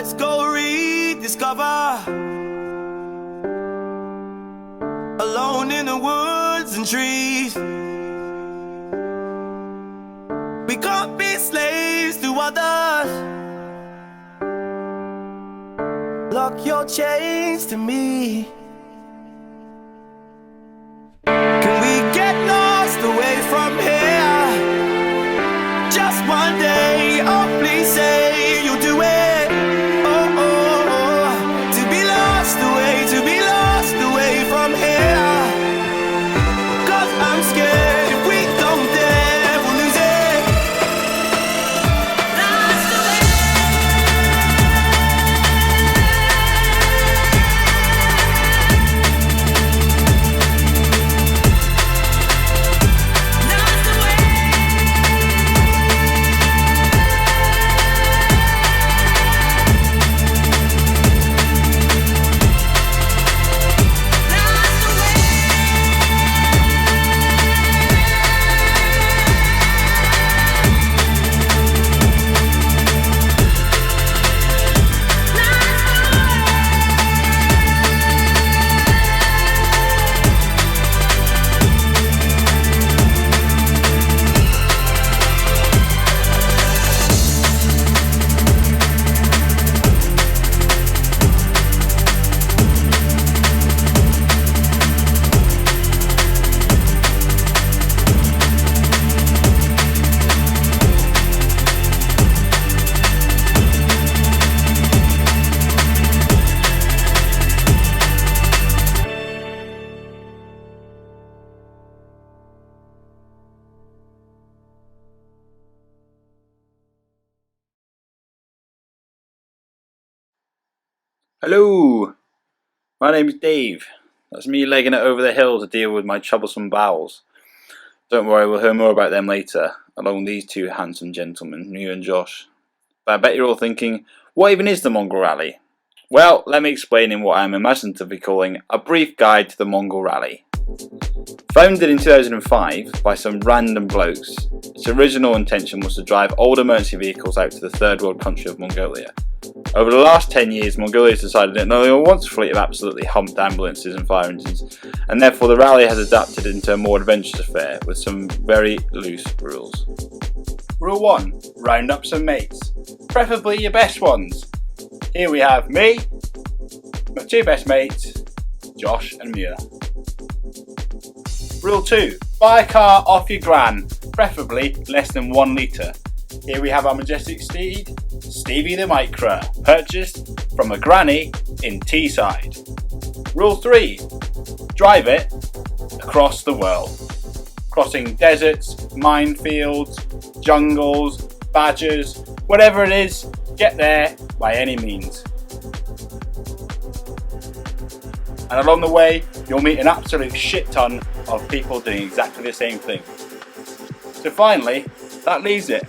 Let's go rediscover. Alone in the woods and trees. We can't be slaves to others. Lock your chains to me. Can we get lost away from here? Just one day, oh please say you'll do it. Oh, oh, oh. To be lost away from here. 'Cause I'm scared if we don't dare, we'll lose it. Lost away. Lost away. Hello, my name's Dave. That's me legging it over the hill to deal with my troublesome bowels. Don't worry, we'll hear more about them later, along with these two handsome gentlemen, Mew and Josh. But I bet you're all thinking, what even is the Mongol Rally? Well, let me explain in what I am imaginatively calling a brief guide to the Mongol Rally. Founded in 2005 by some random blokes, its original intention was to drive old emergency vehicles out to the third world country of Mongolia. Over the last 10 years, Mongolia has decided it no longer wants a fleet of absolutely humped ambulances and fire engines, and therefore the rally has adapted into a more adventurous affair with some very loose rules. Rule 1. Round up some mates, preferably your best ones. Here we have me, my two best mates, Josh and Muir. Rule 2. Buy a car off your gran, preferably less than 1 litre. Here we have our majestic steed, Stevie the Micra, purchased from a granny in Teesside. Rule 3. Drive it across the world, crossing deserts, minefields, jungles, badgers, whatever it is, get there by any means. And along the way, you'll meet an absolute shit ton of people doing exactly the same thing. So finally, that leaves it,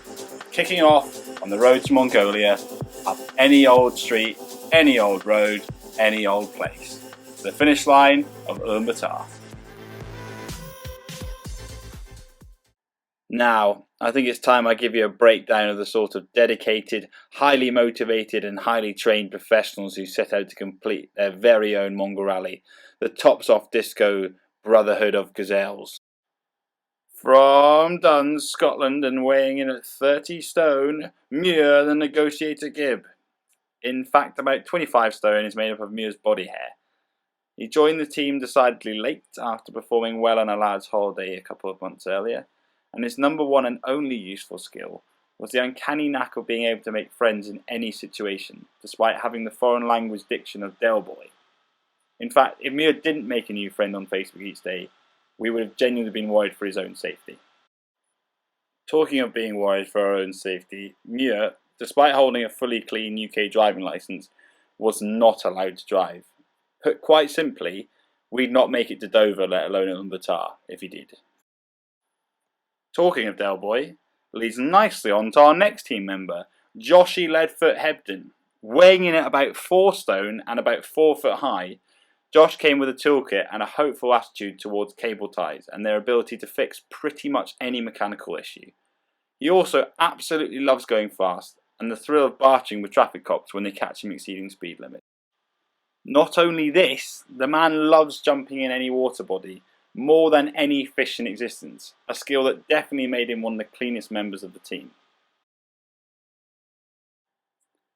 kicking off on the road to Mongolia, up any old street, any old road, any old place, to the finish line of Ulaanbaatar. Now, I think it's time I give you a breakdown of the sort of dedicated, highly motivated and highly trained professionals who set out to complete their very own Mongol Rally, the tops off disco brotherhood of gazelles. From Duns, Scotland, and weighing in at 30 stone, Muir the Negotiator Gibb. In fact, about 25 stone is made up of Muir's body hair. He joined the team decidedly late after performing well on a lad's holiday a couple of months earlier, and his number one and only useful skill was the uncanny knack of being able to make friends in any situation, despite having the foreign language diction of Del Boy. In fact, if Muir didn't make a new friend on Facebook each day, we would have genuinely been worried for his own safety. Talking of being worried for our own safety, Muir, despite holding a fully clean UK driving licence, was not allowed to drive. Put quite simply, we'd not make it to Dover, let alone Ulaanbaatar, if he did. Talking of Del Boy, leads nicely on to our next team member, Joshy Leadfoot Hebden. Weighing in at about 4 stone and about 4 foot high, Josh came with a toolkit and a hopeful attitude towards cable ties and their ability to fix pretty much any mechanical issue. He also absolutely loves going fast and the thrill of barging with traffic cops when they catch him exceeding speed limit. Not only this, the man loves jumping in any water body, more than any fish in existence, a skill that definitely made him one of the cleanest members of the team.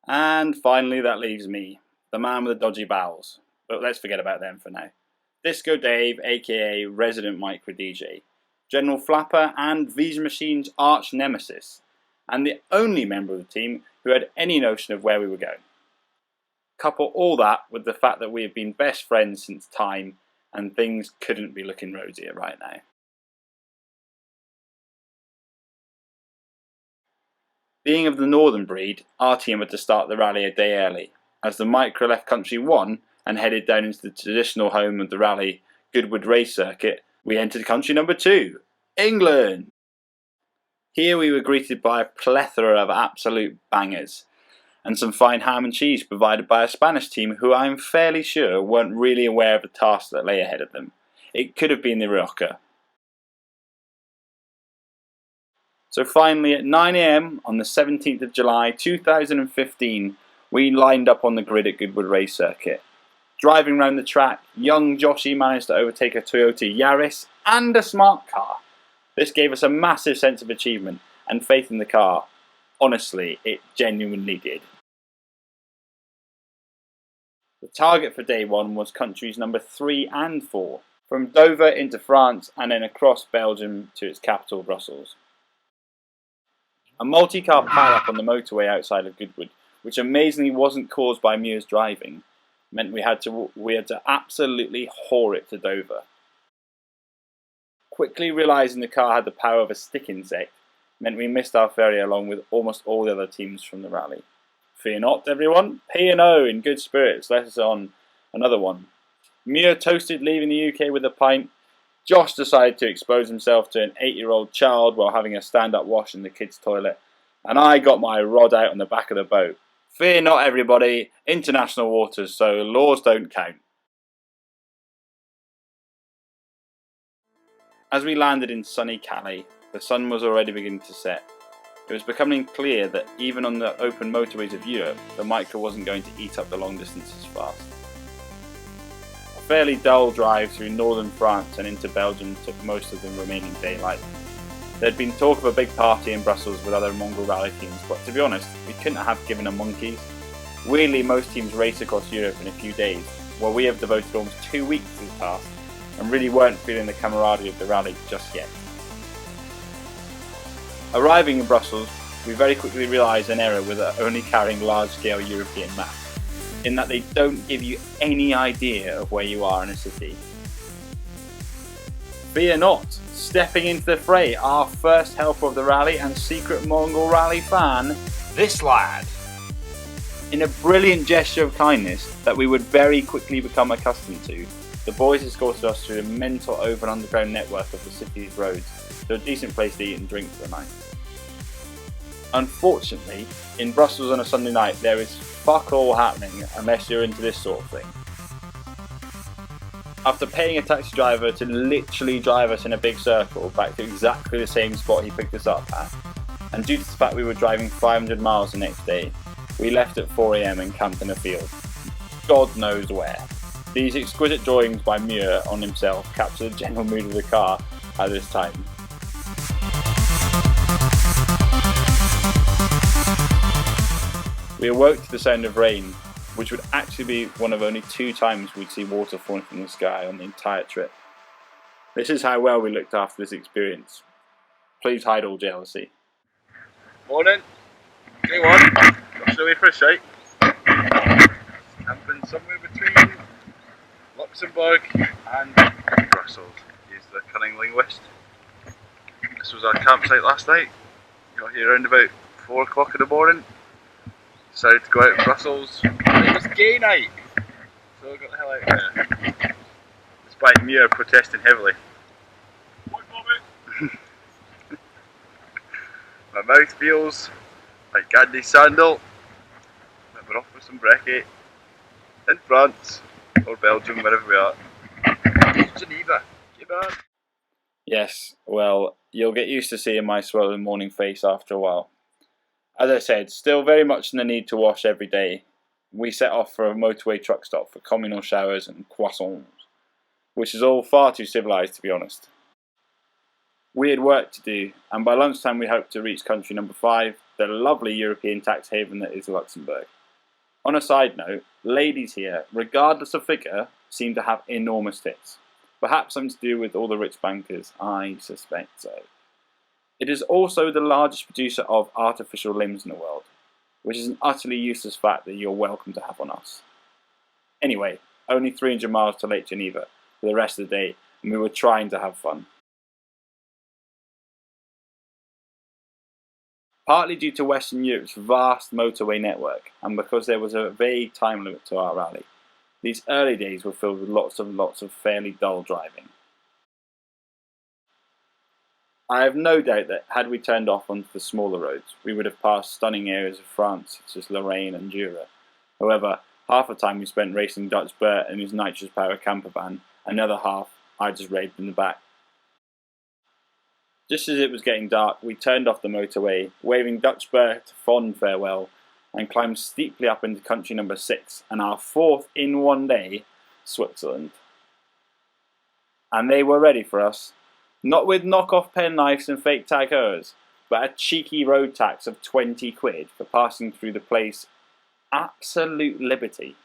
And finally that leaves me, the man with the dodgy bowels, but let's forget about them for now. Disco Dave, aka Resident Micro DJ, General Flapper and Visa Machine's arch nemesis, and the only member of the team who had any notion of where we were going. Couple all that with the fact that we have been best friends since time, and things couldn't be looking rosier right now. Being of the northern breed, our team had to start the rally a day early, as the Micro left country 1 and headed down into the traditional home of the rally, Goodwood Race Circuit. We entered country number 2, England. Here we were greeted by a plethora of absolute bangers, and some fine ham and cheese provided by a Spanish team who I'm fairly sure weren't really aware of the task that lay ahead of them. It could have been the Rioja. So finally at 9 AM on the 17th of July 2015, we lined up on the grid at Goodwood Race Circuit. Driving round the track, young Joshy managed to overtake a Toyota Yaris and a smart car. This gave us a massive sense of achievement and faith in the car. Honestly, it genuinely did. The target for day 1 was countries number 3 and 4, from Dover into France and then across Belgium to its capital, Brussels. A multi-car pile-up on the motorway outside of Goodwood, which amazingly wasn't caused by Muir's driving, meant we had to absolutely whore it to Dover. Quickly realising the car had the power of a stick insect meant we missed our ferry along with almost all the other teams from the rally. Fear not, everyone. P&O in good spirits let us on another one. Muir toasted leaving the UK with a pint. Josh decided to expose himself to an 8-year-old child while having a stand-up wash in the kids' toilet. And I got my rod out on the back of the boat. Fear not, everybody. International waters, so laws don't count. As we landed in sunny Calais, the sun was already beginning to set. It was becoming clear that even on the open motorways of Europe, the Micro wasn't going to eat up the long distances fast. A fairly dull drive through northern France and into Belgium took most of the remaining daylight. There had been talk of a big party in Brussels with other Mongol rally teams, but to be honest, we couldn't have given a monkeys. Weirdly, most teams race across Europe in a few days, while we have devoted almost 2 weeks to the task, and really weren't feeling the camaraderie of the rally just yet. Arriving in Brussels, we very quickly realised an error with only carrying large-scale European maps, in that they don't give you any idea of where you are in a city. Fear not, stepping into the fray, our first helper of the rally and secret Mongol rally fan, this lad. In a brilliant gesture of kindness that we would very quickly become accustomed to, the boys escorted us through the mental over and underground network of the city's roads to a decent place to eat and drink for the night. Unfortunately, in Brussels on a Sunday night there is fuck all happening unless you're into this sort of thing. After paying a taxi driver to literally drive us in a big circle back to exactly the same spot he picked us up at, and due to the fact we were driving 500 miles the next day, we left at 4 AM and camped in a field. God knows where. These exquisite drawings by Muir on himself capture the general mood of the car at this time. We awoke to the sound of rain, which would actually be one of only 2 times we'd see water falling from the sky on the entire trip. This is how well we looked after this experience. Please hide all jealousy. Morning, day 1, got away for a shite. Camping somewhere between Luxembourg and Brussels. He's the cunning linguist. This was our campsite last night. Got here around about 4 o'clock in the morning. Decided to go out in Brussels. It was gay night, so I got the hell out of there. Despite Muir protesting heavily. My mouth feels like Gandhi's sandal. But we're off with some brekkie in France or Belgium, wherever we are. Geneva, Geneva. Yes, well, you'll get used to seeing my swollen morning face after a while. As I said, still very much in the need to wash every day, we set off for a motorway truck stop for communal showers and croissants, which is all far too civilised to be honest. We had work to do, and by lunchtime we hoped to reach country number 5, the lovely European tax haven that is Luxembourg. On a side note, ladies here, regardless of figure, seem to have enormous tits. Perhaps something to do with all the rich bankers, I suspect so. It is also the largest producer of artificial limbs in the world, which is an utterly useless fact that you're welcome to have on us. Anyway, only 300 miles to Lake Geneva for the rest of the day, and we were trying to have fun. Partly due to Western Europe's vast motorway network, and because there was a vague time limit to our rally, these early days were filled with lots of fairly dull driving. I have no doubt that had we turned off onto the smaller roads, we would have passed stunning areas of France such as Lorraine and Jura. However, half the time we spent racing Dutch Bert in his nitrous-powered camper van, another half I just raved in the back. Just as it was getting dark, we turned off the motorway, waving Dutch Bert a fond farewell, and climbed steeply up into country number 6, and our 4th in one day, Switzerland. And they were ready for us, not with knock-off penknives and fake tag hers, but a cheeky road tax of 20 quid for passing through the place absolute liberty.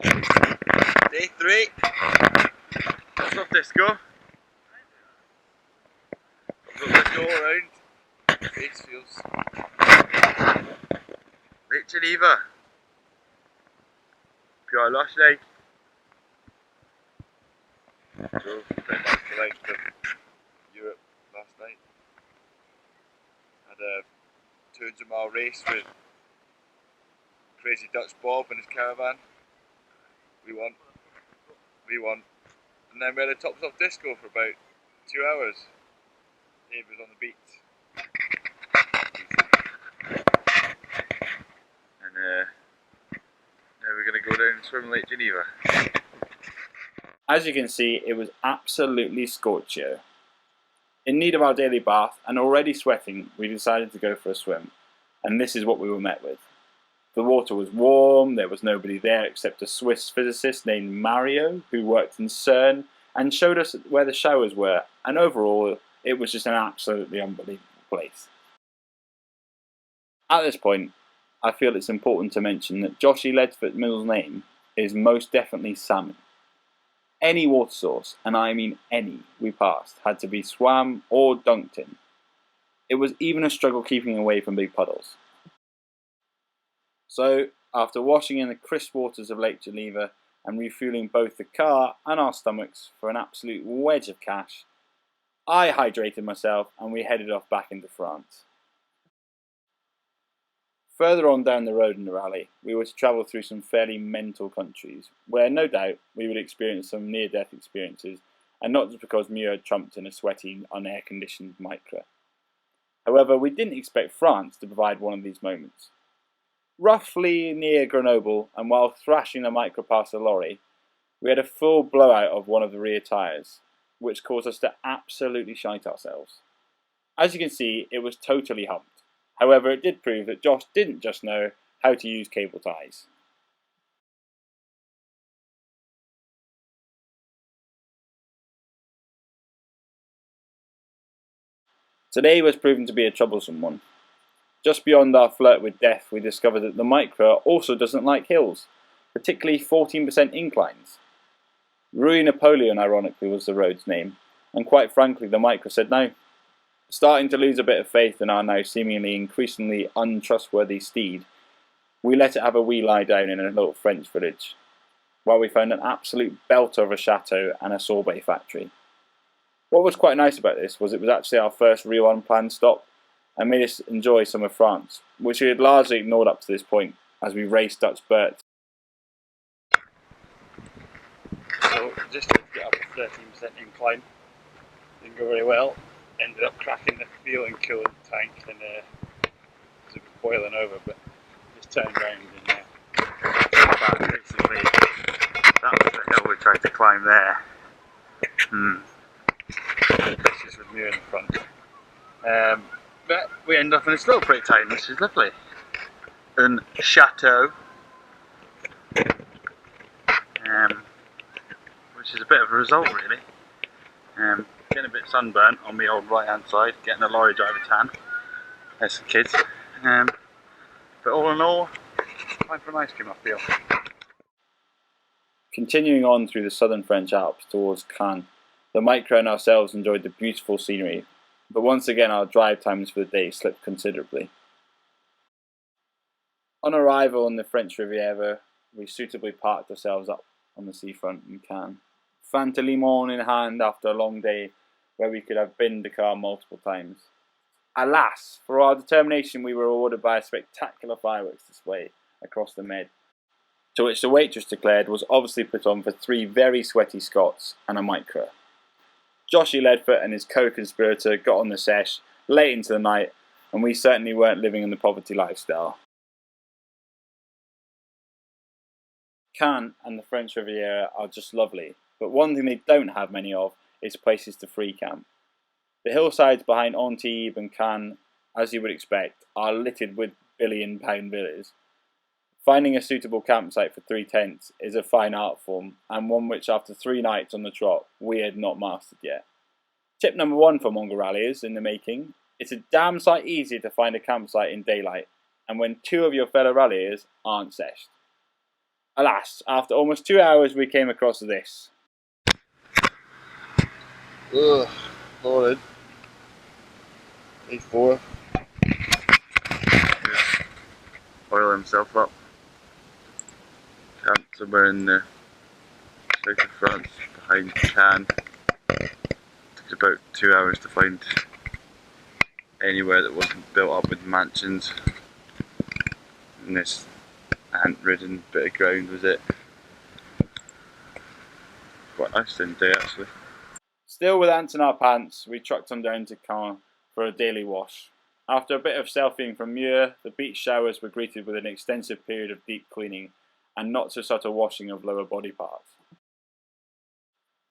Day 3. What's up, disco? Let's go around. Face feels. Lake Geneva. Pure lush day. Drove pretty much the length of Europe last night. Had a 200-mile race with crazy Dutch Bob and his caravan. We won. And then we had a tops off disco for about 2 hours. Dave was on the beat. And now we're going to go down and swim in Lake Geneva. As you can see, it was absolutely scorchio. In need of our daily bath and already sweating, we decided to go for a swim. And this is what we were met with. The water was warm, there was nobody there except a Swiss physicist named Mario, who worked in CERN, and showed us where the showers were, and overall, it was just an absolutely unbelievable place. At this point, I feel it's important to mention that Joshy Ledford's middle name is most definitely salmon. Any water source, and I mean any, we passed had to be swam or dunked in. It was even a struggle keeping away from big puddles. So, after washing in the crisp waters of Lake Geneva and refueling both the car and our stomachs for an absolute wedge of cash, I hydrated myself and we headed off back into France. Further on down the road in the rally, we were to travel through some fairly mental countries, where no doubt we would experience some near-death experiences, and not just because Muir had trumped in a sweaty, unair-conditioned Micra. However, we didn't expect France to provide one of these moments. Roughly near Grenoble, and while thrashing the Micra past a lorry, we had a full blowout of one of the rear tyres, which caused us to absolutely shite ourselves. As you can see, it was totally humped. However, it did prove that Josh didn't just know how to use cable ties. Today was proven to be a troublesome one. Just beyond our flirt with death, we discovered that the Micra also doesn't like hills, particularly 14% inclines. Rue Napoleon, ironically, was the road's name, and quite frankly, the Micra said no. Starting to lose a bit of faith in our now seemingly increasingly untrustworthy steed, we let it have a wee lie down in a little French village, while we found an absolute belter of a chateau and a sorbet factory. What was quite nice about this was it was actually our first real unplanned stop, and made us enjoy some of France, which we had largely ignored up to this point, as we raced Dutch Bert. So, just to get up a 13% incline, didn't go very well. Ended up cracking the fuel and coolant tank, and it was boiling over, but just turned around and basically that was the hill we tried to climb there. This is with Muir in the front. But we end up in a slow break time, which is lovely. And Chateau, which is a bit of a result really. Getting a bit sunburnt on the old right hand side, getting a lorry driver tan. There's some kids. But all in all, time for an ice cream I feel. Continuing on through the southern French Alps towards Cannes, the Micro and ourselves enjoyed the beautiful scenery, but once again our drive times for the day slipped considerably. On arrival on the French Riviera, we suitably parked ourselves up on the seafront in Cannes, fin de limon in hand after a long day where we could have binned the car multiple times. Alas, for our determination we were rewarded by a spectacular fireworks display across the Med, to which the waitress declared was obviously put on for 3 very sweaty Scots and a Micro. Joshy Leadfoot and his co-conspirator got on the sesh late into the night, and we certainly weren't living in the poverty lifestyle. Cannes and the French Riviera are just lovely, but one thing they don't have many of is places to free camp. The hillsides behind Antibes and Cannes, as you would expect, are littered with billion-pound villas. Finding a suitable campsite for 3 tents is a fine art form, and one which after 3 nights on the trot we had not mastered yet. Tip number 1 for Mongol ralliers in the making: it's a damn sight easier to find a campsite in daylight, and when 2 of your fellow ralliers aren't seshed. Alas, after almost 2 hours we came across this. Ugh, morning. Day 4. Oil himself up. Camped somewhere in the south of France, behind Cannes. Took about 2 hours to find anywhere that wasn't built up with mansions. And this ant-ridden bit of ground was it. Quite nice in the day actually. Still with ants in our pants, we trucked on down to Cannes for a daily wash. After a bit of selfieing from Muir, the beach showers were greeted with an extensive period of deep cleaning and not so subtle washing of lower body parts.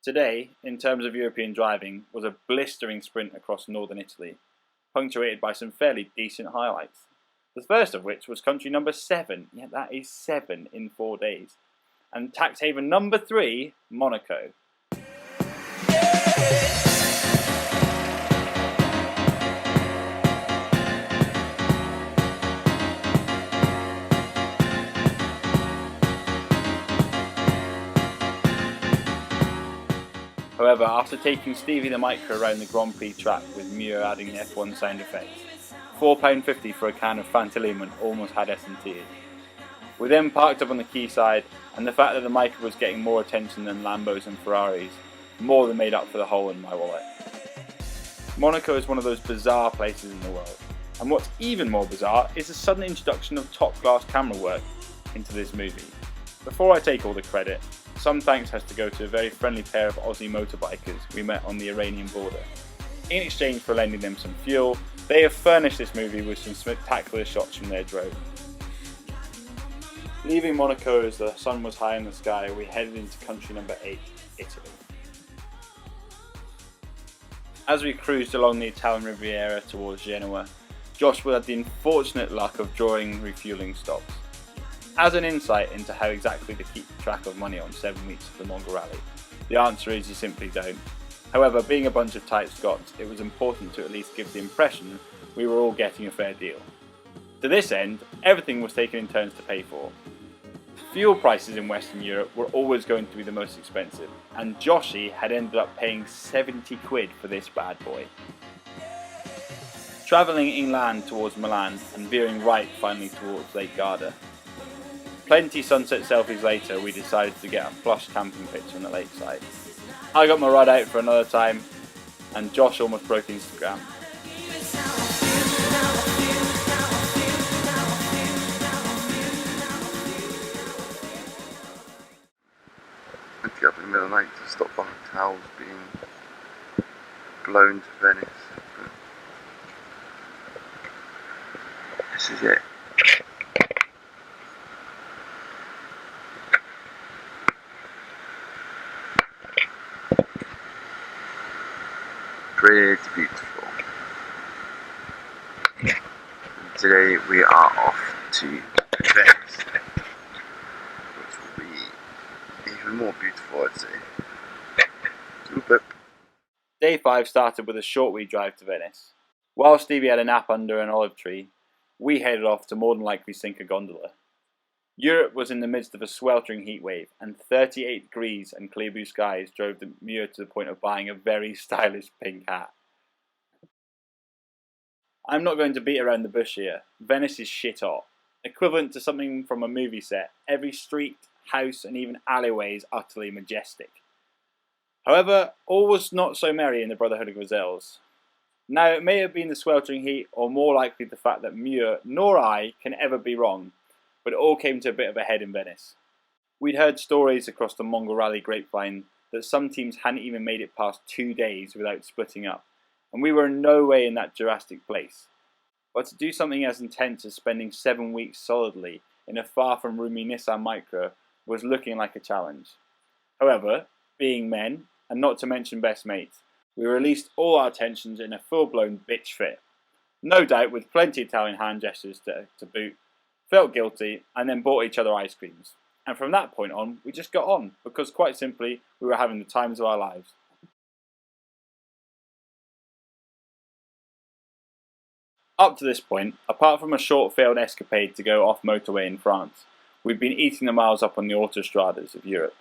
Today, in terms of European driving, was a blistering sprint across northern Italy, punctuated by some fairly decent highlights. The first of which was country number 7, yeah, that is 7 in 4 days, and tax haven number 3, Monaco. However, after taking Stevie the Micro around the Grand Prix track with Muir adding F1 sound effects, £4.50 for a can of Fanta Lemon almost had us in tears. We then parked up on the quayside, and the fact that the Micro was getting more attention than Lambos and Ferraris more than made up for the hole in my wallet. Monaco is one of those bizarre places in the world, and what's even more bizarre is the sudden introduction of top-class camera work into this movie. Before I take all the credit, some thanks has to go to a very friendly pair of Aussie motorbikers we met on the Iranian border. In exchange for lending them some fuel, they have furnished this movie with some spectacular shots from their drone. Leaving Monaco as the sun was high in the sky, we headed into country number 8, Italy. As we cruised along the Italian Riviera towards Genoa, Josh had the unfortunate luck of drawing refuelling stops. As an insight into how exactly to keep track of money on 7 weeks of the Mongol Rally, the answer is you simply don't. However, being a bunch of tight Scots, it was important to at least give the impression we were all getting a fair deal. To this end, everything was taken in turns to pay for. Fuel prices in Western Europe were always going to be the most expensive, and Joshy had ended up paying 70 quid for this bad boy. Travelling inland towards Milan and veering right finally towards Lake Garda. Plenty sunset selfies later, we decided to get a plush camping pitch on the lakeside. I got my rod out for another time, and Josh almost broke Instagram. I had to get up in the middle of the night to stop our towels being blown to Venice. But this is it. Pretty beautiful. Today we are off to Venice, which will be even more beautiful, I'd say. Super. Day 5 started with a short wee drive to Venice. While Stevie had a nap under an olive tree, we headed off to more than likely sink a gondola. Europe was in the midst of a sweltering heatwave, and 38 degrees and clear blue skies drove the Muir to the point of buying a very stylish pink hat. I'm not going to beat around the bush here. Venice is shit hot. Equivalent to something from a movie set, every street, house and even alleyway is utterly majestic. However, all was not so merry in the Brotherhood of Gazelles. Now, it may have been the sweltering heat, or more likely the fact that Muir nor I can ever be wrong, but it all came to a bit of a head in Venice. We'd heard stories across the Mongol rally grapevine that some teams hadn't even made it past 2 days without splitting up, and we were in no way in that drastic place. But to do something as intense as spending 7 weeks solidly in a far from roomy Nissan Micra was looking like a challenge. However, being men, and not to mention best mates, we released all our tensions in a full-blown bitch fit. No doubt with plenty of Italian hand gestures to boot, felt guilty, and then bought each other ice creams. And from that point on, we just got on, because quite simply, we were having the times of our lives. Up to this point, apart from a short failed escapade to go off motorway in France, we've been eating the miles up on the autostradas of Europe.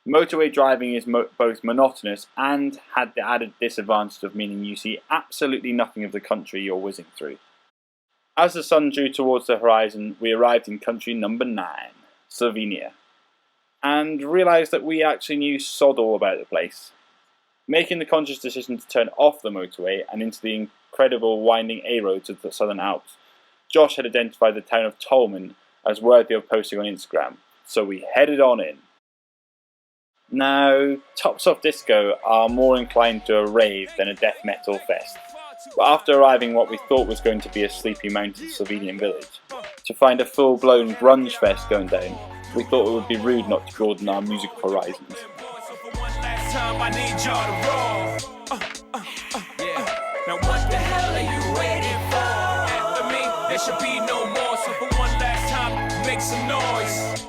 Motorway driving is both monotonous and had the added disadvantage of meaning you see absolutely nothing of the country you're whizzing through. As the sun drew towards the horizon, we arrived in country number 9, Slovenia, and realised that we actually knew sod all about the place. Making the conscious decision to turn off the motorway and into the incredible winding A-roads of the Southern Alps, Josh had identified the town of Tolmin as worthy of posting on Instagram, so we headed on in. Now, Tops Off Disco are more inclined to a rave than a death metal fest, but after arriving what we thought was going to be a sleepy mountain Slovenian village, to find a full-blown grunge fest going down, we thought it would be rude not to broaden our musical horizons. Now what the hell are you waiting for? After me, there should be no more. So for one last time, make some noise.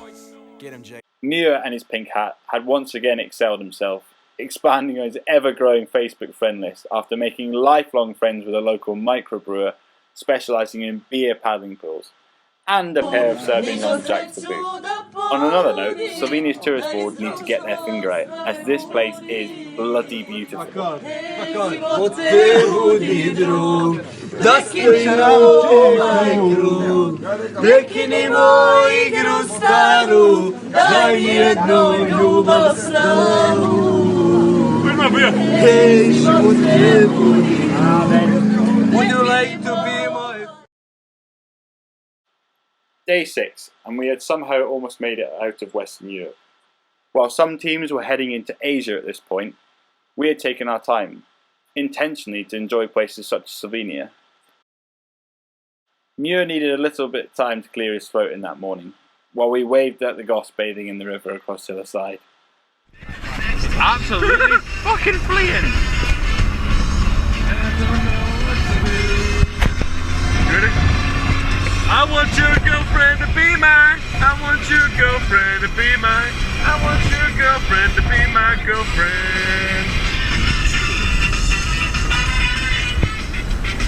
Get him, Jay. Muir and his pink hat had once again excelled himself, expanding his ever-growing Facebook friend list after making lifelong friends with a local microbrewer specialising in beer paddling pools, and a pair of Serbian nunchucks to boot. On another note, Slovenia's tourist board need to get their finger out, as this place is bloody beautiful. Would you like to be my... Day 6, and we had somehow almost made it out of Western Europe. While some teams were heading into Asia at this point, we had taken our time, intentionally to enjoy places such as Slovenia. Muir needed a little bit of time to clear his throat in that morning, while we waved at the goss bathing in the river across to the side. Absolutely fucking fleeing! Ready? I want your girlfriend to be mine. I want your girlfriend to be mine. I want your girlfriend to be my girlfriend.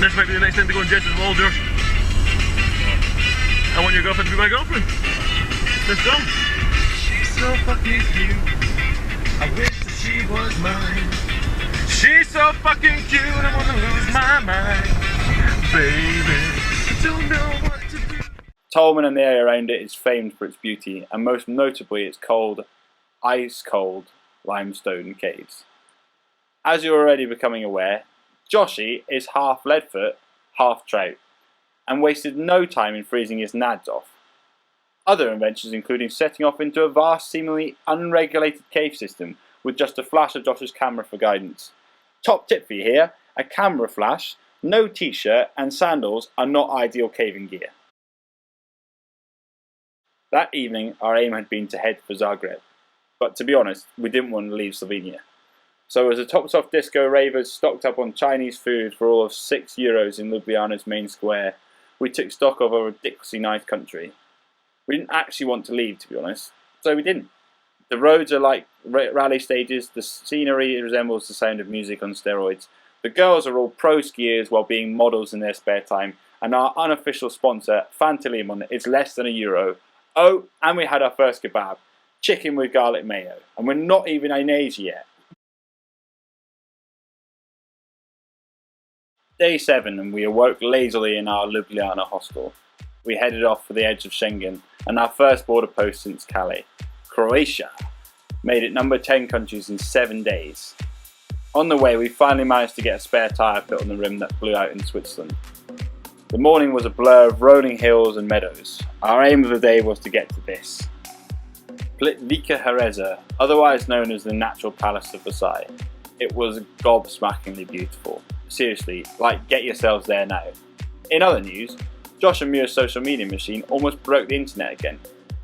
This might be the next thing to go on Jess's wall, Josh. I want your girlfriend to be my girlfriend. Let's go. She's so fucking cute. I wish that she was mine. She's so fucking cute. I wanna lose my mind, baby. Don't know what to do. Tolmin and the area around it is famed for its beauty, and most notably its cold, ice-cold limestone caves. As you're already becoming aware, Joshy is half leadfoot, half trout, and wasted no time in freezing his nads off. Other inventions including setting off into a vast, seemingly unregulated cave system with just a flash of Josh's camera for guidance. Top tip for you here, a camera flash, no t-shirt and sandals are not ideal caving gear. That evening our aim had been to head for Zagreb, but to be honest, we didn't want to leave Slovenia. So as the Tops Off Disco ravers stocked up on Chinese food for all of €6 in Ljubljana's main square, we took stock of a ridiculously nice country. We didn't actually want to leave, to be honest, so we didn't. The roads are like rally stages, the scenery resembles the sound of music on steroids, the girls are all pro skiers while being models in their spare time, and our unofficial sponsor, Fanta Limon, is less than €1. Oh, and we had our first kebab, chicken with garlic mayo, and we're not even in Asia yet. Day 7, and we awoke lazily in our Ljubljana hostel. We headed off for the edge of Schengen, and our first border post since Calais, Croatia, made it number 10 countries in 7 days. On the way, we finally managed to get a spare tyre put on the rim that blew out in Switzerland. The morning was a blur of rolling hills and meadows. Our aim of the day was to get to this. Plitvice Hereza, otherwise known as the Natural Palace of Versailles. It was gobsmackingly beautiful. Seriously, get yourselves there now. In other news, Josh and Muir's social media machine almost broke the internet again.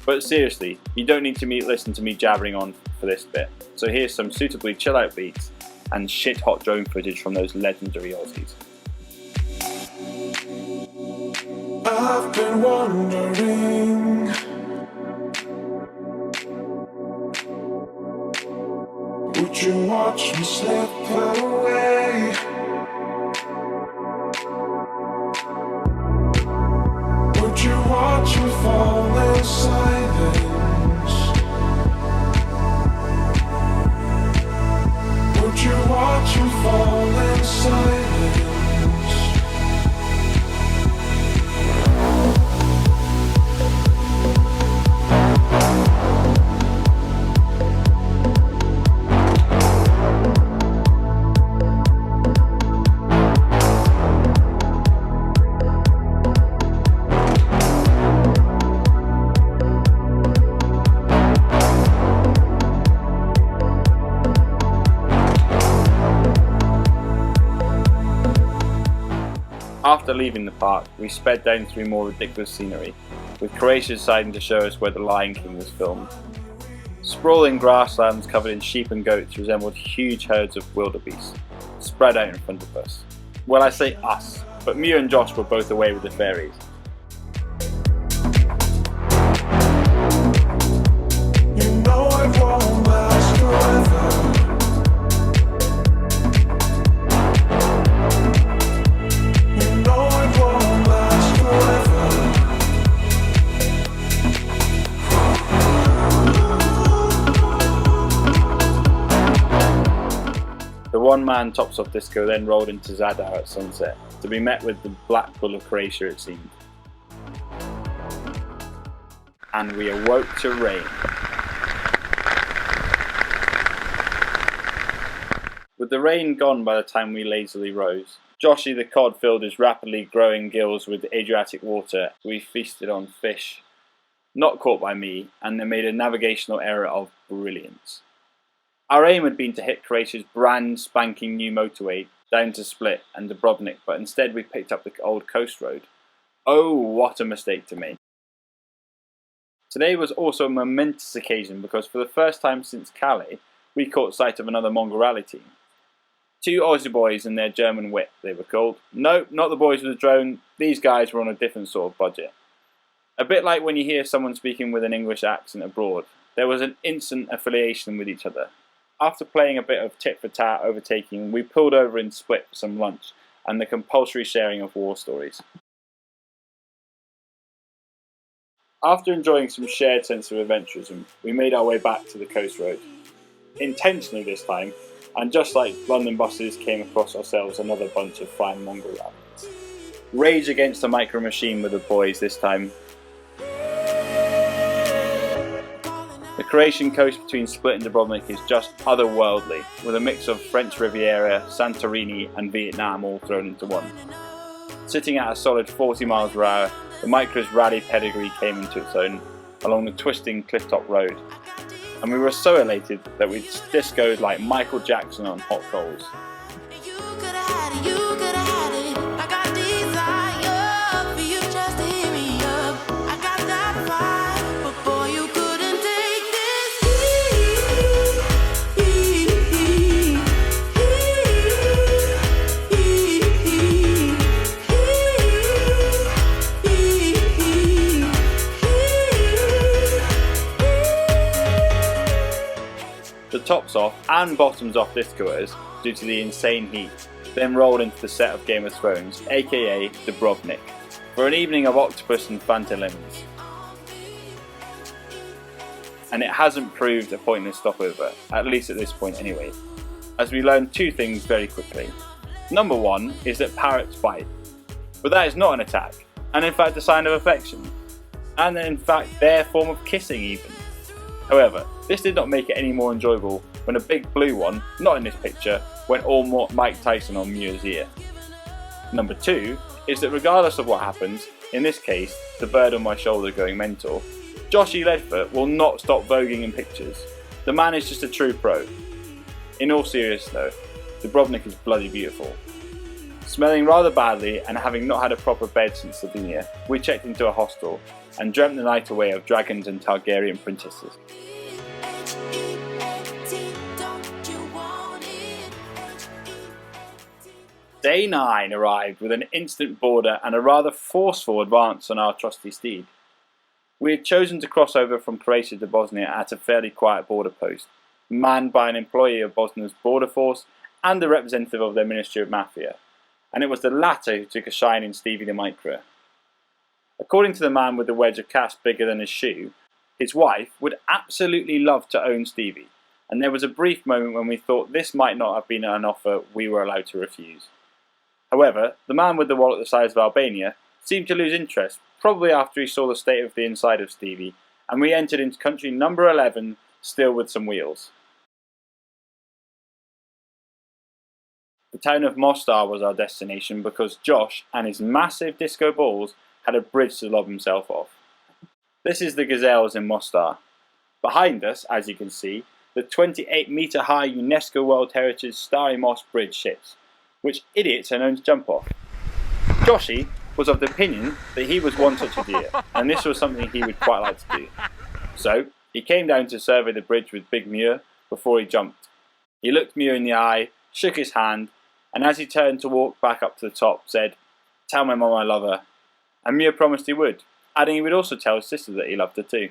But seriously, you don't need to listen to me jabbering on for this bit. So here's some suitably chill out beats and shit hot drone footage from those legendary Aussies. I've been wondering, would you watch me slip away? Would you watch me fall in silence? Would you watch me fall in silence? After leaving the park, we sped down through more ridiculous scenery, with Croatia deciding to show us where The Lion King was filmed. Sprawling grasslands covered in sheep and goats resembled huge herds of wildebeest, spread out in front of us. Well, I say us, but Muir and Josh were both away with the fairies. You know it won't last forever. The one-man Tops Off Disco then rolled into Zadar at sunset, to be met with the Black Bull of Croatia it seemed. And we awoke to rain. With the rain gone by the time we lazily rose, Joshy the cod filled his rapidly growing gills with Adriatic water. We feasted on fish, not caught by me, and they made a navigational error of brilliance. Our aim had been to hit Croatia's brand spanking new motorway down to Split and Dubrovnik, but instead we picked up the old coast road. Oh, what a mistake to make. Today was also a momentous occasion because for the first time since Calais, we caught sight of another Mongol rally team. 2 Aussie boys and their German whip, they were called. No, not the boys with the drone, these guys were on a different sort of budget. A bit like when you hear someone speaking with an English accent abroad, there was an instant affiliation with each other. After playing a bit of tit-for-tat overtaking, we pulled over in Split for some lunch and the compulsory sharing of war stories. After enjoying some shared sense of adventurism, we made our way back to the coast road. Intentionally this time, and just like London buses, came across ourselves another bunch of fine Mongol rallies. Rage against the micro machine with the boys this time. The Croatian coast between Split and Dubrovnik is just otherworldly, with a mix of French Riviera, Santorini and Vietnam all thrown into one. Sitting at a solid 40 miles per hour, the micro's rally pedigree came into its own, along the twisting clifftop road. And we were so elated that we discoed like Michael Jackson on hot coals. tops off and bottoms off discoers due to the insane heat, then rolled into the set of Game of Thrones, aka Dubrovnik, for an evening of octopus and Fanta lemons. And it hasn't proved a pointless stopover, at least at this point anyway, as we learned two things very quickly. Number one is that parrots bite, but that is not an attack, and in fact a sign of affection, and in fact their form of kissing even. However, this did not make it any more enjoyable when a big blue one, not in this picture, went all Mike Tyson on Muir's ear. Number two is that regardless of what happens, in this case the bird on my shoulder going mental, Joshy Leadfoot will not stop voguing in pictures. The man is just a true pro. In all seriousness though, Dubrovnik is bloody beautiful. Smelling rather badly and having not had a proper bed since Slovenia, we checked into a hostel and dreamt the night away of dragons and Targaryen princesses. Day 9 arrived with an instant border and a rather forceful advance on our trusty steed. We had chosen to cross over from Croatia to Bosnia at a fairly quiet border post, manned by an employee of Bosnia's border force and a representative of their Ministry of Mafia, and it was the latter who took a shine in Stevie the Micra. According to the man with the wedge of cash bigger than his shoe, his wife would absolutely love to own Stevie, and there was a brief moment when we thought this might not have been an offer we were allowed to refuse. However, the man with the wallet the size of Albania seemed to lose interest, probably after he saw the state of the inside of Stevie, and we entered into country number 11, still with some wheels. The town of Mostar was our destination because Josh and his massive disco balls had a bridge to lob himself off. This is the Gazelles in Mostar. Behind us, as you can see, the 28-metre high UNESCO World Heritage Starry Moss Bridge sits, which idiots are known to jump off. Joshy was of the opinion that he was one such a deer, and this was something he would quite like to do. So, he came down to survey the bridge with Big Muir before he jumped. He looked Muir in the eye, shook his hand, and as he turned to walk back up to the top, said, "Tell my mum I love her." And Muir promised he would, adding he would also tell his sister that he loved her too.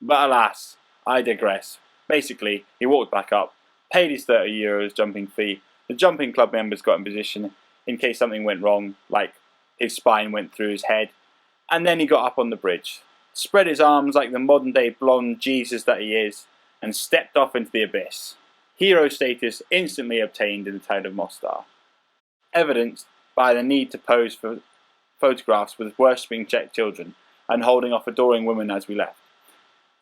But alas, I digress. Basically, he walked back up, paid his €30 jumping fee, the jumping club members got in position in case something went wrong, like his spine went through his head, and then he got up on the bridge, spread his arms like the modern day blonde Jesus that he is, and stepped off into the abyss. Hero status instantly obtained in the town of Mostar, evidenced by the need to pose for photographs with worshipping Czech children and holding off adoring women as we left.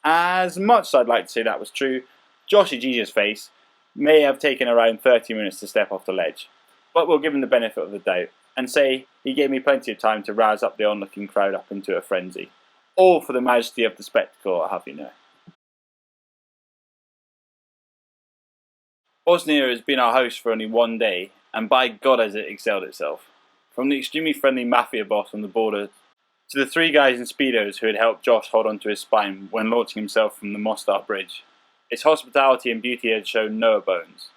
As much as I'd like to say that was true, Joshy Jesus face may have taken around 30 minutes to step off the ledge, but we'll give him the benefit of the doubt and say he gave me plenty of time to rouse up the onlooking crowd up into a frenzy, all for the majesty of the spectacle, I'll have you know. Bosnia has been our host for only one day, and by God has it excelled itself. From the extremely friendly mafia boss on the border to the 3 guys in Speedos who had helped Josh hold onto his spine when launching himself from the Mostar Bridge, its hospitality and beauty had shown no bones.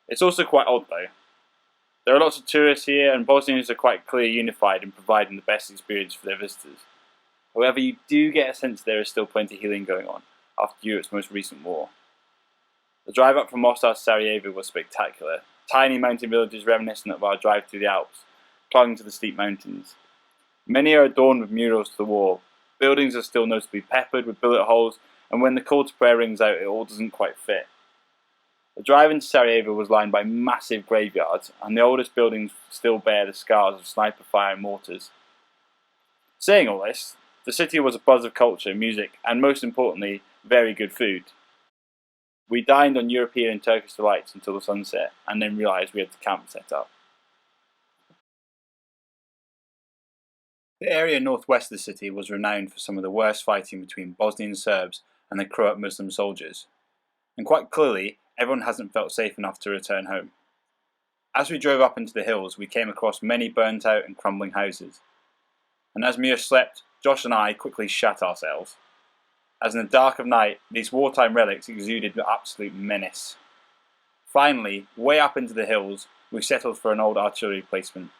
It's also quite odd though. There are lots of tourists here, and Bosnians are quite clearly unified in providing the best experience for their visitors. However, you do get a sense there is still plenty of healing going on after Europe's most recent war. The drive up from Mostar to Sarajevo was spectacular. Tiny mountain villages reminiscent of our drive through the Alps, climbing to the steep mountains. Many are adorned with murals to the wall. Buildings are still noticeably peppered with bullet holes, and when the call to prayer rings out, it all doesn't quite fit. The drive into Sarajevo was lined by massive graveyards, and the oldest buildings still bear the scars of sniper fire and mortars. Saying all this, the city was a buzz of culture, music, and most importantly, very good food. We dined on European and Turkish delights until the sunset, and then realised we had the camp set up. The area northwest of the city was renowned for some of the worst fighting between Bosnian Serbs and the Croat Muslim soldiers, and quite clearly, everyone hasn't felt safe enough to return home. As we drove up into the hills, we came across many burnt out and crumbling houses, and as Muir slept, Josh and I quickly shat ourselves, as in the dark of night, these wartime relics exuded absolute menace. Finally, way up into the hills, we settled for an old artillery placement,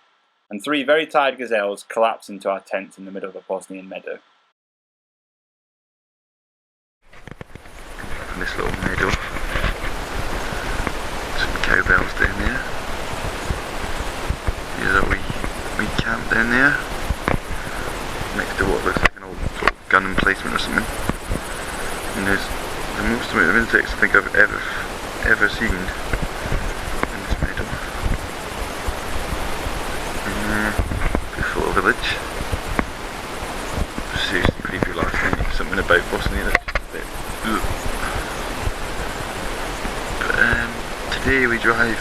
and 3 very tired gazelles collapsed into our tents in the middle of a Bosnian meadow. In this little meadow, down there, next to what looks like an old sort of gun emplacement or something. And there's the most amount of insects I think I've ever seen in this meadow. Beautiful little village. Seriously creepy last night. Something about Bosnia that's a bit but today we drive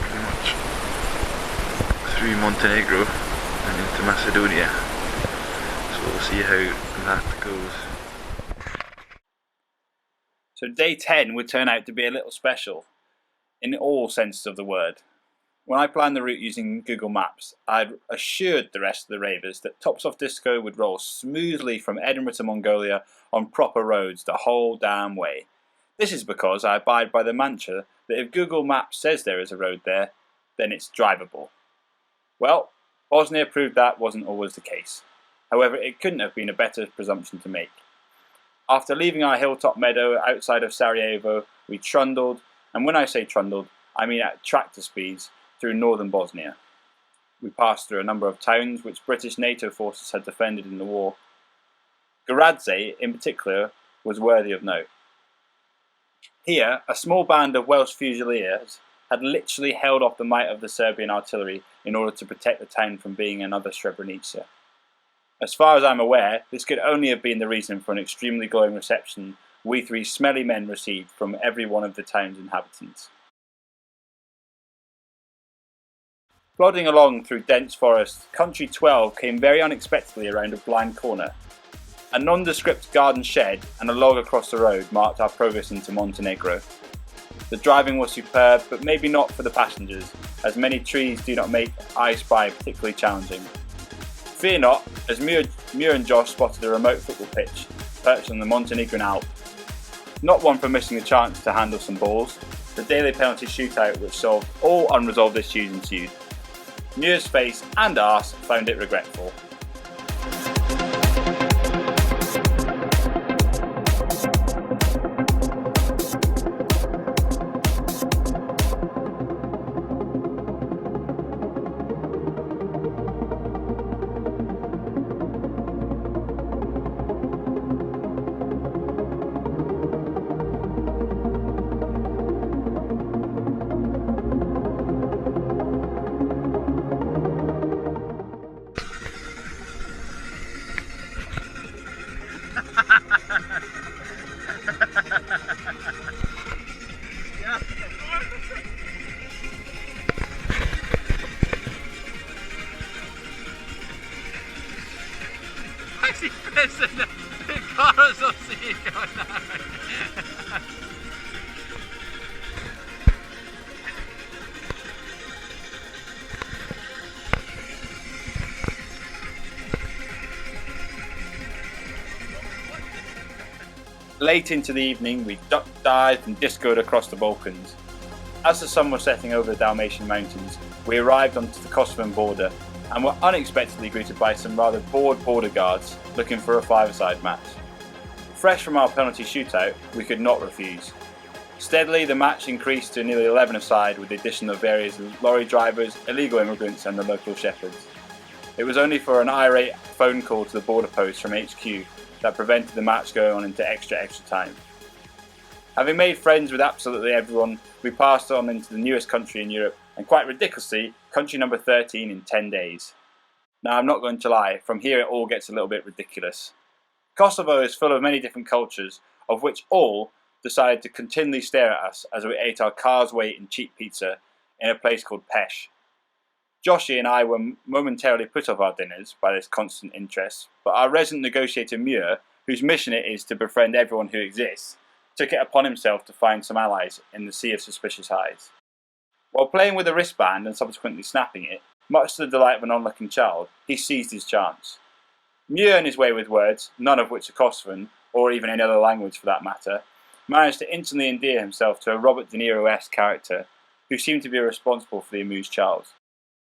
pretty much through Montenegro and into Macedonia. So we'll see how that goes. So day 10 would turn out to be a little special, in all senses of the word. When I planned the route using Google Maps, I'd assured the rest of the ravers that Tops Off Disco would roll smoothly from Edinburgh to Mongolia on proper roads the whole damn way. This is because I abide by the mantra that if Google Maps says there is a road there, then it's drivable. Well, Bosnia proved that wasn't always the case. However, it couldn't have been a better presumption to make. After leaving our hilltop meadow outside of Sarajevo, we trundled, and when I say trundled, I mean at tractor speeds, through northern Bosnia. We passed through a number of towns which British NATO forces had defended in the war. Goradze, in particular, was worthy of note. Here, a small band of Welsh Fusiliers had literally held off the might of the Serbian artillery in order to protect the town from being another Srebrenica. As far as I'm aware, this could only have been the reason for an extremely glowing reception we three smelly men received from every one of the town's inhabitants. Plodding along through dense forest, Country 12 came very unexpectedly around a blind corner. A nondescript garden shed and a log across the road marked our progress into Montenegro. The driving was superb, but maybe not for the passengers, as many trees do not make I Spy particularly challenging. Fear not, as Muir and Josh spotted a remote football pitch, perched on the Montenegrin Alp. Not one for missing the chance to handle some balls, the daily penalty shootout which solved all unresolved issues ensued. Muir's face and arse found it regretful. I see Chris in the cars of sea going now. Late into the evening, we duck dived and discoed across the Balkans. As the sun was setting over the Dalmatian mountains, we arrived onto the Kosovan border and were unexpectedly greeted by some rather bored border guards looking for a five-a-side match. Fresh from our penalty shootout, we could not refuse. Steadily, the match increased to nearly 11-a-side with the addition of various lorry drivers, illegal immigrants and the local shepherds. It was only for an irate phone call to the border post from HQ that prevented the match going on into extra time. Having made friends with absolutely everyone, we passed on into the newest country in Europe, and quite ridiculously, country number 13 in 10 days. Now, I'm not going to lie, from here it all gets a little bit ridiculous. Kosovo is full of many different cultures, of which all decided to continually stare at us as we ate our car's weight in cheap pizza in a place called Pesh. Joshy and I were momentarily put off our dinners by this constant interest, but our resident negotiator Muir, whose mission it is to befriend everyone who exists, took it upon himself to find some allies in the sea of suspicious eyes. While playing with a wristband and subsequently snapping it, much to the delight of an onlooking child, he seized his chance. Muir, in his way with words, none of which are Kosovan, or even any other language for that matter, managed to instantly endear himself to a Robert De Niro-esque character, who seemed to be responsible for the amused child.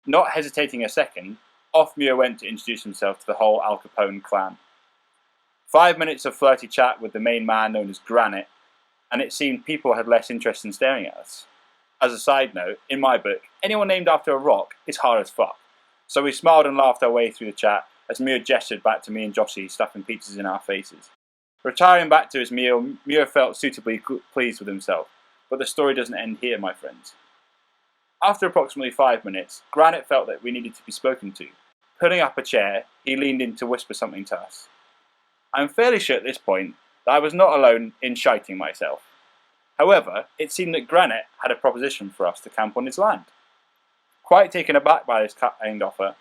Not hesitating a second, off Muir went to introduce himself to the whole Al Capone clan. 5 minutes of flirty chat with the main man known as Granite, and it seemed people had less interest in staring at us. As a side note, in my book, anyone named after a rock is hard as fuck, so we smiled and laughed our way through the chat as Muir gestured back to me and Joshy, stuffing pizzas in our faces. Retiring back to his meal, Muir felt suitably pleased with himself, but the story doesn't end here, my friends. After approximately 5 minutes, Granite felt that we needed to be spoken to. Pulling up a chair, he leaned in to whisper something to us. I'm fairly sure at this point that I was not alone in shiting myself. However, it seemed that Granite had a proposition for us to camp on his land. Quite taken aback by this kind offer,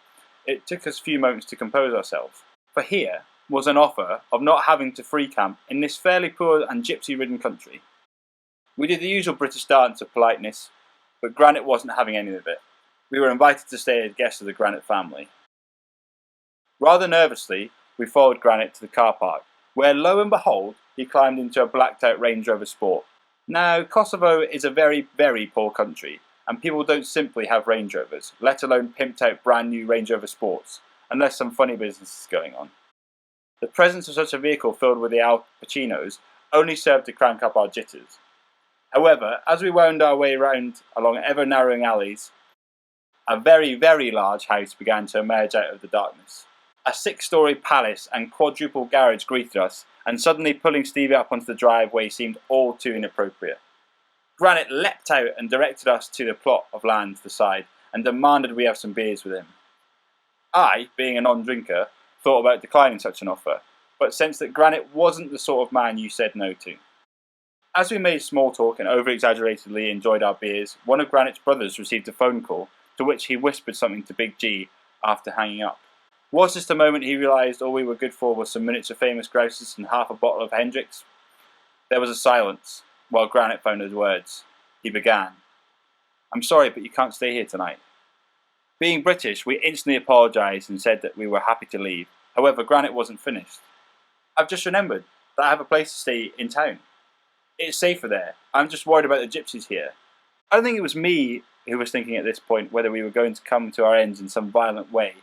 it took us a few moments to compose ourselves, for here was an offer of not having to free camp in this fairly poor and gypsy-ridden country. We did the usual British dance of politeness, but Granite wasn't having any of it. We were invited to stay as guests of the Granite family. Rather nervously, we followed Granite to the car park, where lo and behold, he climbed into a blacked-out Range Rover Sport. Now, Kosovo is a very, very poor country, and people don't simply have Range Rovers, let alone pimped-out brand-new Range Rover Sports, unless some funny business is going on. The presence of such a vehicle filled with the Al Pacinos only served to crank up our jitters. However, as we wound our way round along ever-narrowing alleys, a very, very large house began to emerge out of the darkness. A 6-storey palace and quadruple garage greeted us, and suddenly pulling Stevie up onto the driveway seemed all too inappropriate. Granite leapt out and directed us to the plot of land to the side, and demanded we have some beers with him. I, being a non-drinker, thought about declining such an offer, but sensed that Granite wasn't the sort of man you said no to. As we made small talk and over-exaggeratedly enjoyed our beers, one of Granite's brothers received a phone call, to which he whispered something to Big G after hanging up. Was this the moment he realised all we were good for was some miniature famous grouses and half a bottle of Hendrick's? There was a silence, while Granite found his words. He began. I'm sorry, but you can't stay here tonight. Being British, we instantly apologised and said that we were happy to leave. However, Granite wasn't finished. I've just remembered that I have a place to stay in town. It's safer there. I'm just worried about the gypsies here. I don't think it was me who was thinking at this point whether we were going to come to our ends in some violent way,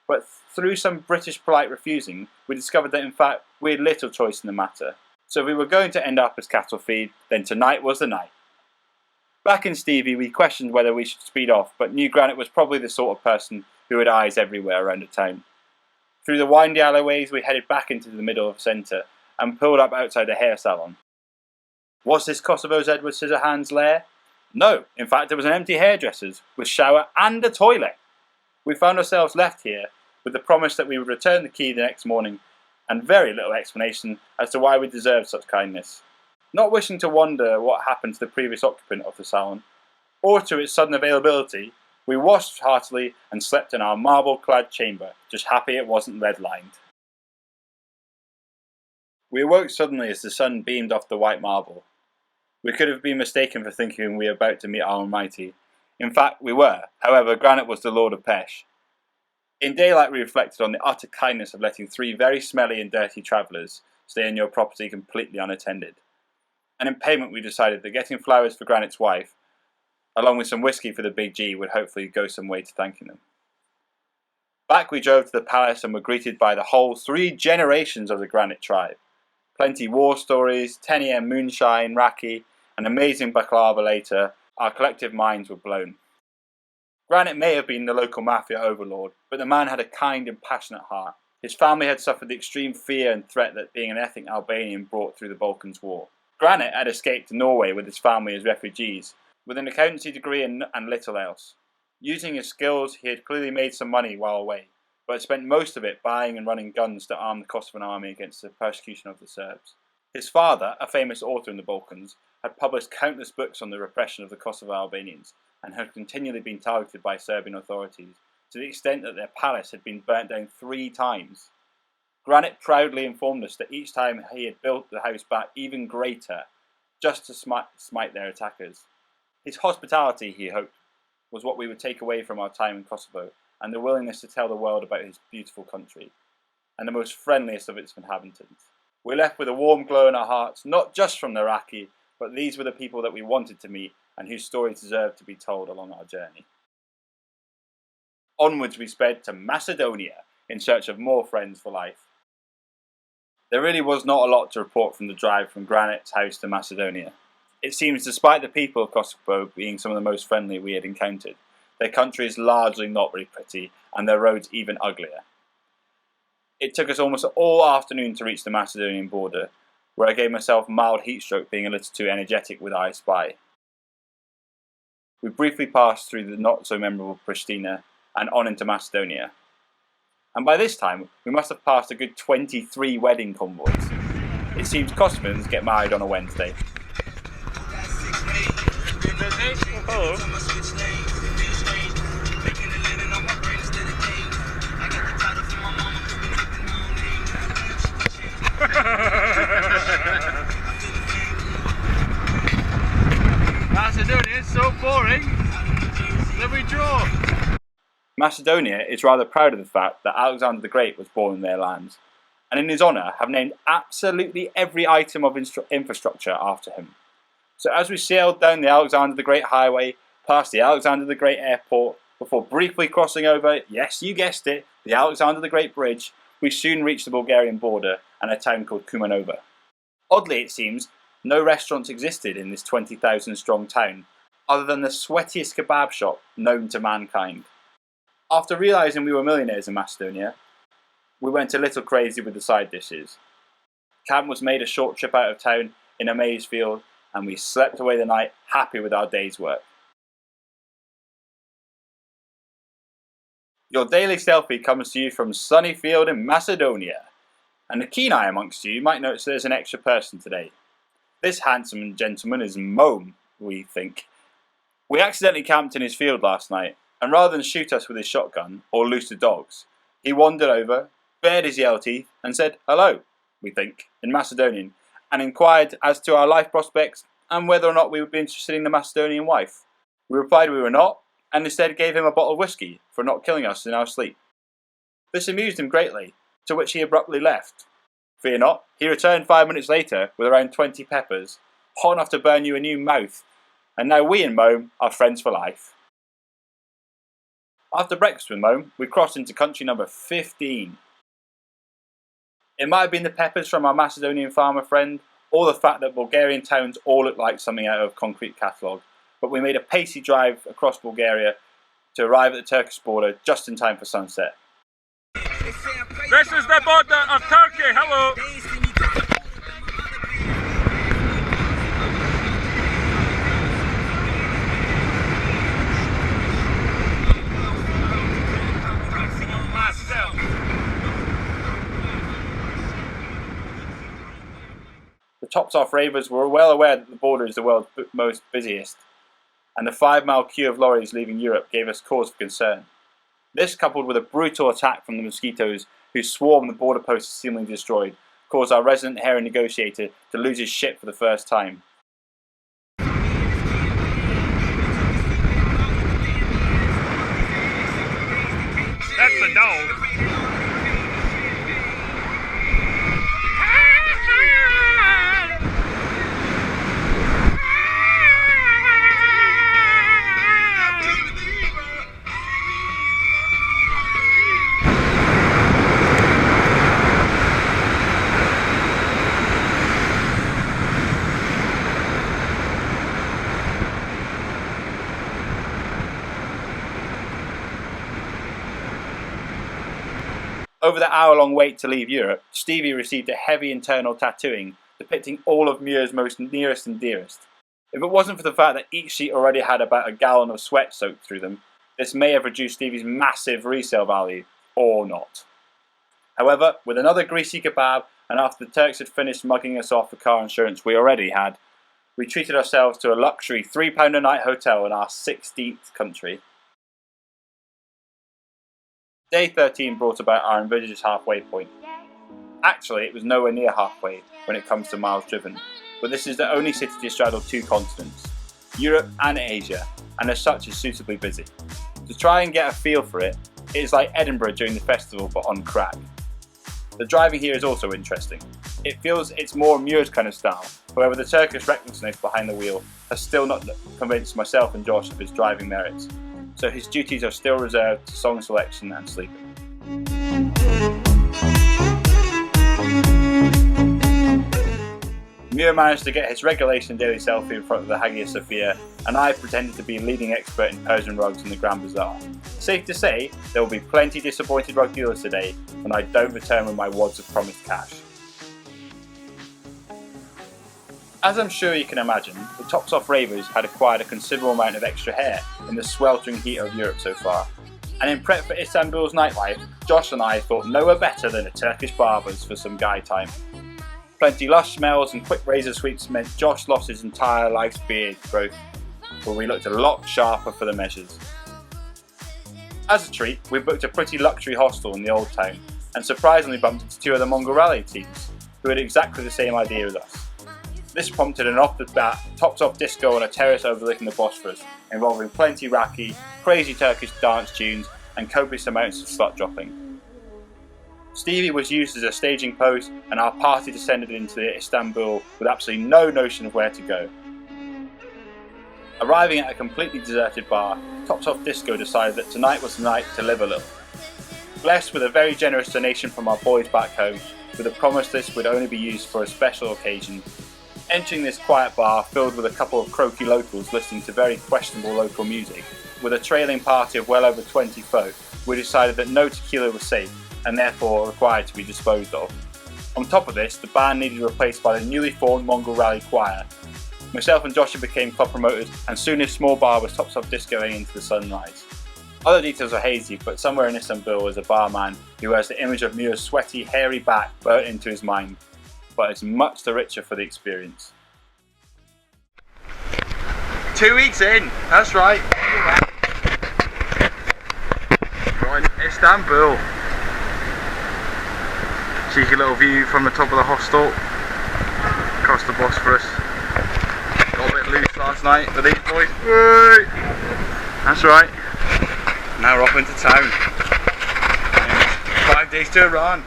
but through some British polite refusing, we discovered that in fact we had little choice in the matter. So if we were going to end up as cattle feed, then tonight was the night. Back in Stevie, we questioned whether we should speed off, but knew Granite was probably the sort of person who had eyes everywhere around the town. Through the windy alleyways, we headed back into the middle of the centre and pulled up outside a hair salon. Was this Kosovo's Edward Scissorhands' lair? No, in fact it was an empty hairdresser's, with shower and a toilet. We found ourselves left here with the promise that we would return the key the next morning, and very little explanation as to why we deserved such kindness. Not wishing to wonder what happened to the previous occupant of the salon, or to its sudden availability, we washed heartily and slept in our marble-clad chamber, just happy it wasn't lead-lined. We awoke suddenly as the sun beamed off the white marble. We could have been mistaken for thinking we were about to meet our Almighty. In fact, we were. However, Granite was the Lord of Pesh. In daylight, we reflected on the utter kindness of letting 3 very smelly and dirty travellers stay on your property completely unattended. And in payment, we decided that getting flowers for Granite's wife, along with some whiskey for the Big G, would hopefully go some way to thanking them. Back we drove to the palace and were greeted by the whole 3 generations of the Granite tribe. Plenty war stories, 10 AM moonshine, raki, and amazing baklava later, our collective minds were blown. Granite may have been the local mafia overlord, but the man had a kind and passionate heart. His family had suffered the extreme fear and threat that being an ethnic Albanian brought through the Balkans War. Granite had escaped to Norway with his family as refugees, with an accountancy degree and little else. Using his skills, he had clearly made some money while away, but had spent most of it buying and running guns to arm the Kosovan army against the persecution of the Serbs. His father, a famous author in the Balkans, had published countless books on the repression of the Kosovo Albanians, and had continually been targeted by Serbian authorities, to the extent that their palace had been burnt down 3 times. Granite proudly informed us that each time he had built the house back even greater, just to smite their attackers. His hospitality, he hoped, was what we would take away from our time in Kosovo, and the willingness to tell the world about his beautiful country, and the most friendliest of its inhabitants. We left with a warm glow in our hearts, not just from the Iraqi, but these were the people that we wanted to meet, and whose stories deserved to be told along our journey. Onwards we sped to Macedonia, in search of more friends for life. There really was not a lot to report from the drive from Granite's house to Macedonia. It seems, despite the people of Kosovo being some of the most friendly we had encountered, their country is largely not very pretty, and their roads even uglier. It took us almost all afternoon to reach the Macedonian border, where I gave myself mild heatstroke being a little too energetic with I Spy. We briefly passed through the not so memorable Pristina and on into Macedonia. And by this time, we must have passed a good 23 wedding convoys. It seems Kosovans get married on a Wednesday. Hello. Macedonia is so boring that we draw. Macedonia is rather proud of the fact that Alexander the Great was born in their lands, and in his honour have named absolutely every item of infrastructure after him. So as we sailed down the Alexander the Great Highway, past the Alexander the Great Airport, before briefly crossing over, yes you guessed it, the Alexander the Great Bridge, we soon reached the Bulgarian border and a town called Kumanova. Oddly it seems, no restaurants existed in this 20,000 strong town, other than the sweatiest kebab shop known to mankind. After realising we were millionaires in Macedonia, we went a little crazy with the side dishes. Camp was made a short trip out of town in a maize field, and we slept away the night happy with our day's work. Your daily selfie comes to you from sunny field in Macedonia, and the keen eye amongst you might notice there's an extra person today. This handsome gentleman is Mome, we think. We accidentally camped in his field last night, and rather than shoot us with his shotgun or loose the dogs, he wandered over, bared his yellow teeth, and said hello, we think, in Macedonian, and inquired as to our life prospects and whether or not we would be interested in the Macedonian wife. We replied we were not, and instead gave him a bottle of whiskey for not killing us in our sleep. This amused him greatly, to which he abruptly left. Fear not, he returned 5 minutes later with around 20 peppers, hot enough to burn you a new mouth, and now we and Mome are friends for life. After breakfast with Mome, we crossed into country number 15. It might have been the peppers from our Macedonian farmer friend, or the fact that Bulgarian towns all look like something out of a concrete catalogue, but we made a pacey drive across Bulgaria to arrive at the Turkish border just in time for sunset. This is the border of Turkey, hello! The tops-off ravers were well aware that the border is the world's most busiest, and the 5-mile queue of lorries leaving Europe gave us cause for concern. This, coupled with a brutal attack from the mosquitoes who swarmed the border posts seemingly destroyed, caused our resident hairy negotiator to lose his shit for the first time. That's the dog. Over the hour-long wait to leave Europe, Stevie received a heavy internal tattooing depicting all of Muir's most nearest and dearest. If it wasn't for the fact that each sheet already had about a gallon of sweat soaked through them, this may have reduced Stevie's massive resale value, or not. However, with another greasy kebab, and after the Turks had finished mugging us off for car insurance we already had, we treated ourselves to a luxury £3 a night hotel in our 16th country. Day 13 brought about our envisaged halfway point. Actually, it was nowhere near halfway when it comes to miles driven, but this is the only city to straddle two continents, Europe and Asia, and as such is suitably busy. To try and get a feel for it, it is like Edinburgh during the festival but on crack. The driving here is also interesting. It feels it's more Muir's kind of style, however the Turkish recklessness behind the wheel has still not convinced myself and Josh of his driving merits, so his duties are still reserved to song selection and sleeping. Muir Muir managed to get his regulation daily selfie in front of the Hagia Sophia, and I pretended to be a leading expert in Persian rugs in the Grand Bazaar. Safe to say, there will be plenty disappointed rug dealers today when I don't return with my wads of promised cash. As I'm sure you can imagine, the Tops Off ravers had acquired a considerable amount of extra hair in the sweltering heat of Europe so far. And in prep for Istanbul's nightlife, Josh and I thought nowhere better than a Turkish barbers for some guy time. Plenty lush smells and quick razor sweeps meant Josh lost his entire life's beard growth, but we looked a lot sharper for the measures. As a treat, we booked a pretty luxury hostel in the old town, and surprisingly bumped into two of the Mongol rally teams, who had exactly the same idea as us. This prompted an off-the-bat, tops-off disco on a terrace overlooking the Bosphorus, involving plenty raki, crazy Turkish dance tunes, and copious amounts of slut dropping. Stevie was used as a staging post, and our party descended into Istanbul with absolutely no notion of where to go. Arriving at a completely deserted bar, Tops Off Disco decided that tonight was the night to live a little. Blessed with a very generous donation from our boys back home, with a promise this would only be used for a special occasion, entering this quiet bar filled with a couple of croaky locals listening to very questionable local music, with a trailing party of well over 20 folk, we decided that no tequila was safe, and therefore required to be disposed of. On top of this, the band needed replaced by the newly formed Mongol Rally Choir. Myself and Joshua became club promoters, and soon this small bar was Tops Off discoing into the sunrise. Other details are hazy, but somewhere in Istanbul was a barman who has the image of Muir's sweaty, hairy back burnt into his mind, but is much the richer for the experience. 2 weeks in, that's right. We're in Istanbul. Cheeky little view from the top of the hostel across the Bosphorus. Got a bit loose last night with these boys. Woo! That's right. Now we're off into town. 5 days to Iran.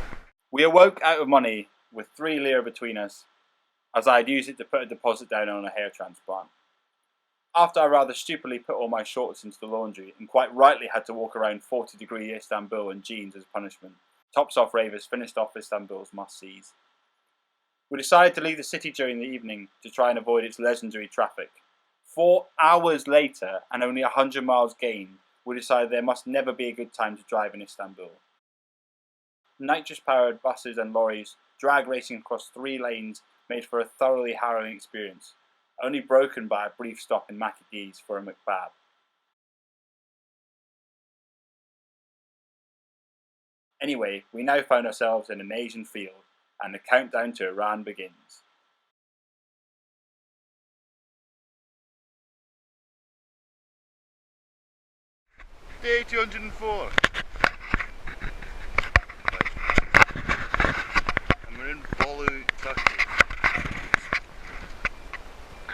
We awoke out of money with 3 lire between us, as I had used it to put a deposit down on a hair transplant. After I rather stupidly put all my shorts into the laundry and quite rightly had to walk around 40-degree Istanbul in jeans as punishment, Tops Off ravers finished off Istanbul's must-sees. We decided to leave the city during the evening to try and avoid its legendary traffic. 4 hours later, and only 100 miles gained, we decided there must never be a good time to drive in Istanbul. Nitrous-powered buses and lorries, drag racing across 3 lanes, made for a thoroughly harrowing experience, only broken by a brief stop in Maccadee's for a McBab. Anyway, we now found ourselves in an Asian field, and the countdown to Iran begins. Day 204. And we're in Bolu, Turkey.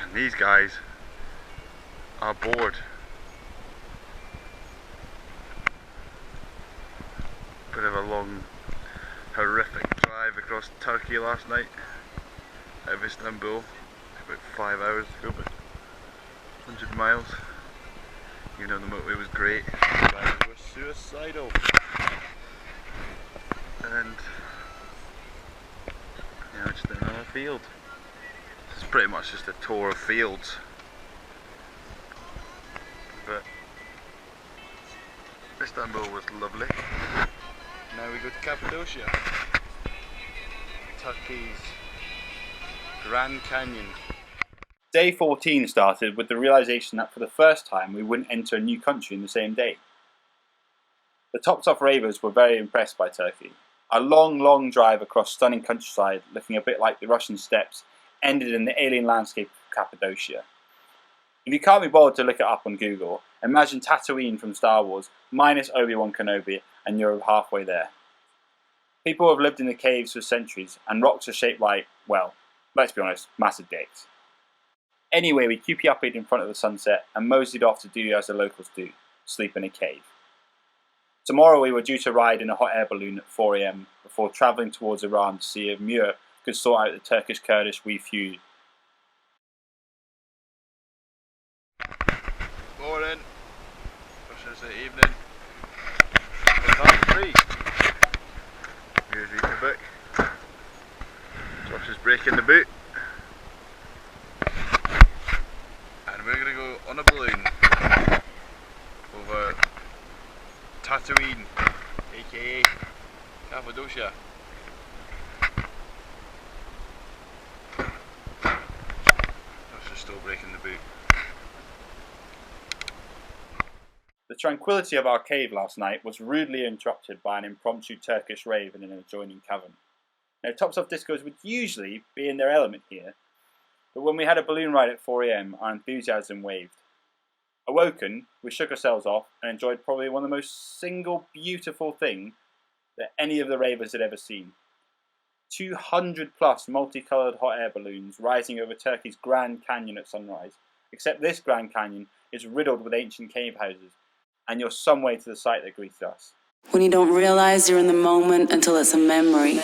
And these guys are bored. Bit of a long, horrific drive across Turkey last night out of Istanbul. About 5 hours to go, about 100 miles. Even though the motorway was great, the drivers were suicidal. And yeah, just in another field. This is pretty much just a tour of fields. But Istanbul was lovely. Now we go to Cappadocia, Turkey's Grand Canyon. Day 14 started with the realisation that for the first time we wouldn't enter a new country in the same day. The Tops Off ravers were very impressed by Turkey. A long drive across stunning countryside, looking a bit like the Russian steppes, ended in the alien landscape of Cappadocia. If you can't be bothered to look it up on Google, imagine Tatooine from Star Wars, minus Obi-Wan Kenobi, and you're halfway there. People have lived in the caves for centuries, and rocks are shaped like, well, let's be honest, massive dicks. Anyway, we keep you upbeat in front of the sunset and moseyed off to do as the locals do, sleep in a cave. Tomorrow we were due to ride in a hot air balloon at 4 AM before travelling towards Iran to see if Muir could sort out the Turkish-Kurdish feud. Morning. Pushing us in the evening. It's half 3. Muir's reading the book. Josh is breaking the boot. noodles, yeah. Josh is still breaking the boot. The tranquility of our cave last night was rudely interrupted by an impromptu Turkish rave in an adjoining cavern. Now, tops off discos would usually be in their element here, but when we had a balloon ride at 4 AM, our enthusiasm waved. Awoken, we shook ourselves off and enjoyed probably one of the most single beautiful thing that any of the ravers had ever seen. 200 plus multicoloured hot air balloons rising over Turkey's Grand Canyon at sunrise, except this Grand Canyon is riddled with ancient cave houses, and you're some way to the site that greeted us. When you don't realize you're in the moment until it's a memory.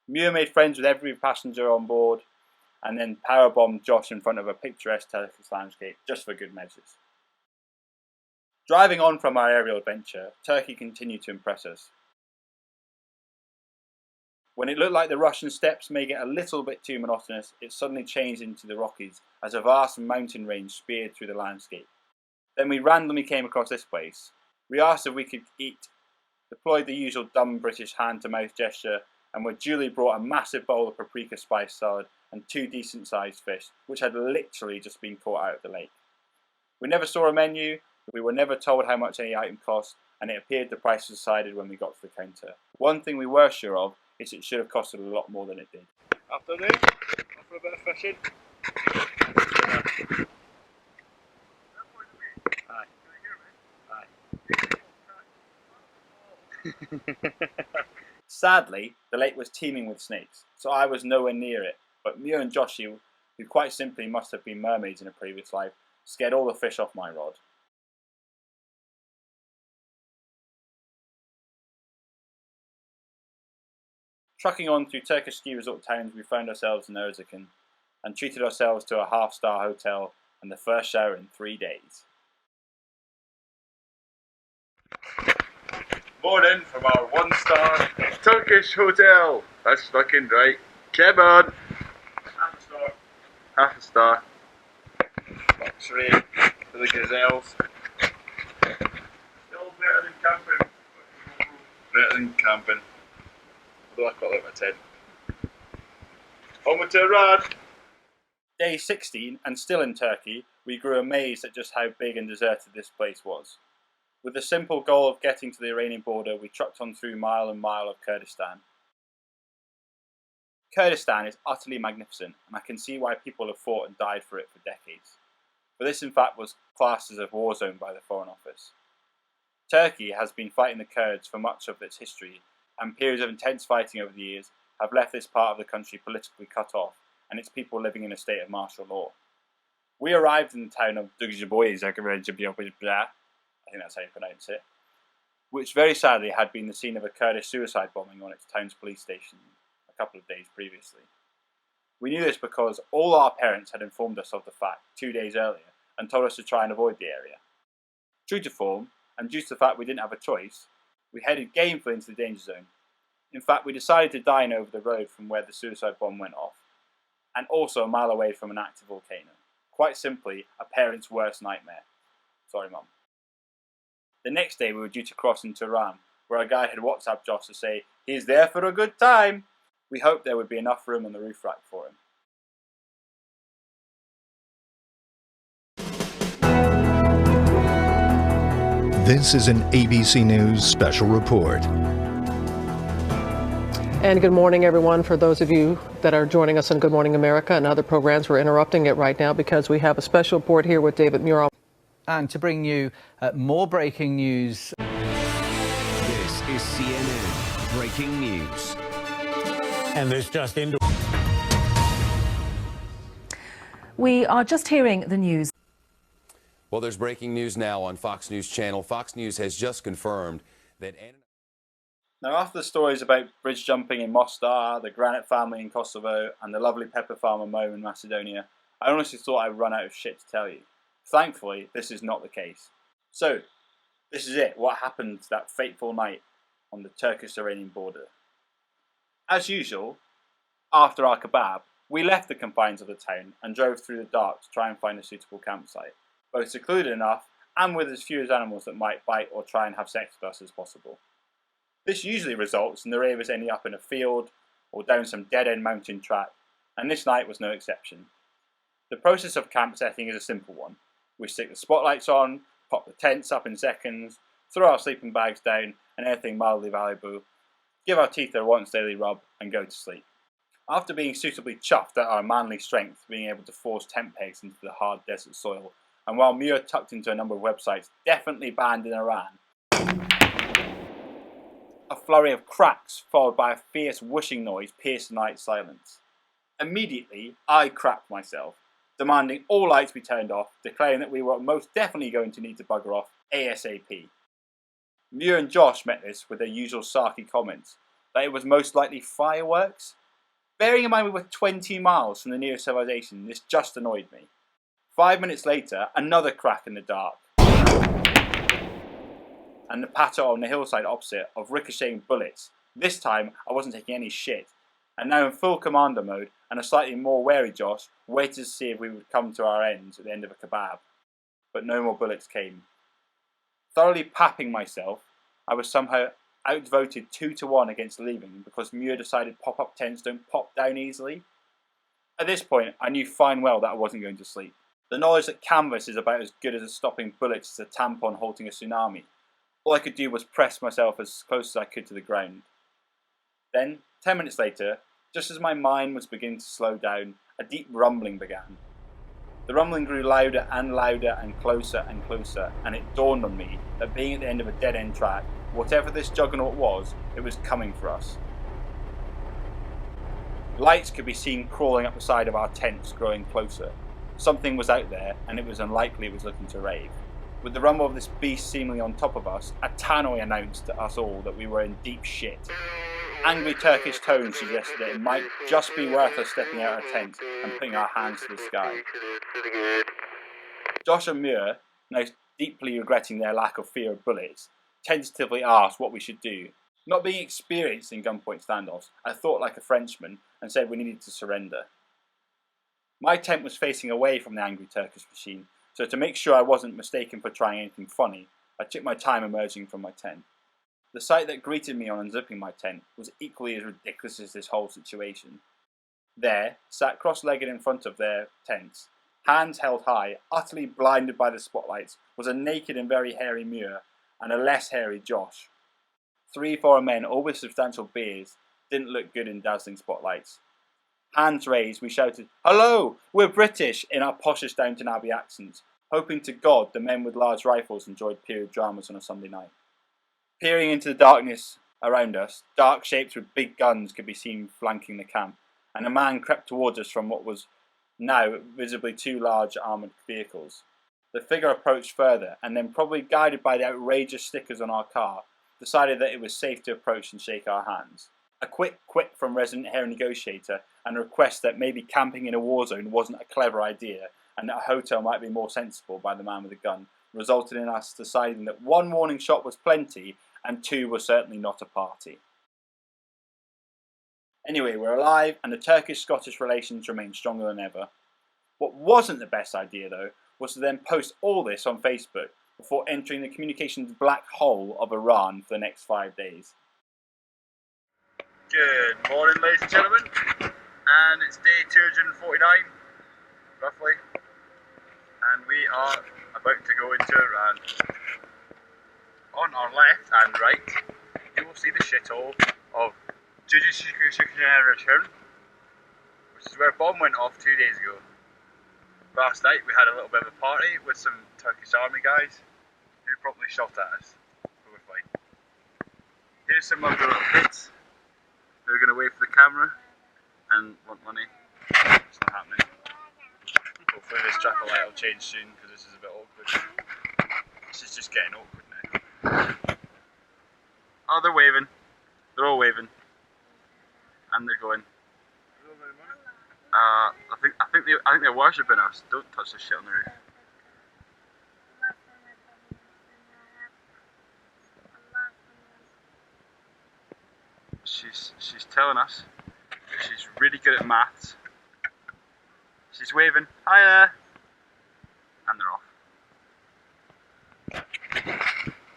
Muir made friends with every passenger on board and then powerbombed Josh in front of a picturesque Turkish landscape just for good measures. Driving on from our aerial adventure, Turkey continued to impress us. When it looked like the Russian steppes may get a little bit too monotonous, it suddenly changed into the Rockies as a vast mountain range speared through the landscape. Then we randomly came across this place. We asked if we could eat, deployed the usual dumb British hand-to-mouth gesture, and were duly brought a massive bowl of paprika spice salad and 2 decent-sized fish, which had literally just been caught out of the lake. We never saw a menu, we were never told how much any item cost, and it appeared the price was decided when we got to the counter. One thing we were sure of is it should have costed a lot more than it did. Afternoon, off for a bit of fishing. Sadly, the lake was teeming with snakes, so I was nowhere near it, but Muir and Joshy, who quite simply must have been mermaids in a previous life, scared all the fish off my rod. Trucking on through Turkish ski resort towns, we found ourselves in Erzincan. and treated ourselves to a half-star hotel and the first shower in 3 days. Morning from our 1-star Turkish hotel. That's fucking right. Come on. Half a star. Half a star. Luxury for the gazelles. Still better than camping. Better than camping. Although I quite like my tent. On with Tehran. Day 16, and still in Turkey, we grew amazed at just how big and deserted this place was. With the simple goal of getting to the Iranian border, we trucked on through mile and mile of Kurdistan. Kurdistan is utterly magnificent, and I can see why people have fought and died for it for decades. But this in fact was classed as a war zone by the Foreign Office. Turkey has been fighting the Kurds for much of its history, and periods of intense fighting over the years have left this part of the country politically cut off, and its people living in a state of martial law. We arrived in the town of Dugjiboy, I think that's how you pronounce it, which very sadly had been the scene of a Kurdish suicide bombing on its town's police station a couple of days previously. We knew this because all our parents had informed us of the fact 2 days earlier and told us to try and avoid the area. True to form, and due to the fact we didn't have a choice, we headed gamefully into the danger zone. In fact, we decided to dine over the road from where the suicide bomb went off, and also a mile away from an active volcano. Quite simply, a parent's worst nightmare. Sorry, Mum. The next day we were due to cross into Iran, where a guide had WhatsApped Josh to say, "He's there for a good time." We hoped there would be enough room on the roof rack for him. This is an ABC News special report. And good morning, everyone. For those of you that are joining us on Good Morning America and other programs, we're interrupting it right now because we have a special report here with David Murrell. And to bring you more breaking news. This is CNN Breaking News. And this just into. We are just hearing the news. Well, there's breaking news now on Fox News Channel. Fox News has just confirmed that. Now, after the stories about bridge jumping in Mostar, the Granite family in Kosovo, and the lovely pepper farmer Mo in Macedonia, I honestly thought I'd run out of shit to tell you. Thankfully, this is not the case. So, this is it. What happened that fateful night on the Turkish-Iranian border? As usual, after our kebab, we left the confines of the town and drove through the dark to try and find a suitable campsite, both secluded enough and with as few animals that might bite or try and have sex with us as possible. This usually results in the ravers ending up in a field or down some dead-end mountain track, and this night was no exception. The process of camp setting is a simple one. We stick the spotlights on, pop the tents up in seconds, throw our sleeping bags down and anything mildly valuable, give our teeth their once daily rub and go to sleep. After being suitably chuffed at our manly strength, being able to force tent pegs into the hard desert soil, and while Muir tucked into a number of websites definitely banned in Iran, a flurry of cracks followed by a fierce whooshing noise pierced the night silence. Immediately, I crapped myself, demanding all lights be turned off, declaring that we were most definitely going to need to bugger off ASAP. Muir and Josh met this with their usual sarky comments, that it was most likely fireworks. Bearing in mind we were 20 miles from the nearest civilization, this just annoyed me. 5 minutes later, another crack in the dark, and the patter on the hillside opposite of ricocheting bullets. This time, I wasn't taking any shit, and now in full commander mode, and a slightly more wary Josh waited to see if we would come to our ends at the end of a kebab. But no more bullets came. Thoroughly papping myself, I was somehow outvoted 2-1 against leaving because Muir decided pop-up tents don't pop down easily. At this point, I knew fine well that I wasn't going to sleep. The knowledge that canvas is about as good as stopping bullets as a tampon halting a tsunami. All I could do was press myself as close as I could to the ground. Then, 10 minutes later, just as my mind was beginning to slow down, a deep rumbling began. The rumbling grew louder and louder and closer, and it dawned on me that being at the end of a dead-end track, whatever this juggernaut was, it was coming for us. Lights could be seen crawling up the side of our tents, growing closer. Something was out there, and it was unlikely it was looking to rave. With the rumble of this beast seemingly on top of us, a tannoy announced to us all that we were in deep shit. angry Turkish tone suggested that it might just be worth us stepping out of our tent and putting our hands to the sky. Josh and Muir, now deeply regretting their lack of fear of bullets, tentatively asked what we should do. Not being experienced in gunpoint standoffs, I thought like a Frenchman and said we needed to surrender. My tent was facing away from the angry Turkish machine, so to make sure I wasn't mistaken for trying anything funny, I took my time emerging from my tent. The sight that greeted me on unzipping my tent was equally as ridiculous as this whole situation. There, sat cross-legged in front of their tents, hands held high, utterly blinded by the spotlights, was a naked and very hairy Muir and a less hairy Josh. 3 foreign men, all with substantial beards, didn't look good in dazzling spotlights. Hands raised, we shouted, "Hello, we're British," in our poshest Downton Abbey accents, hoping to God the men with large rifles enjoyed period dramas on a Sunday night. Peering into the darkness around us, dark shapes with big guns could be seen flanking the camp, and a man crept towards us from what was now visibly 2 large armoured vehicles. The figure approached further, and then, probably guided by the outrageous stickers on our car, decided that it was safe to approach and shake our hands. A quick quip from resident hair negotiator and a request that maybe camping in a war zone wasn't a clever idea and that a hotel might be more sensible by the man with a gun resulted in us deciding that 1 warning shot was plenty and 2 was certainly not a party. Anyway, we're alive and the Turkish-Scottish relations remain stronger than ever. What wasn't the best idea though was to then post all this on Facebook before entering the communications black hole of Iran for the next 5 days. Good morning, ladies and gentlemen, and it's day 249, roughly, and we are about to go into Iran. On our left and right, you will see the shithole of Return, which is where a bomb went off 2 days ago. Last night we had a little bit of a party with some Turkish army guys who promptly shot at us, but we're fine. Here's some of the little kids who are going to wait for the camera and want money. It's not happening. Hopefully this traffic light will change soon because this is a bit awkward. This is just getting awkward now. Oh, they're waving. They're all waving. And they're going. I think they're worshipping us. Don't touch this shit on the roof. She's telling us that she's really good at maths. She's waving, "Hi there," and they're off.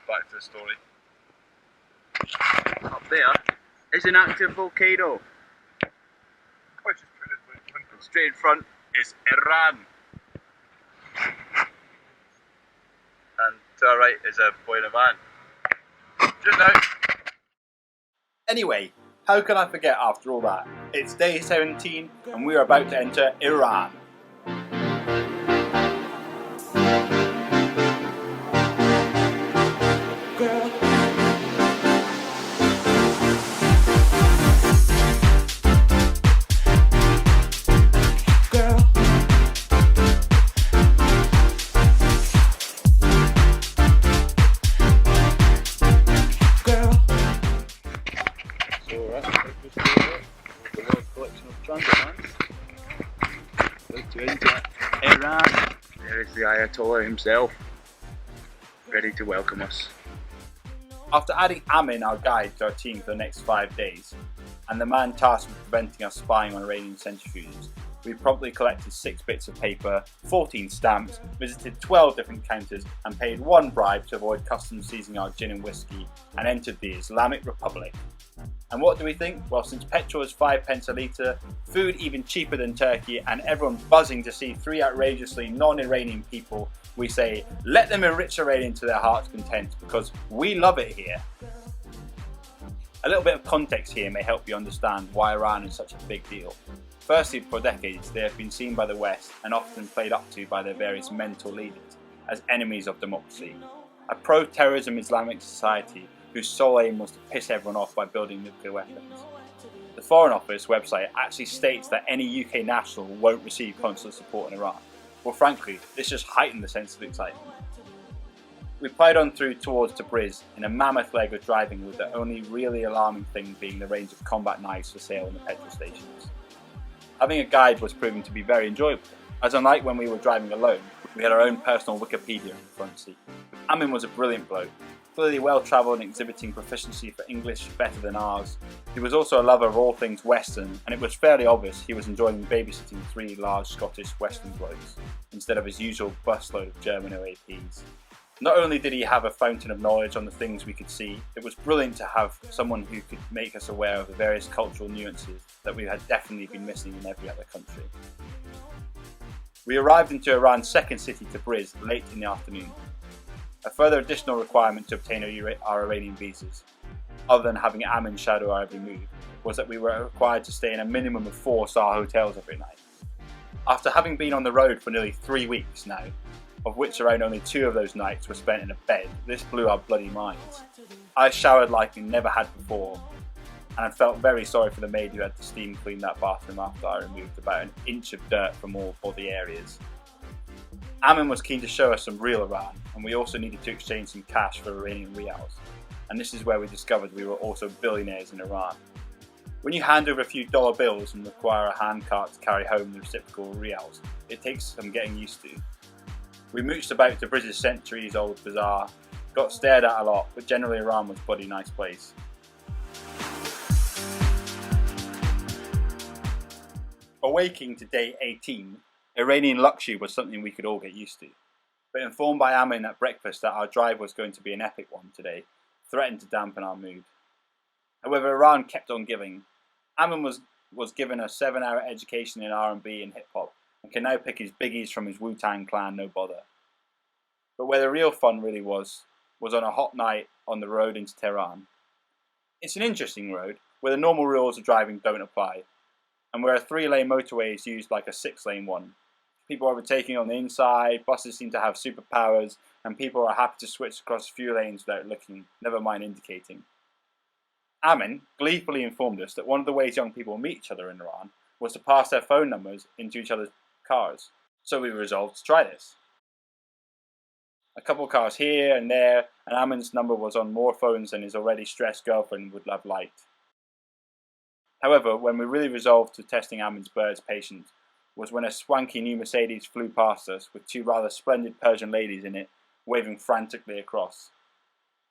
Back to the story. Up there is an active volcano. Straight in front is Iran. And to our right is a boy in a van. Just now. Anyway, how can I forget after all that? It's day 17 and we're about to enter Iran. Iran. There is the Ayatollah himself, ready to welcome us. After adding Amin, our guide, to our team for the next 5 days, and the man tasked with preventing us spying on Iranian centrifuges, we promptly collected 6 bits of paper, 14 stamps, visited 12 different counters, and paid 1 bribe to avoid customs seizing our gin and whiskey, and entered the Islamic Republic. And what do we think? Well, since petrol is 5 pence a litre, food even cheaper than Turkey, and everyone buzzing to see 3 outrageously non-Iranian people, we say, let them enrich Iranian to their heart's content, because we love it here. A little bit of context here may help you understand why Iran is such a big deal. Firstly, for decades they have been seen by the West, and often played up to by their various mental leaders, as enemies of democracy. A pro-terrorism Islamic society whose sole aim was to piss everyone off by building nuclear weapons. The Foreign Office website actually states that any UK national won't receive consular support in Iran. Well, frankly, this just heightened the sense of excitement. We ploughed on through towards Tabriz in a mammoth leg of driving, with the only really alarming thing being the range of combat knives for sale in the petrol stations. Having a guide was proving to be very enjoyable, as unlike when we were driving alone, we had our own personal Wikipedia in the front seat. Amin was a brilliant bloke, clearly well travelled and exhibiting proficiency for English better than ours. He was also a lover of all things Western, and it was fairly obvious he was enjoying babysitting 3 large Scottish Western blokes, instead of his usual busload of German OAPs. Not only did he have a fountain of knowledge on the things we could see, it was brilliant to have someone who could make us aware of the various cultural nuances that we had definitely been missing in every other country. We arrived into Iran's second city, Tabriz, late in the afternoon. A further additional requirement to obtain our Iranian visas, other than having Amin shadow our every move, was that we were required to stay in a minimum of 4-star hotels every night. After having been on the road for nearly 3 weeks now, of which around only 2 of those nights were spent in a bed, this blew our bloody minds. I showered like I never had before, and I felt very sorry for the maid who had to steam clean that bathroom after I removed about an inch of dirt from all body areas. Amin was keen to show us some real Iran, and we also needed to exchange some cash for Iranian rials, and this is where we discovered we were also billionaires in Iran. When you hand over a few dollar bills and require a handcart to carry home the reciprocal rials, it takes some getting used to. We mooched about Tabriz's centuries-old bazaar, got stared at a lot, but generally Iran was a bloody nice place. Awaking to day 18, Iranian luxury was something we could all get used to, but informed by Amin at breakfast that our drive was going to be an epic one today, threatened to dampen our mood. However, Iran kept on giving. Amin was given a 7-hour education in R&B and hip-hop, and can now pick his biggies from his Wu-Tang clan no bother. But where the real fun really was on a hot night on the road into Tehran. It's an interesting road, where the normal rules of driving don't apply, and where a 3-lane motorway is used like a 6-lane one. People are overtaking on the inside, buses seem to have superpowers, and people are happy to switch across a few lanes without looking, never mind indicating. Amin gleefully informed us that one of the ways young people meet each other in Iran was to pass their phone numbers into each other's cars, so we resolved to try this. A couple of cars here and there, and Amin's number was on more phones than his already stressed girlfriend would have liked. However, when we really resolved to testing Amin's bird's patience was when a swanky new Mercedes flew past us with 2 rather splendid Persian ladies in it, waving frantically across.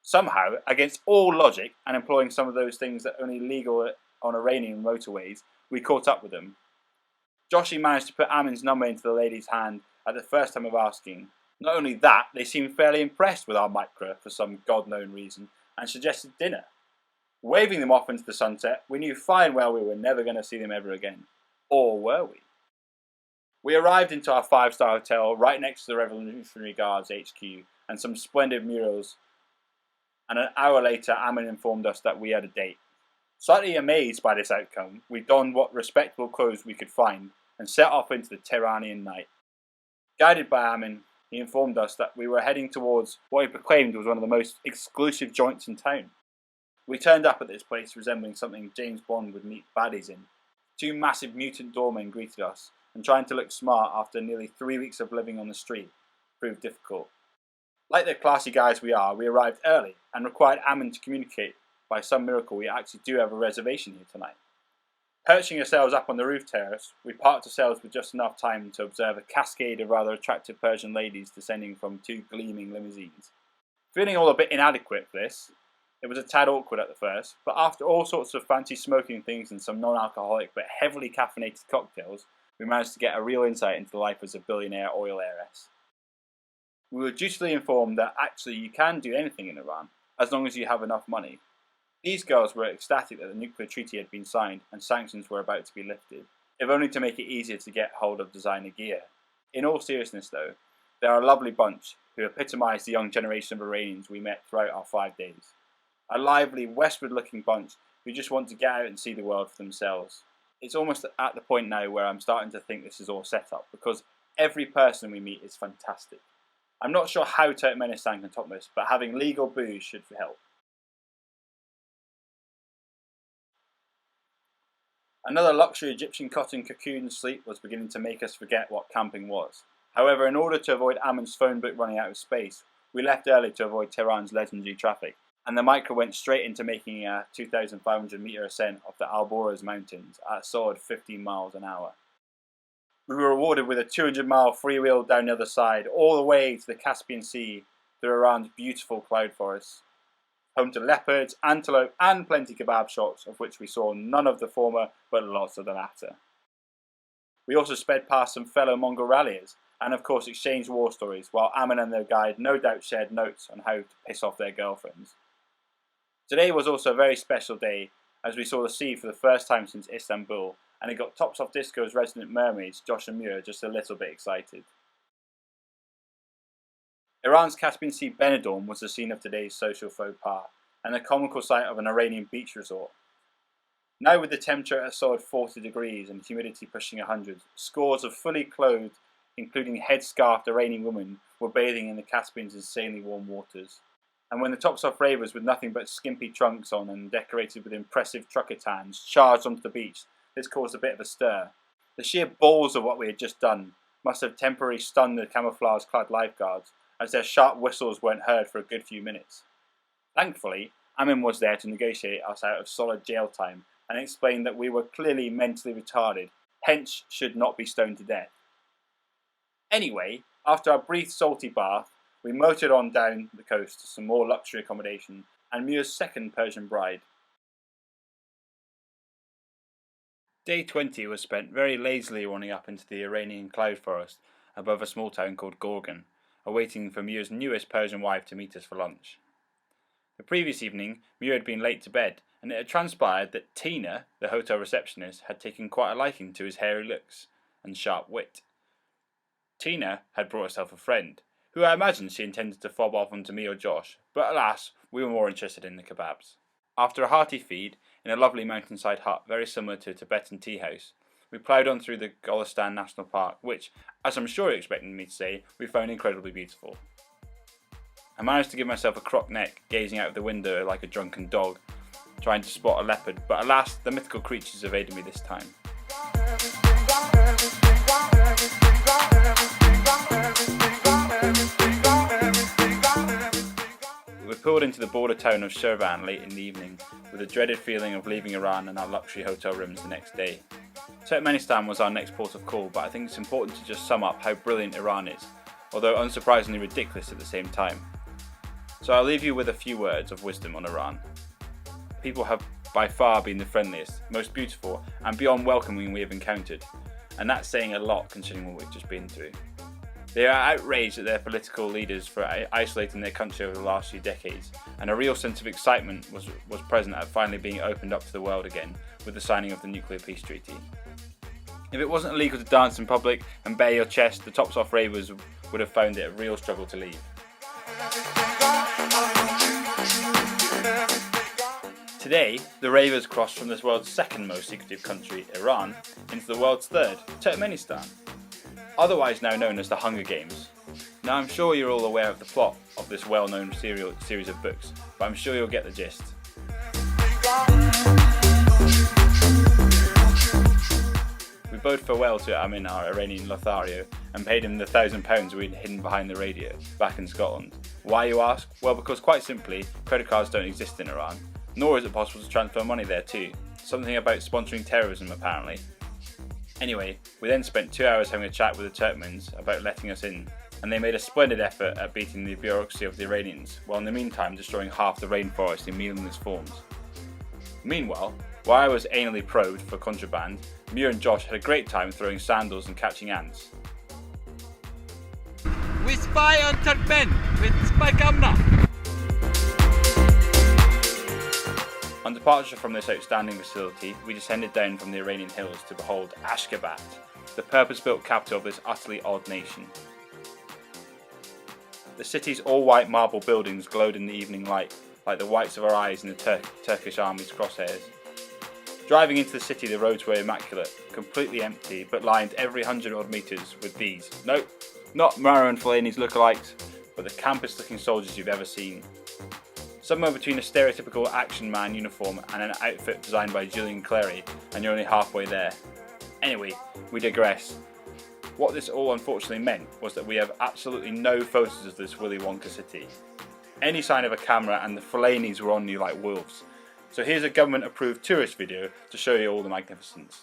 Somehow, against all logic, and employing some of those things that are only legal on Iranian motorways, we caught up with them. Joshi managed to put Amin's number into the lady's hand at the first time of asking. Not only that, they seemed fairly impressed with our micra for some god-known reason, and suggested dinner. Waving them off into the sunset, we knew fine well we were never going to see them ever again. Or were we? We arrived into our 5-star hotel right next to the Revolutionary Guards HQ and some splendid murals, and an hour later Amin informed us that we had a date. Slightly amazed by this outcome, we donned what respectable clothes we could find and set off into the Tehranian night. Guided by Amin, he informed us that we were heading towards what he proclaimed was one of the most exclusive joints in town. We turned up at this place resembling something James Bond would meet baddies in. 2 massive mutant doormen greeted us, and trying to look smart after nearly 3 weeks of living on the street proved difficult. Like the classy guys we are, we arrived early and required Amin to communicate by some miracle we actually do have a reservation here tonight. Perching ourselves up on the roof terrace, we parked ourselves with just enough time to observe a cascade of rather attractive Persian ladies descending from 2 gleaming limousines. Feeling all a bit inadequate for this, it was a tad awkward at the first, but after all sorts of fancy smoking things and some non-alcoholic but heavily caffeinated cocktails, we managed to get a real insight into the life as a billionaire oil heiress. We were dutifully informed that actually you can do anything in Iran, as long as you have enough money. These girls were ecstatic that the nuclear treaty had been signed and sanctions were about to be lifted, if only to make it easier to get hold of designer gear. In all seriousness though, they are a lovely bunch who epitomise the young generation of Iranians we met throughout our 5 days. A lively, westward-looking bunch who just want to get out and see the world for themselves. It's almost at the point now where I'm starting to think this is all set up, because every person we meet is fantastic. I'm not sure how Turkmenistan can top this, but having legal booze should help. Another luxury Egyptian cotton cocoon sleep was beginning to make us forget what camping was. However, in order to avoid Amin's phone book running out of space, We left early to avoid Tehran's legendary traffic, and the micro went straight into making a 2,500 metre ascent of the Alborz mountains at a solid 15 miles an hour. We were rewarded with a 200-mile freewheel down the other side, all the way to the Caspian Sea through Iran's beautiful cloud forests, home to leopards, antelope and plenty kebab shops, of which we saw none of the former but lots of the latter. We also sped past some fellow Mongol ralliers and of course exchanged war stories, while Amin and their guide no doubt shared notes on how to piss off their girlfriends. Today was also a very special day as we saw the sea for the first time since Istanbul, and it got Tops Off Disco's resident mermaids Josh and Muir just a little bit excited. Iran's Caspian Sea Benidorm was the scene of today's social faux pas, and the comical sight of an Iranian beach resort. Now with the temperature at a solid 40 degrees and humidity pushing 100, scores of fully clothed, including headscarfed Iranian women, were bathing in the Caspian's insanely warm waters. And when the Tops Off ravers with nothing but skimpy trunks on and decorated with impressive trucker tans charged onto the beach, this caused a bit of a stir. The sheer balls of what we had just done must have temporarily stunned the camouflage-clad lifeguards, as their sharp whistles weren't heard for a good few minutes. Thankfully, Amin was there to negotiate us out of solid jail time and explained that we were clearly mentally retarded, hence should not be stoned to death. Anyway, after our brief salty bath, we motored on down the coast to some more luxury accommodation and Muir's second Persian bride. Day 20 was spent very lazily running up into the Iranian cloud forest above a small town called Gorgan, awaiting for Muir's newest Persian wife to meet us for lunch. The previous evening, Muir had been late to bed, and it had transpired that Tina, the hotel receptionist, had taken quite a liking to his hairy looks and sharp wit. Tina had brought herself a friend, who I imagined she intended to fob off onto me or Josh, but alas, we were more interested in the kebabs. After a hearty feed, in a lovely mountainside hut very similar to a Tibetan tea house, we ploughed on through the Golestan National Park, which, as I'm sure you're expecting me to say, we found incredibly beautiful. I managed to give myself a croc neck, gazing out of the window like a drunken dog, trying to spot a leopard, but alas, the mythical creatures evaded me this time. We pulled into the border town of Shirvan late in the evening, with a dreaded feeling of leaving Iran and our luxury hotel rooms the next day. Turkmenistan was our next port of call, but I think it's important to just sum up how brilliant Iran is, although unsurprisingly ridiculous at the same time. So I'll leave you with a few words of wisdom on Iran. People have by far been the friendliest, most beautiful, and beyond welcoming we have encountered, and that's saying a lot considering what we've just been through. They are outraged at their political leaders for isolating their country over the last few decades, and a real sense of excitement was present at finally being opened up to the world again with the signing of the Nuclear Peace Treaty. If it wasn't illegal to dance in public and bare your chest, the Tops Off ravers would have found it a real struggle to leave. Today, the ravers crossed from this world's second most secretive country, Iran, into the world's third, Turkmenistan, otherwise now known as the Hunger Games. Now I'm sure you're all aware of the plot of this well-known series of books, but I'm sure you'll get the gist. We bade farewell to Amin, our Iranian Lothario, and paid him the £1,000 we'd hidden behind the radio, back in Scotland. Why, you ask? Well, because quite simply, credit cards don't exist in Iran, nor is it possible to transfer money there too. Something about sponsoring terrorism, apparently. Anyway, we then spent 2 hours having a chat with the Turkmens about letting us in, and they made a splendid effort at beating the bureaucracy of the Iranians, while in the meantime destroying half the rainforest in meaningless forms. Meanwhile, while I was anally probed for contraband, Muir and Josh had a great time throwing sandals and catching ants. We spy on Turkmen with spy camera. On departure from this outstanding facility, we descended down from the Iranian hills to behold Ashgabat, the purpose-built capital of this utterly odd nation. The city's all-white marble buildings glowed in the evening light, like the whites of our eyes in the Turkish army's crosshairs. Driving into the city, the roads were immaculate, completely empty, but lined every 100 odd metres with these. Nope, not Mara and Fellaini's lookalikes, but the campest-looking soldiers you've ever seen. Somewhere between a stereotypical action man uniform and an outfit designed by Julian Clary, and you're only halfway there. Anyway, we digress. What this all unfortunately meant was that we have absolutely no photos of this Willy Wonka city. Any sign of a camera and the Fellanis were on you like wolves. So here's a government approved tourist video to show you all the magnificence.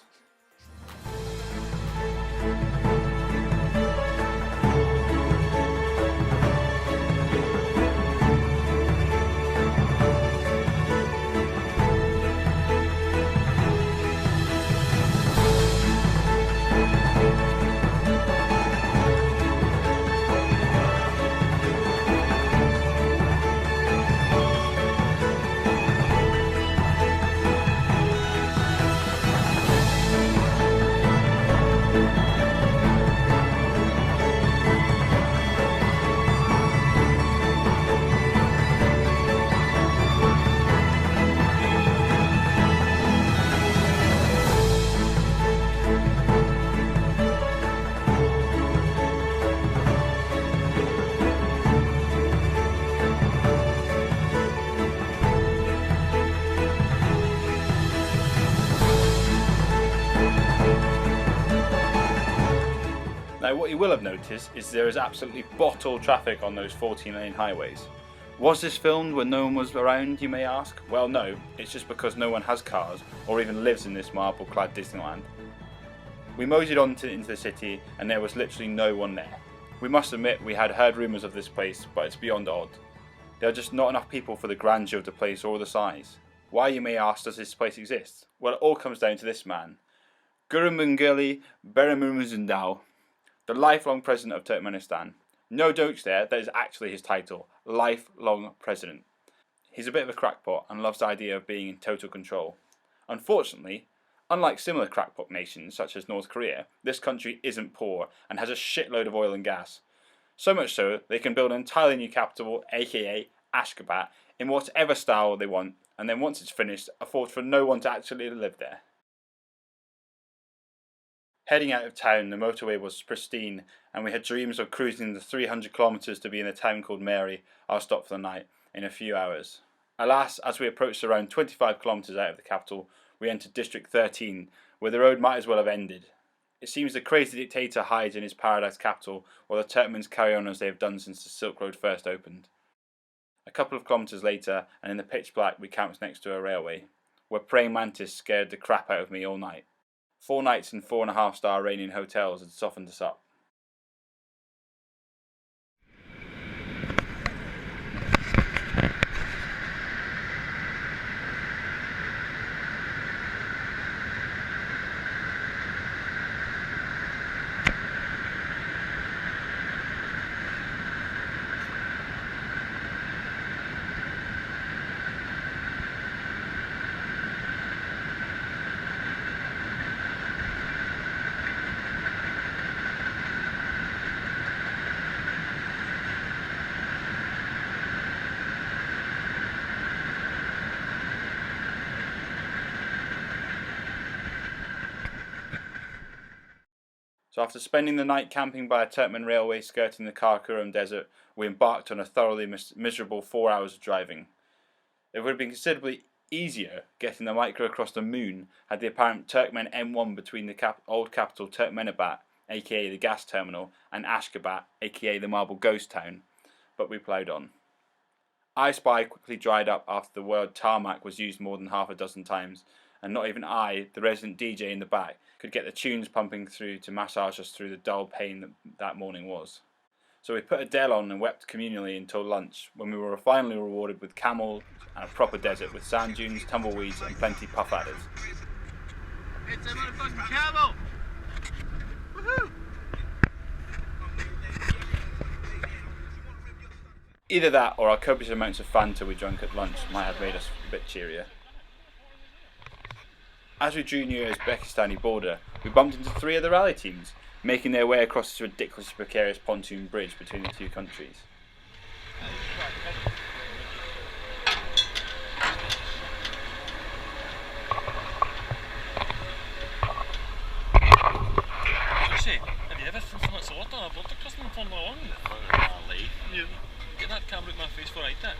Now what you will have noticed is there is absolutely bottled traffic on those 14-lane highways. Was this filmed when no one was around, you may ask? Well no, it's just because no one has cars or even lives in this marble-clad Disneyland. We moseyed into the city and there was literally no one there. We must admit we had heard rumours of this place, but it's beyond odd. There are just not enough people for the grandeur of the place or the size. Why, you may ask, does this place exist? Well, it all comes down to this man, Gurumanguli Beremumuzundao, the lifelong president of Turkmenistan. No jokes there, that is actually his title, lifelong president. He's a bit of a crackpot and loves the idea of being in total control. Unfortunately, unlike similar crackpot nations such as North Korea, this country isn't poor and has a shitload of oil and gas. So much so, they can build an entirely new capital, aka Ashgabat, in whatever style they want, and then once it's finished, afford for no one to actually live there. Heading out of town, the motorway was pristine, and we had dreams of cruising the 300 kilometres to be in a town called Mary, our stop for the night, in a few hours. Alas, as we approached around 25 kilometres out of the capital, we entered District 13, where the road might as well have ended. It seems the crazy dictator hides in his paradise capital, while the Turkmens carry on as they have done since the Silk Road first opened. A couple of kilometres later, and in the pitch black, we camped next to a railway, where praying mantis scared the crap out of me all night. 4 nights in 4.5-star Iranian hotels had softened us up. So after spending the night camping by a Turkmen railway skirting the Karakorum desert, we embarked on a thoroughly miserable 4 hours of driving. It would have been considerably easier getting the micro across the moon had the apparent Turkmen M1 between the old capital Turkmenabat, aka the gas terminal, and Ashgabat, aka the marble ghost town, but we ploughed on. I Spy quickly dried up after the word tarmac was used more than half a dozen times, and not even I, the resident DJ in the back, could get the tunes pumping through to massage us through the dull pain that morning was. So we put Adele on and wept communally until lunch, when we were finally rewarded with camel and a proper desert with sand dunes, tumbleweeds and plenty puff adders. It's a motherfucking camel! Woohoo! Either that or our copious amounts of Fanta we drank at lunch might have made us a bit cheerier. As we drew near the Uzbekistani border, we bumped into 3 other rally teams, making their way across this ridiculously precarious pontoon bridge between the 2 countries. Have you ever seen something sort of a border crossing in Formula 1? You get that camera in my face for right that.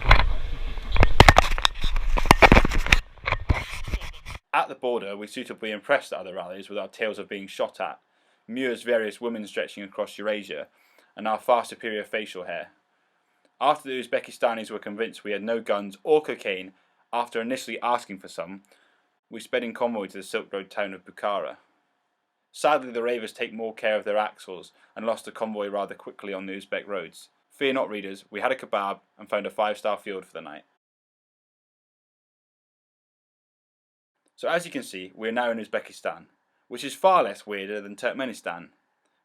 At the border, we suitably impressed the other rallies with our tales of being shot at, Muir's various women stretching across Eurasia, and our far superior facial hair. After the Uzbekistanis were convinced we had no guns or cocaine, after initially asking for some, we sped in convoy to the Silk Road town of Bukhara. Sadly, the ravers take more care of their axles and lost the convoy rather quickly on the Uzbek roads. Fear not, readers, we had a kebab and found a 5-star field for the night. So as you can see, we are now in Uzbekistan, which is far less weirder than Turkmenistan,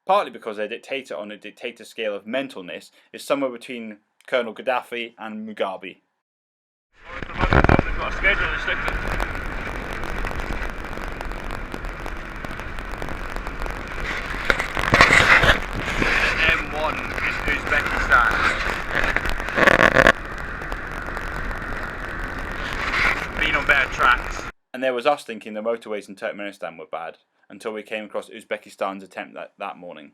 partly because their dictator on a dictator scale of mentalness is somewhere between Colonel Gaddafi and Mugabe. They've got a schedule restricted. M1 is Uzbekistan. Been on better tracks. And there was us thinking the motorways in Turkmenistan were bad, until we came across Uzbekistan's attempt that morning.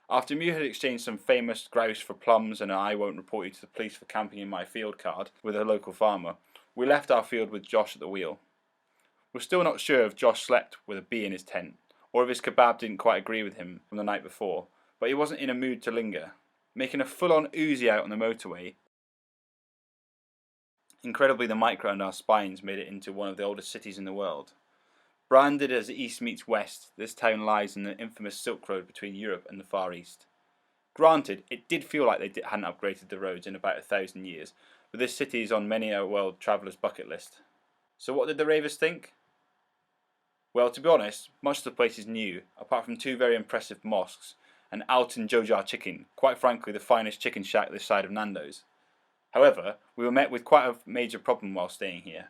After Muir had exchanged some famous grouse for plums and I won't report you to the police for camping in my field card with a local farmer, we left our field with Josh at the wheel. We're still not sure if Josh slept with a bee in his tent, or if his kebab didn't quite agree with him from the night before, but he wasn't in a mood to linger, making a full-on Uzi out on the motorway. Incredibly, the micro and our spines made it into one of the oldest cities in the world. Branded as east meets west, this town lies in the infamous Silk Road between Europe and the Far East. Granted, it did feel like they hadn't upgraded the roads in about 1,000 years, but this city is on many a world traveller's bucket list. So what did the ravers think? Well, to be honest, much of the place is new, apart from 2 very impressive mosques and Alton Jojar Chicken, quite frankly the finest chicken shack this side of Nando's. However, we were met with quite a major problem while staying here: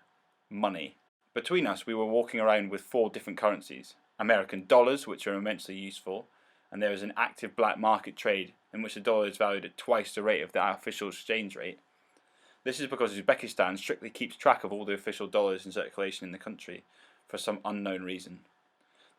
money. Between us, we were walking around with 4 different currencies: American dollars, which are immensely useful, and there is an active black market trade in which the dollar is valued at twice the rate of the official exchange rate. This is because Uzbekistan strictly keeps track of all the official dollars in circulation in the country, for some unknown reason.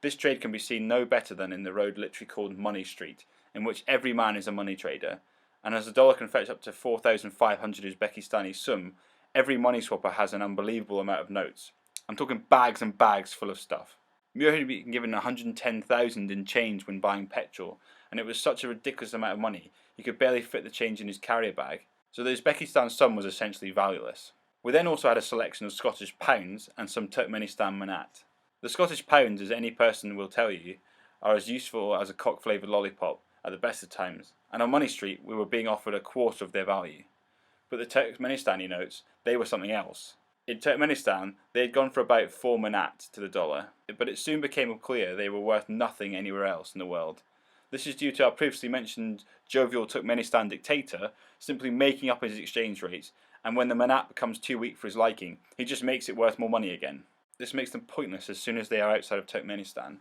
This trade can be seen no better than in the road literally called Money Street, in which every man is a money trader, and as the dollar can fetch up to 4,500 Uzbekistani sum, every money swapper has an unbelievable amount of notes. I'm talking bags and bags full of stuff. Muir had been given 110,000 in change when buying petrol, and it was such a ridiculous amount of money, he could barely fit the change in his carrier bag, so the Uzbekistan sum was essentially valueless. We then also had a selection of Scottish pounds and some Turkmenistan manat. The Scottish pounds, as any person will tell you, are as useful as a cock-flavoured lollipop at the best of times, and on Money Street we were being offered a quarter of their value. But the Turkmenistani notes, they were something else. In Turkmenistan, they had gone for about 4 manat to the dollar, but it soon became clear they were worth nothing anywhere else in the world. This is due to our previously mentioned jovial Turkmenistan dictator simply making up his exchange rates, and when the manat becomes too weak for his liking, he just makes it worth more money again. This makes them pointless as soon as they are outside of Turkmenistan.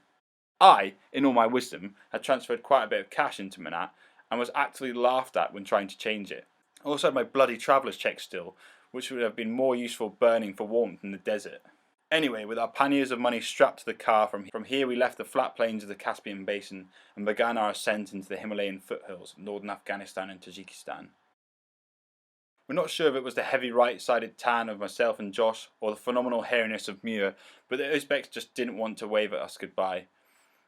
I, in all my wisdom, had transferred quite a bit of cash into manat and was actually laughed at when trying to change it. I also had my bloody traveller's check still, which would have been more useful burning for warmth in the desert. Anyway, with our panniers of money strapped to the car, from here we left the flat plains of the Caspian Basin and began our ascent into the Himalayan foothills of northern Afghanistan and Tajikistan. We're not sure if it was the heavy right-sided tan of myself and Josh or the phenomenal hairiness of Muir, but the Uzbeks just didn't want to wave at us goodbye.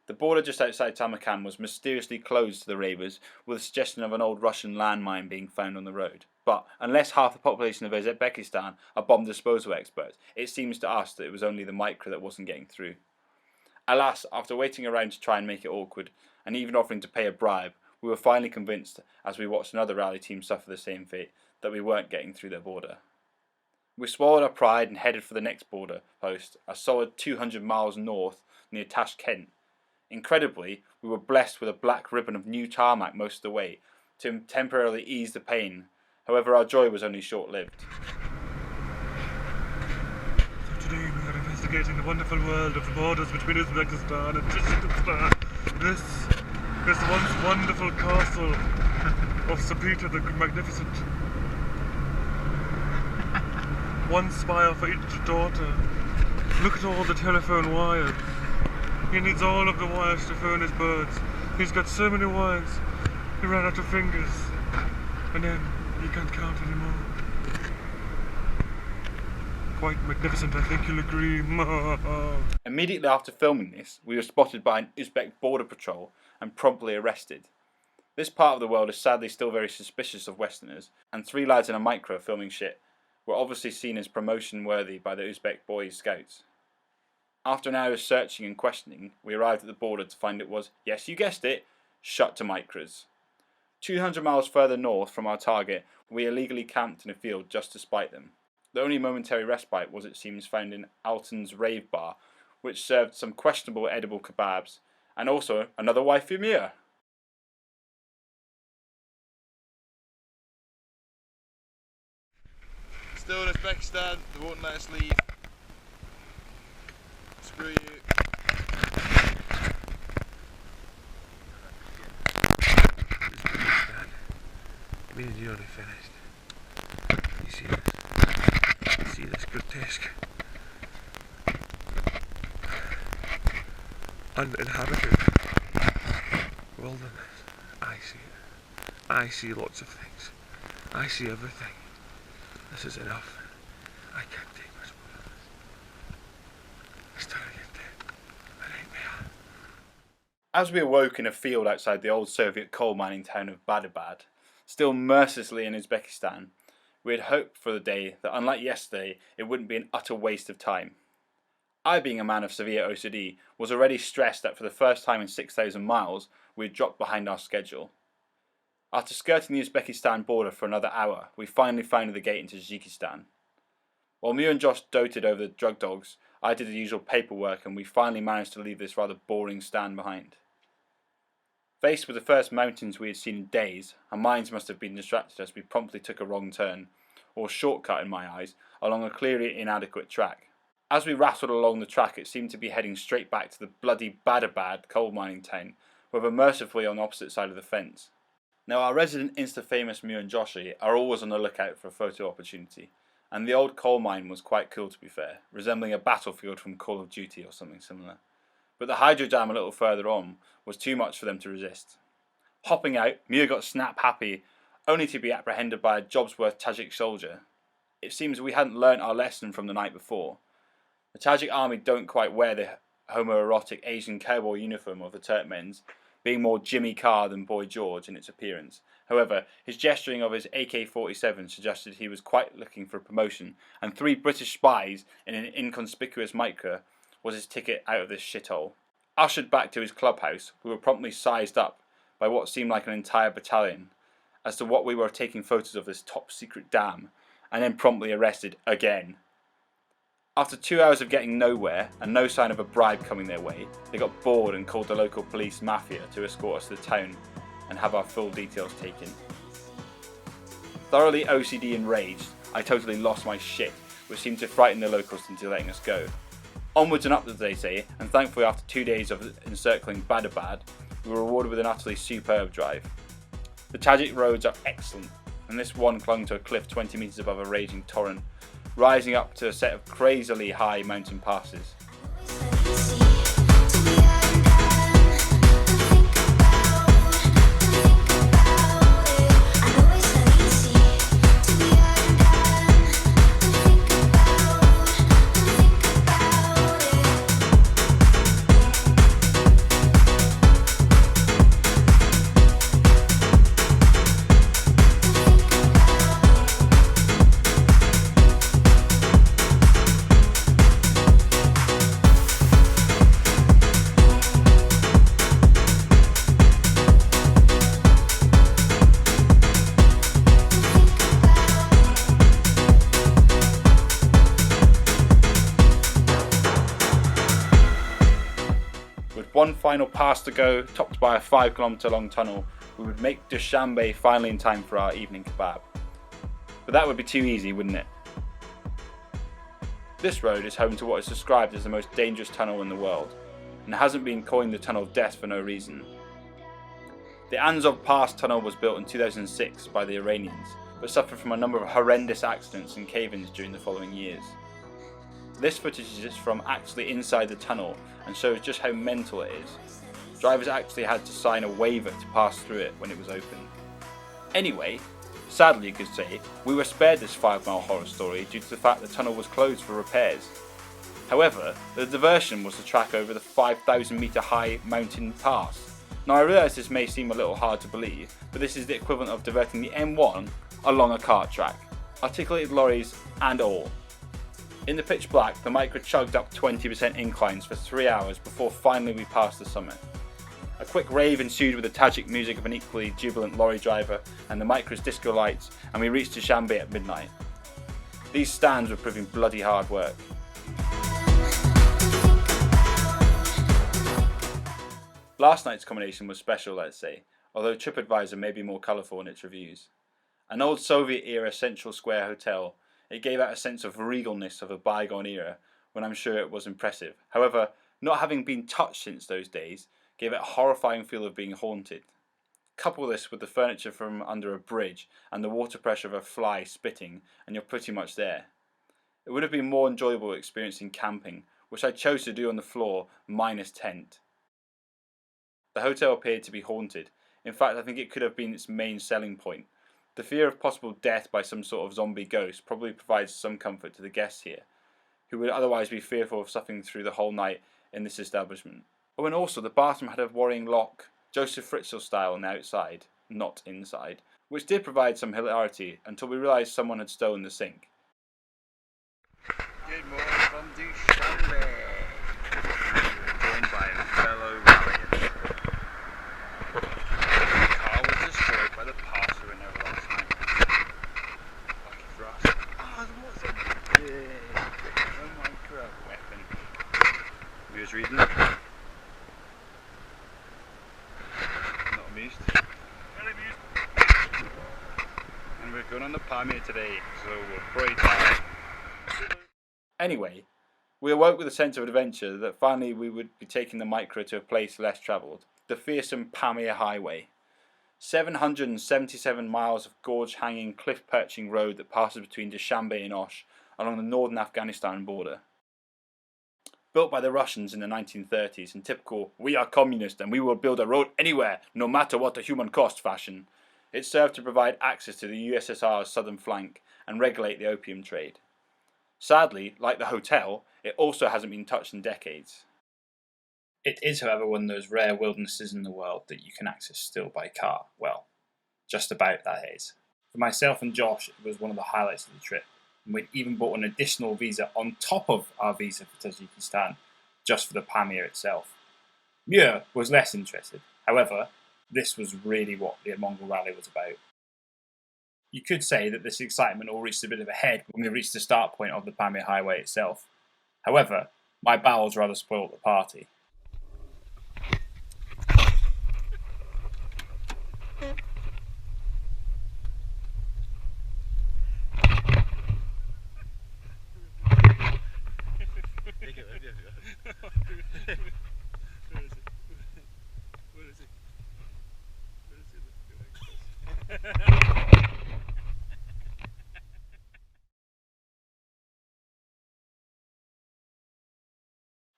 The border just outside Tamarkan was mysteriously closed to the ravers, with a suggestion of an old Russian landmine being found on the road. But unless half the population of Uzbekistan are bomb disposal experts, it seems to us that it was only the micro that wasn't getting through. Alas, after waiting around to try and make it awkward, and even offering to pay a bribe, we were finally convinced, as we watched another rally team suffer the same fate, that we weren't getting through their border. We swallowed our pride and headed for the next border post, a solid 200 miles north near Tashkent. Incredibly, we were blessed with a black ribbon of new tarmac most of the way to temporarily ease the pain. However, our joy was only short-lived. So today we are investigating the wonderful world of the borders between Uzbekistan and Tajikistan. This is the once wonderful castle of Sir Peter the Magnificent. One spire for each daughter. Look at all the telephone wires. He needs all of the wires to phone his birds. He's got so many wires, he ran out of fingers. And then he can't count anymore. Quite magnificent, I think you'll agree. Immediately after filming this, we were spotted by an Uzbek border patrol and promptly arrested. This part of the world is sadly still very suspicious of Westerners, and 3 lads in a micro filming shit were obviously seen as promotion worthy by the Uzbek Boy Scouts. After an hour's searching and questioning, we arrived at the border to find it was, yes you guessed it, shut to micros. 200 miles further north from our target, we illegally camped in a field just to spite them. The only momentary respite was, it seems, found in Alton's Rave Bar, which served some questionable edible kebabs, and also another wifey Mia. Still in Uzbekistan, they won't let us leave. Screw you. Uzbekistan. Me and you only finished. You see this? You see this grotesque, uninhabited wilderness? I see it. I see lots of things. I see everything. This is enough. I can't take much more of this. It's starting to get dead. An nightmare. As we awoke in a field outside the old Soviet coal mining town of Badabad, still mercilessly in Uzbekistan, we had hoped for the day that, unlike yesterday, it wouldn't be an utter waste of time. I, being a man of severe OCD, was already stressed that for the first time in 6,000 miles, we had dropped behind our schedule. After skirting the Uzbekistan border for another hour, we finally found the gate into Tajikistan. While Mew and Josh doted over the drug dogs, I did the usual paperwork, and we finally managed to leave this rather boring stand behind. Faced with the first mountains we had seen in days, our minds must have been distracted as we promptly took a wrong turn, or shortcut in my eyes, along a clearly inadequate track. As we rattled along the track, it seemed to be heading straight back to the bloody Badabad coal mining town, whether mercifully on the opposite side of the fence. Now, our resident Insta-famous Mew and Joshi are always on the lookout for a photo opportunity, and the old coal mine was quite cool, to be fair, resembling a battlefield from Call of Duty or something similar. But the hydro dam a little further on was too much for them to resist. Hopping out, Mew got snap happy, only to be apprehended by a job's worth Tajik soldier. It seems we hadn't learnt our lesson from the night before. The Tajik army don't quite wear the homoerotic Asian cowboy uniform of the Turkmens, being more Jimmy Carr than Boy George in its appearance. However, his gesturing of his AK-47 suggested he was quite looking for a promotion, and 3 British spies in an inconspicuous micro was his ticket out of this shithole. Ushered back to his clubhouse, we were promptly sized up by what seemed like an entire battalion as to what we were taking photos of this top secret dam, and then promptly arrested again. After 2 hours of getting nowhere and no sign of a bribe coming their way, they got bored and called the local police mafia to escort us to the town and have our full details taken. Thoroughly OCD enraged, I totally lost my shit, which seemed to frighten the locals into letting us go. Onwards and upwards, they say, and thankfully after 2 days of encircling Badabad, we were rewarded with an utterly superb drive. The Tajik roads are excellent, and this one clung to a cliff 20 metres above a raging torrent, rising up to a set of crazily high mountain passes. One final pass to go, topped by a 5 kilometre long tunnel, we would make Dushanbe finally in time for our evening kebab. But that would be too easy, wouldn't it? This road is home to what is described as the most dangerous tunnel in the world, and hasn't been coined the Tunnel of Death for no reason. The Anzov Pass tunnel was built in 2006 by the Iranians, but suffered from a number of horrendous accidents and cave-ins during the following years. This footage is from actually inside the tunnel and shows just how mental it is. Drivers actually had to sign a waiver to pass through it when it was open. Anyway, sadly you could say, we were spared this 5-mile horror story due to the fact the tunnel was closed for repairs. However, the diversion was the track over the 5,000 metre high mountain pass, Now I realise this may seem a little hard to believe, but this is the equivalent of diverting the M1 along a kart track, articulated lorries and all. In the pitch black, the Micra chugged up 20% inclines for 3 hours before finally we passed the summit. A quick rave ensued with the tragic music of an equally jubilant lorry driver and the Micra's disco lights, and we reached Dushanbe at midnight. These stands were proving bloody hard work. Last night's combination was special, let's say, although TripAdvisor may be more colourful in its reviews. An old Soviet-era Central Square hotel, it gave out a sense of regalness of a bygone era, when I'm sure it was impressive. However, not having been touched since those days gave it a horrifying feel of being haunted. Couple this with the furniture from under a bridge and the water pressure of a fly spitting, and you're pretty much there. It would have been more enjoyable experiencing camping, which I chose to do on the floor, minus tent. The hotel appeared to be haunted. In fact, I think it could have been its main selling point. The fear of possible death by some sort of zombie ghost probably provides some comfort to the guests here, who would otherwise be fearful of suffering through the whole night in this establishment. Oh, and also the bathroom had a worrying lock, Joseph Fritzl style on the outside, not inside, which did provide some hilarity until we realised someone had stolen the sink. Good morning from Dushanbe. Joined by a fellow rallying. The car was destroyed by the parcel we never last night. Lucky for us. What's it? Oh my god, weapon. We was reading. Not amused. Very amused. And we're going on the Pamir today, so we're pretty tired. Anyway, we awoke with a sense of adventure that finally we would be taking the Micra to a place less travelled, the fearsome Pamir Highway. 777 miles of gorge-hanging, cliff-perching road that passes between Dushanbe and Osh along the northern Afghanistan border. Built by the Russians in the 1930s in typical "we are communist and we will build a road anywhere, no matter what the human cost" fashion, it served to provide access to the USSR's southern flank and regulate the opium trade. Sadly, like the hotel, it also hasn't been touched in decades. It is, however, one of those rare wildernesses in the world that you can access still by car. Well, just about, that is. For myself and Josh, it was one of the highlights of the trip, and we'd even bought an additional visa on top of our visa for Tajikistan, just for the Pamir itself. Muir was less interested. However, this was really what the Mongol Rally was about. You could say that this excitement all reached a bit of a head when we reached the start point of the Pamir Highway itself. However, my bowels rather spoilt the party.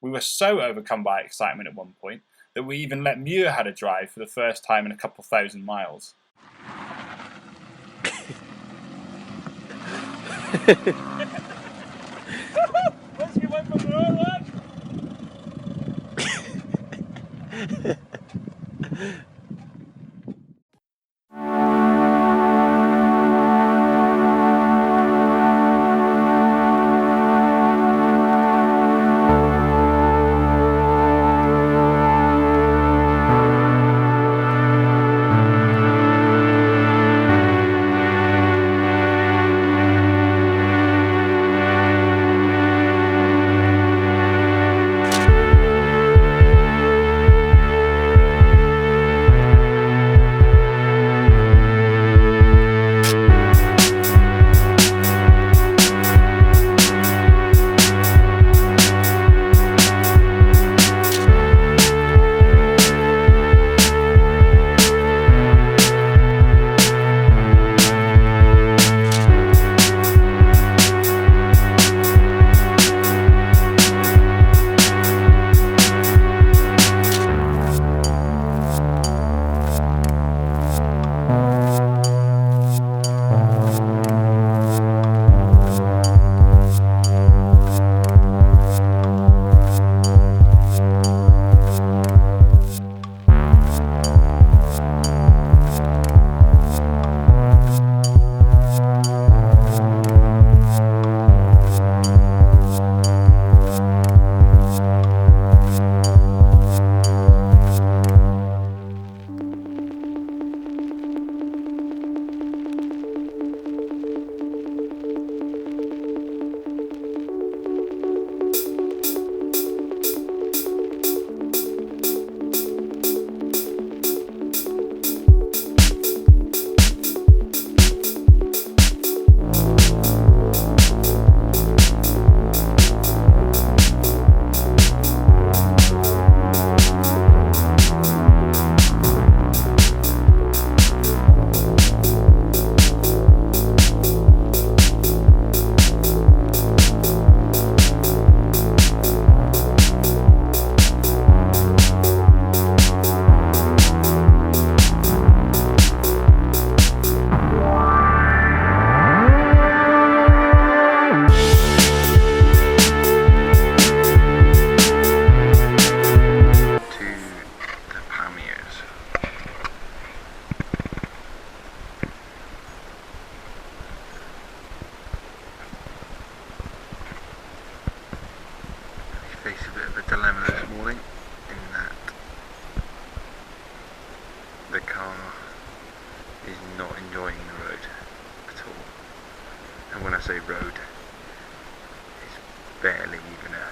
We were so overcome by excitement at one point that we even let Muir have a drive for the first time in a couple thousand miles. say road. It's barely even a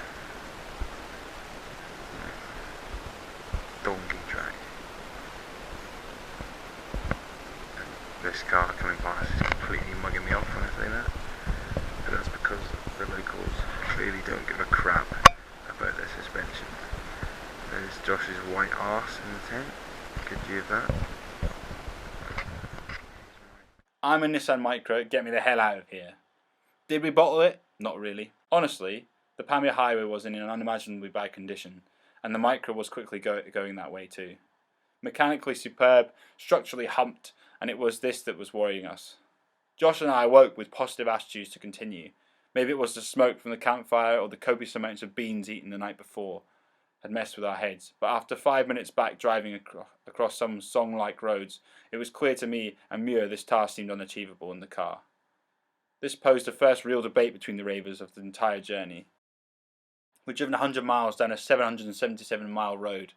donkey track. And this car coming past is completely mugging me off when I say that. But that's because the locals clearly don't give a crap about their suspension. There's Josh's white arse in the tent. Could you have that? I'm a Nissan Micra, get me the hell out of here. Did we bottle it? Not really. Honestly, the Pamir Highway was in an unimaginably bad condition, and the Micra was quickly going that way too. Mechanically superb, structurally humped, and it was this that was worrying us. Josh and I awoke with positive attitudes to continue. Maybe it was the smoke from the campfire or the copious amounts of beans eaten the night before had messed with our heads, but after 5 minutes back driving across some song-like roads, it was clear to me and Muir this task seemed unachievable in the car. This posed the first real debate between the ravers of the entire journey. We'd driven 100 miles down a 777-mile road,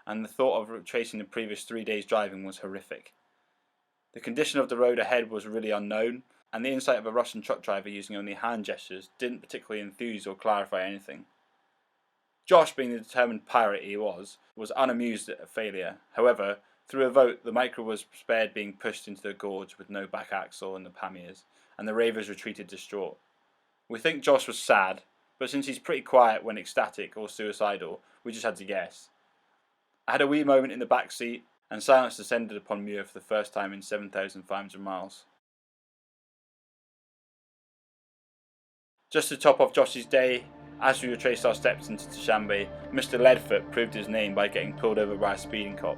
and the thought of retracing the previous 3 days driving was horrific. The condition of the road ahead was really unknown, and the insight of a Russian truck driver using only hand gestures didn't particularly enthuse or clarify anything. Josh, being the determined pirate he was unamused at a failure. However, through a vote, the Micra was spared being pushed into the gorge with no back axle in the Pamirs, and the ravers retreated distraught. We think Josh was sad, but since he's pretty quiet when ecstatic or suicidal, we just had to guess. I had a wee moment in the back seat, and silence descended upon Muir for the first time in 7,500 miles. Just to top off Josh's day, as we retraced our steps into Dushanbe, Mr. Leadfoot proved his name by getting pulled over by a speeding cop.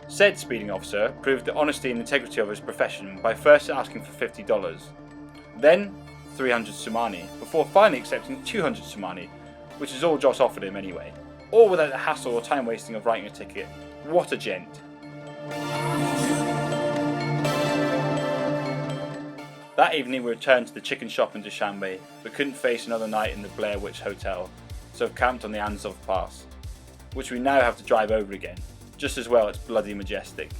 Said speeding officer proved the honesty and integrity of his profession by first asking for $50, then 300 Somani, before finally accepting 200 Somani, which is all Josh offered him anyway, all without the hassle or time wasting of writing a ticket. What a gent. That evening we returned to the chicken shop in Dushanbe, but couldn't face another night in the Blair Witch Hotel, so camped on the Anzov Pass, which we now have to drive over again. Just as well it's bloody majestic.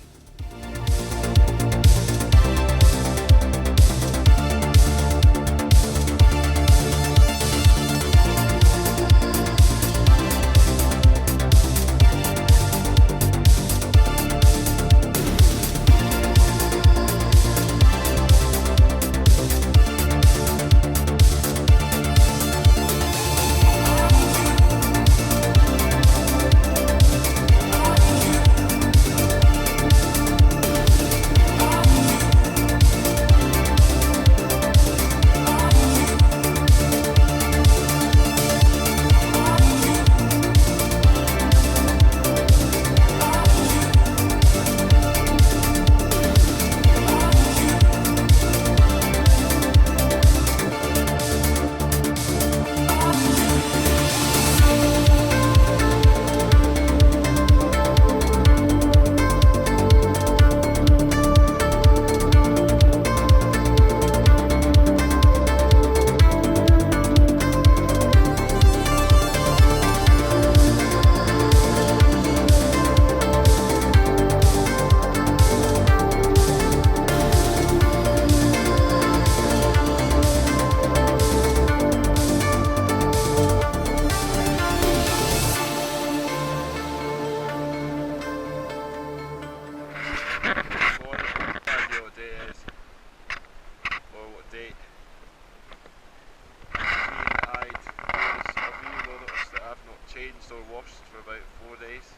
Or washed for about 4 days.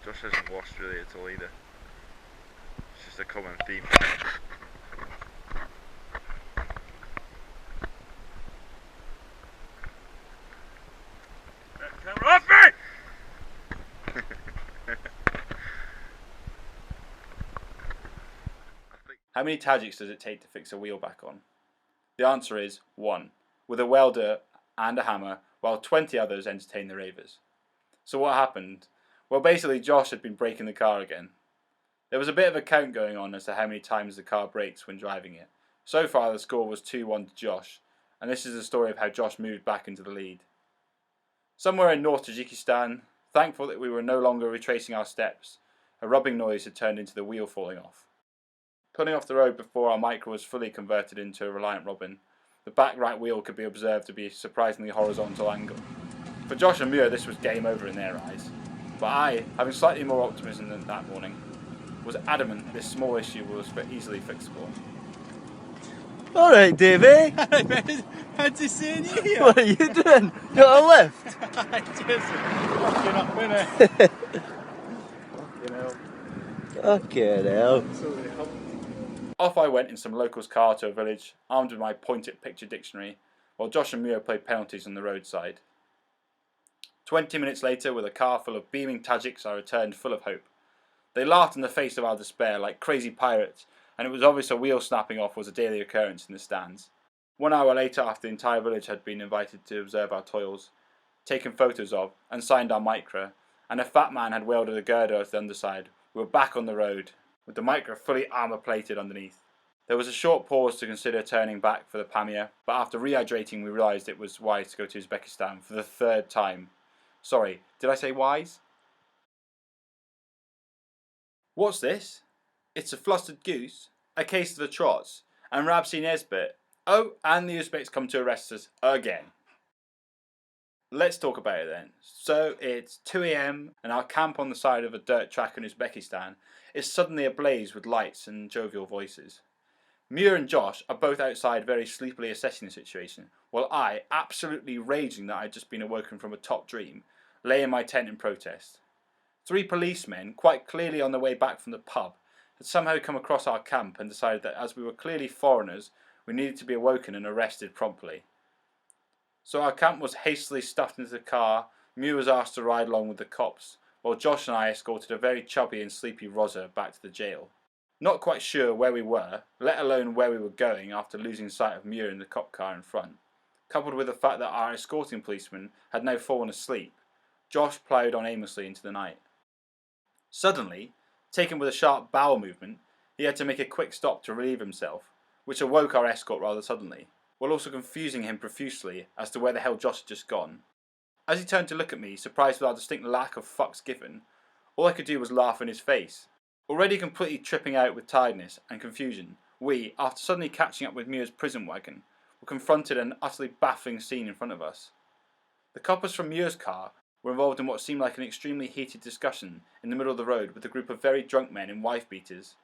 Josh hasn't washed really at all either. It's just a common theme. Camera off me! How many Tajiks does it take to fix a wheel back on? The answer is 1, with a welder and a hammer, while 20 others entertain the ravers. So what happened? Well, basically Josh had been braking the car again. There was a bit of a count going on as to how many times the car brakes when driving it. So far the score was 2-1 to Josh, and this is the story of how Josh moved back into the lead. Somewhere in North Tajikistan, thankful that we were no longer retracing our steps, A rubbing noise had turned into the wheel falling off. Pulling off the road before our micro was fully converted into a reliant robin, the back right wheel could be observed to be a surprisingly horizontal angle. For Josh and Muir, this was game over in their eyes, but I, having slightly more optimism than that morning, was adamant this small issue was easily fixable. Alright, Davey. Alright, mate. Fancy seeing you here. What are you doing? Got a lift? Fucking up, innit? Okay, now. Off I went in some local's car to a village, armed with my point-it-picture dictionary, while Josh and Muir played penalties on the roadside. 20 minutes later, with a car full of beaming Tajiks, I returned full of hope. They laughed in the face of our despair like crazy pirates, and it was obvious a wheel snapping off was a daily occurrence in the stands. 1 hour later, after the entire village had been invited to observe our toils, taken photos of, and signed our micra, and a fat man had welded a girder to the underside, we were back on the road, with the micra fully armour-plated underneath. There was a short pause to consider turning back for the Pamir, but after rehydrating we realised it was wise to go to Uzbekistan for the 3rd time. Sorry, did I say wise? What's this? It's a flustered goose, a case of the trots, and Rabsi Nesbit. Oh, and the Uzbeks come to arrest us again. Let's talk about it then. So it's 2 AM and our camp on the side of a dirt track in Uzbekistan is suddenly ablaze with lights and jovial voices. Muir and Josh are both outside very sleepily assessing the situation, while I, absolutely raging that I'd just been awoken from a top dream, lay in my tent in protest. 3 policemen, quite clearly on their way back from the pub, had somehow come across our camp and decided that as we were clearly foreigners, we needed to be awoken and arrested promptly. So our camp was hastily stuffed into the car, Muir was asked to ride along with the cops, while Josh and I escorted a very chubby and sleepy Rosa back to the jail. Not quite sure where we were, let alone where we were going after losing sight of Muir in the cop car in front, coupled with the fact that our escorting policeman had now fallen asleep, Josh ploughed on aimlessly into the night. Suddenly, taken with a sharp bowel movement, he had to make a quick stop to relieve himself, which awoke our escort rather suddenly, while also confusing him profusely as to where the hell Josh had just gone. As he turned to look at me, surprised with our distinct lack of fucks given, all I could do was laugh in his face. Already completely tripping out with tiredness and confusion, we, after suddenly catching up with Muir's prison wagon, were confronted an utterly baffling scene in front of us. The coppers from Muir's car were involved in what seemed like an extremely heated discussion in the middle of the road with a group of very drunk men in wife-beaters.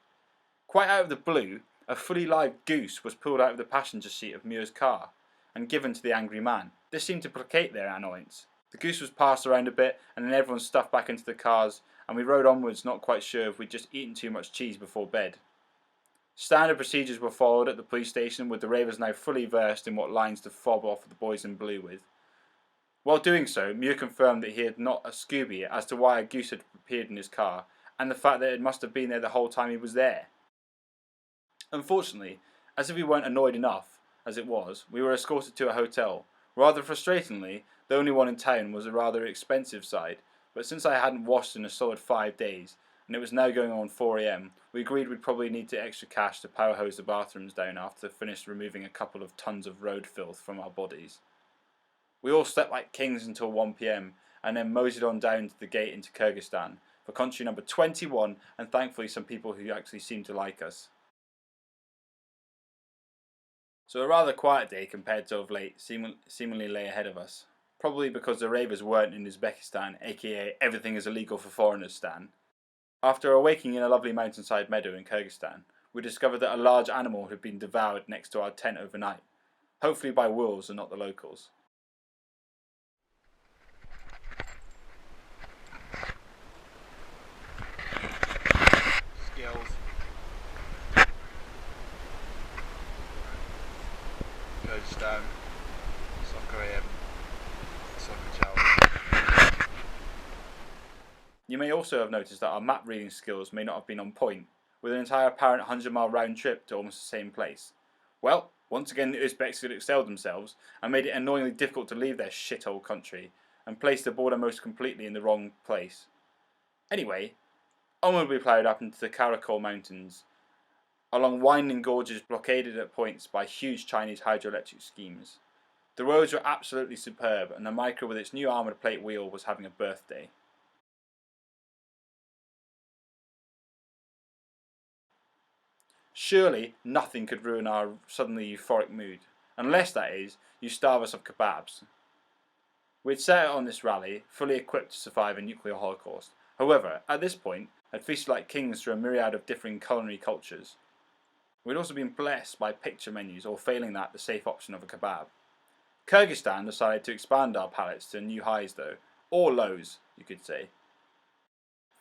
Quite out of the blue, a fully live goose was pulled out of the passenger seat of Muir's car and given to the angry man. This seemed to placate their annoyance. The goose was passed around a bit and then everyone stuffed back into the cars and we rode onwards not quite sure if we'd just eaten too much cheese before bed. Standard procedures were followed at the police station with the ravers now fully versed in what lines to fob off the boys in blue with. While doing so, Muir confirmed that he had not a Scooby as to why a goose had appeared in his car and the fact that it must have been there the whole time he was there. Unfortunately, as if we weren't annoyed enough, as it was, we were escorted to a hotel. Rather frustratingly, the only one in town was a rather expensive side, but since I hadn't washed in a solid 5 days, and it was now going on 4 AM, we agreed we'd probably need the extra cash to power hose the bathrooms down after finished removing a couple of tons of road filth from our bodies. We all slept like kings until 1 PM, and then moseyed on down to the gate into Kyrgyzstan, for country number 21, and thankfully some people who actually seemed to like us. So a rather quiet day compared to of late seemingly lay ahead of us. Probably because the ravers weren't in Uzbekistan, aka everything is illegal for foreigners stan. After awaking in a lovely mountainside meadow in Kyrgyzstan, we discovered that a large animal had been devoured next to our tent overnight, hopefully by wolves and not the locals. Skills. Kyrgyzstan. Soccer AM. Soccer challenge. You may also have noticed that our map reading skills may not have been on point, with an entire apparent 100-mile round trip to almost the same place. Well, once again the Uzbeks had excelled themselves and made it annoyingly difficult to leave their shithole country and placed the border most completely in the wrong place. Anyway, onward we ploughed up into the Karakol Mountains, along winding gorges blockaded at points by huge Chinese hydroelectric schemes. The roads were absolutely superb and the micro with its new armoured plate wheel was having a birthday. Surely nothing could ruin our suddenly euphoric mood, unless, that is, you starve us of kebabs. We'd set out on this rally, fully equipped to survive a nuclear holocaust. However, at this point, had feasted like kings through a myriad of differing culinary cultures. We'd also been blessed by picture menus, or failing that, the safe option of a kebab. Kyrgyzstan decided to expand our palates to new highs though, or lows, you could say.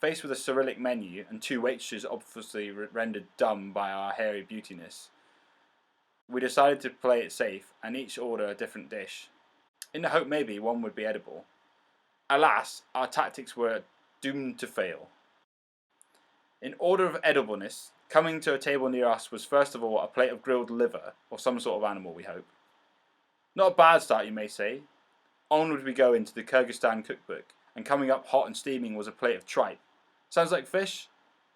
Faced with a Cyrillic menu and 2 waitresses obviously rendered dumb by our hairy beautiness, we decided to play it safe and each order a different dish, in the hope maybe one would be edible. Alas, our tactics were doomed to fail. In order of edibleness, coming to a table near us was first of all a plate of grilled liver, or some sort of animal we hope. Not a bad start, you may say. Onward we go into the Kyrgyzstan cookbook, and coming up hot and steaming was a plate of tripe. Sounds like fish,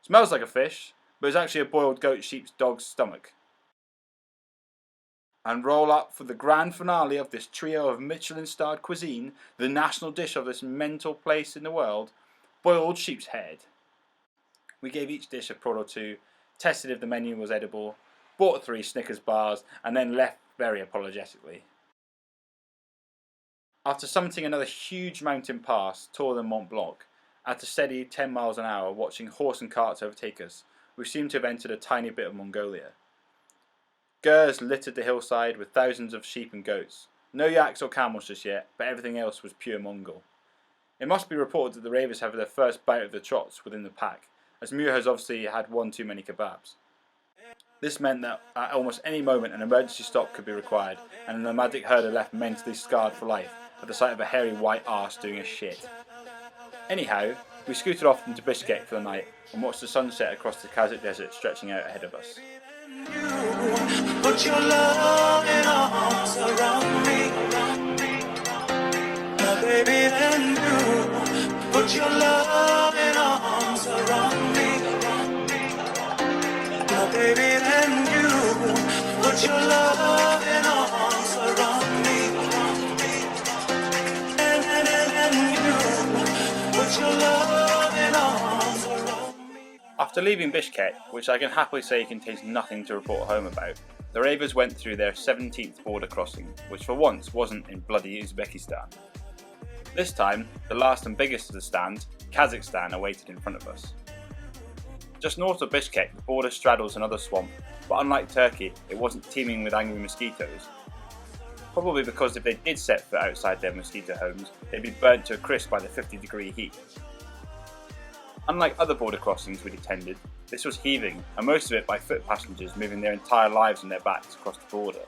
smells like a fish, but it's actually a boiled goat, sheep's, dog's stomach. And roll up for the grand finale of this trio of Michelin-starred cuisine, the national dish of this mental place in the world, boiled sheep's head. We gave each dish a prod or two, tested if the menu was edible, bought 3 Snickers bars, and then left very apologetically. After summiting another huge mountain pass, taller than Mont Blanc, at a steady 10 miles an hour, watching horse and carts overtake us, we seemed to have entered a tiny bit of Mongolia. Gers littered the hillside with thousands of sheep and goats. No yaks or camels just yet, but everything else was pure Mongol. It must be reported that the ravers have their first bout of the trots within the pack, as Muir has obviously had one too many kebabs. This meant that at almost any moment an emergency stop could be required, and a nomadic herder left mentally scarred for life at the sight of a hairy white arse doing a shit. Anyhow, we scooted off into Bishkek for the night and watched the sunset across the Kazakh desert stretching out ahead of us. Put your loving arms around me, now baby, then you put your loving arms around me, now baby, then you put your loving arms around me, and you put your loving arms around me. After leaving Bishkek, which I can happily say contains nothing to report home about, the ravers went through their 17th border crossing, which for once wasn't in bloody Uzbekistan. This time, the last and biggest of the stand, Kazakhstan, awaited in front of us. Just north of Bishkek, the border straddles another swamp, but unlike Turkey, it wasn't teeming with angry mosquitoes. Probably because if they did set foot outside their mosquito homes, they'd be burnt to a crisp by the 50-degree heat. Unlike other border crossings we'd attended, this was heaving, and most of it by foot passengers moving their entire lives on their backs across the border.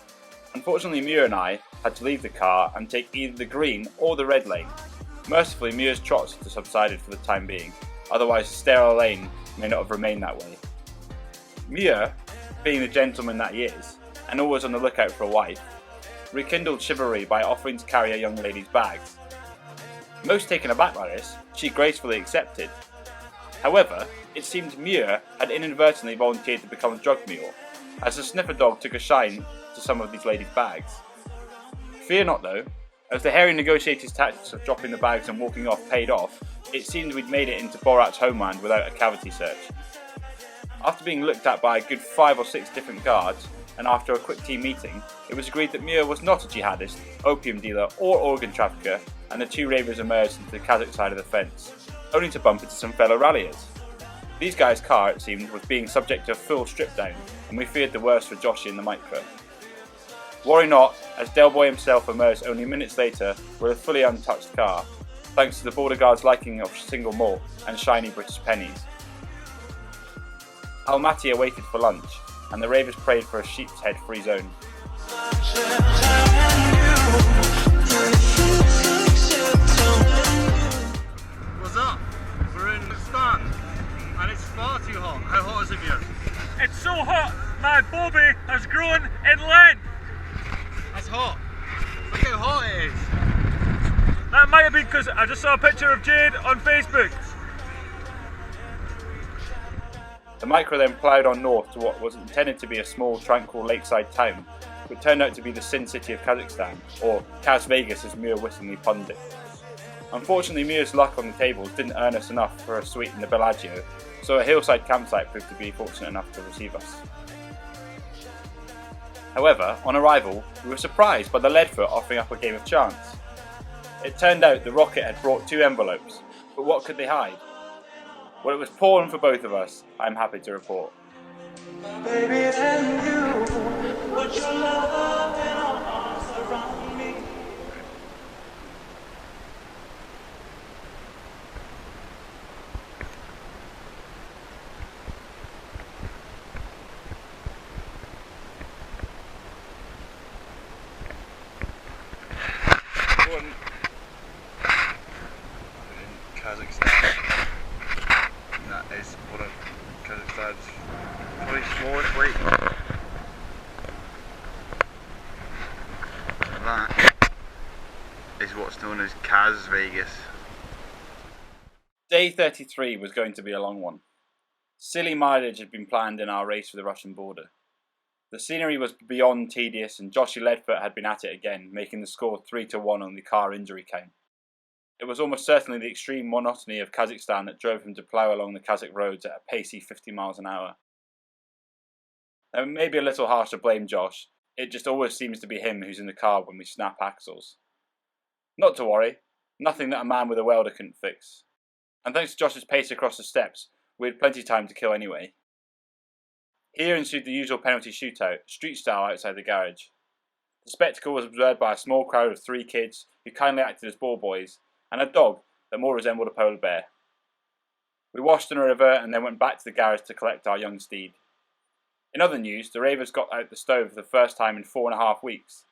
Unfortunately, Muir and I had to leave the car and take either the green or the red lane. Mercifully, Muir's trots had subsided for the time being, otherwise the sterile lane may not have remained that way. Muir, being the gentleman that he is, and always on the lookout for a wife, rekindled chivalry by offering to carry a young lady's bags. Most taken aback by this, she gracefully accepted. However, it seemed Muir had inadvertently volunteered to become a drug mule, as the sniffer dog took a shine to some of these ladies' bags. Fear not though, as the hairy negotiator's tactics of dropping the bags and walking off paid off, it seemed we'd made it into Borat's homeland without a cavity search. After being looked at by a good 5 or 6 different guards, and after a quick team meeting, it was agreed that Muir was not a jihadist, opium dealer or organ trafficker, and the 2 ravers emerged into the Kazakh side of the fence, only to bump into some fellow ralliers. These guys' car, it seemed, was being subject to a full strip down, and we feared the worst for Joshy and the micro. Worry not, as Del Boy himself emerged only minutes later with a fully untouched car, thanks to the border guard's liking of single malt and shiny British pennies. Almaty awaited for lunch, and the ravers prayed for a sheep's head free zone. What's up? We're in the stand, and it's far too hot. How hot is it here? It's so hot, my bobby has grown in length. That's hot. Look how hot it is. That might have been because I just saw a picture of Jade on Facebook. The micro then ploughed on north to what was intended to be a small, tranquil lakeside town, but turned out to be the Sin City of Kazakhstan, or Kaz Vegas as Muir wistfully punned it. Unfortunately, Muir's luck on the tables didn't earn us enough for a suite in the Bellagio, so a hillside campsite proved to be fortunate enough to receive us. However, on arrival, we were surprised by the Leadfoot offering up a game of chance. It turned out the rocket had brought 2 envelopes, but what could they hide? Well, it was pouring for both of us, I'm happy to report. Baby, then you put your love in arms around me. In Kazakhstan, and that is one of Kazakhstan's probably smallest lakes. And that is what's known as Kaz Vegas. Day 33 was going to be a long one. Silly mileage had been planned in our race for the Russian border. The scenery was beyond tedious, and Joshy Leadfoot had been at it again, making the score 3-1 on the car injury count. It was almost certainly the extreme monotony of Kazakhstan that drove him to plough along the Kazakh roads at a pacey 50 miles an hour. Now, it may be a little harsh to blame Josh, it just always seems to be him who's in the car when we snap axles. Not to worry, nothing that a man with a welder couldn't fix. And thanks to Josh's pace across the steps, we had plenty of time to kill anyway. Here ensued the usual penalty shootout, street style outside the garage. The spectacle was observed by a small crowd of 3 kids who kindly acted as ball boys, and a dog that more resembled a polar bear. We washed in a river and then went back to the garage to collect our young steed. In other news, the ravers got out the stove for the first time in 4.5 weeks.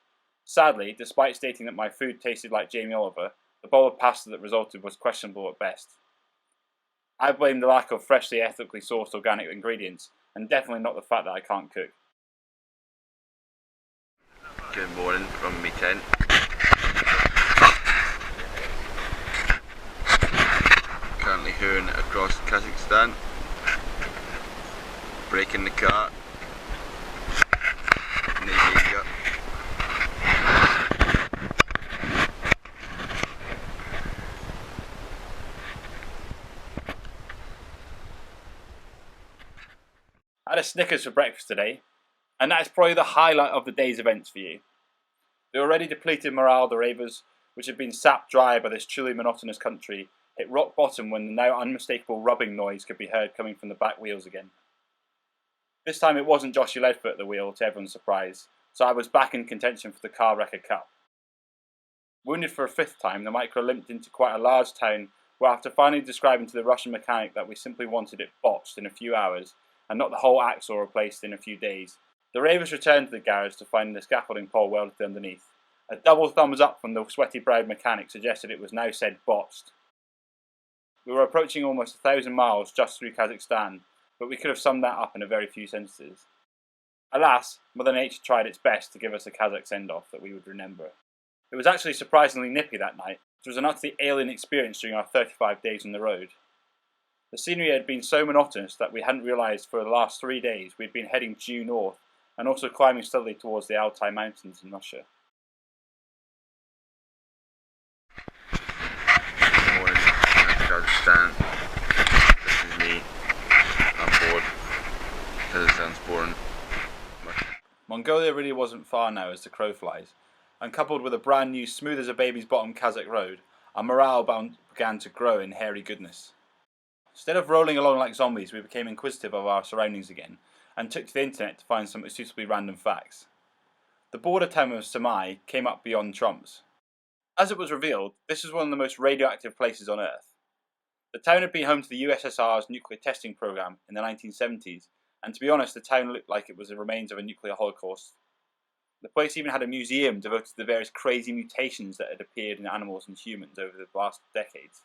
Sadly, despite stating that my food tasted like Jamie Oliver, the bowl of pasta that resulted was questionable at best. I blame the lack of freshly ethically sourced organic ingredients, and definitely not the fact that I can't cook. Good morning from me tent. Currently hooning across Kazakhstan, breaking the car. I had a Snickers for breakfast today, and that is probably the highlight of the day's events for you. The already depleted morale of the ravers, which had been sapped dry by this truly monotonous country, hit rock bottom when the now unmistakable rubbing noise could be heard coming from the back wheels again. This time it wasn't Joshy Leadfoot at the wheel, to everyone's surprise, so I was back in contention for the Car Wrecker Cup. Wounded for a 5th time, the Micro limped into quite a large town where, after finally describing to the Russian mechanic that we simply wanted it botched in a few hours, and not the whole axle replaced in a few days, the ravers returned to the garage to find the scaffolding pole welded underneath. A double thumbs up from the sweaty-browed mechanic suggested it was now said botched. We were approaching almost 1,000 miles just through Kazakhstan, but we could have summed that up in a very few sentences. Alas, Mother Nature tried its best to give us a Kazakh send-off that we would remember. It was actually surprisingly nippy that night, which was an utterly alien experience during our 35 days on the road. The scenery had been so monotonous that we hadn't realised for the last 3 days we'd been heading due north and also climbing steadily towards the Altai Mountains in Russia. Good morning, Kazakhstan. This is me. I'm bored. Kazakhstan's boring. Mongolia really wasn't far now as the crow flies, and coupled with a brand new smooth as a baby's bottom Kazakh road, our morale began to grow in hairy goodness. Instead of rolling along like zombies, we became inquisitive of our surroundings again, and took to the internet to find some suitably random facts. The border town of Samai came up beyond trumps. As it was revealed, this was one of the most radioactive places on Earth. The town had been home to the USSR's nuclear testing program in the 1970s, and to be honest, the town looked like it was the remains of a nuclear holocaust. The place even had a museum devoted to the various crazy mutations that had appeared in animals and humans over the last decades.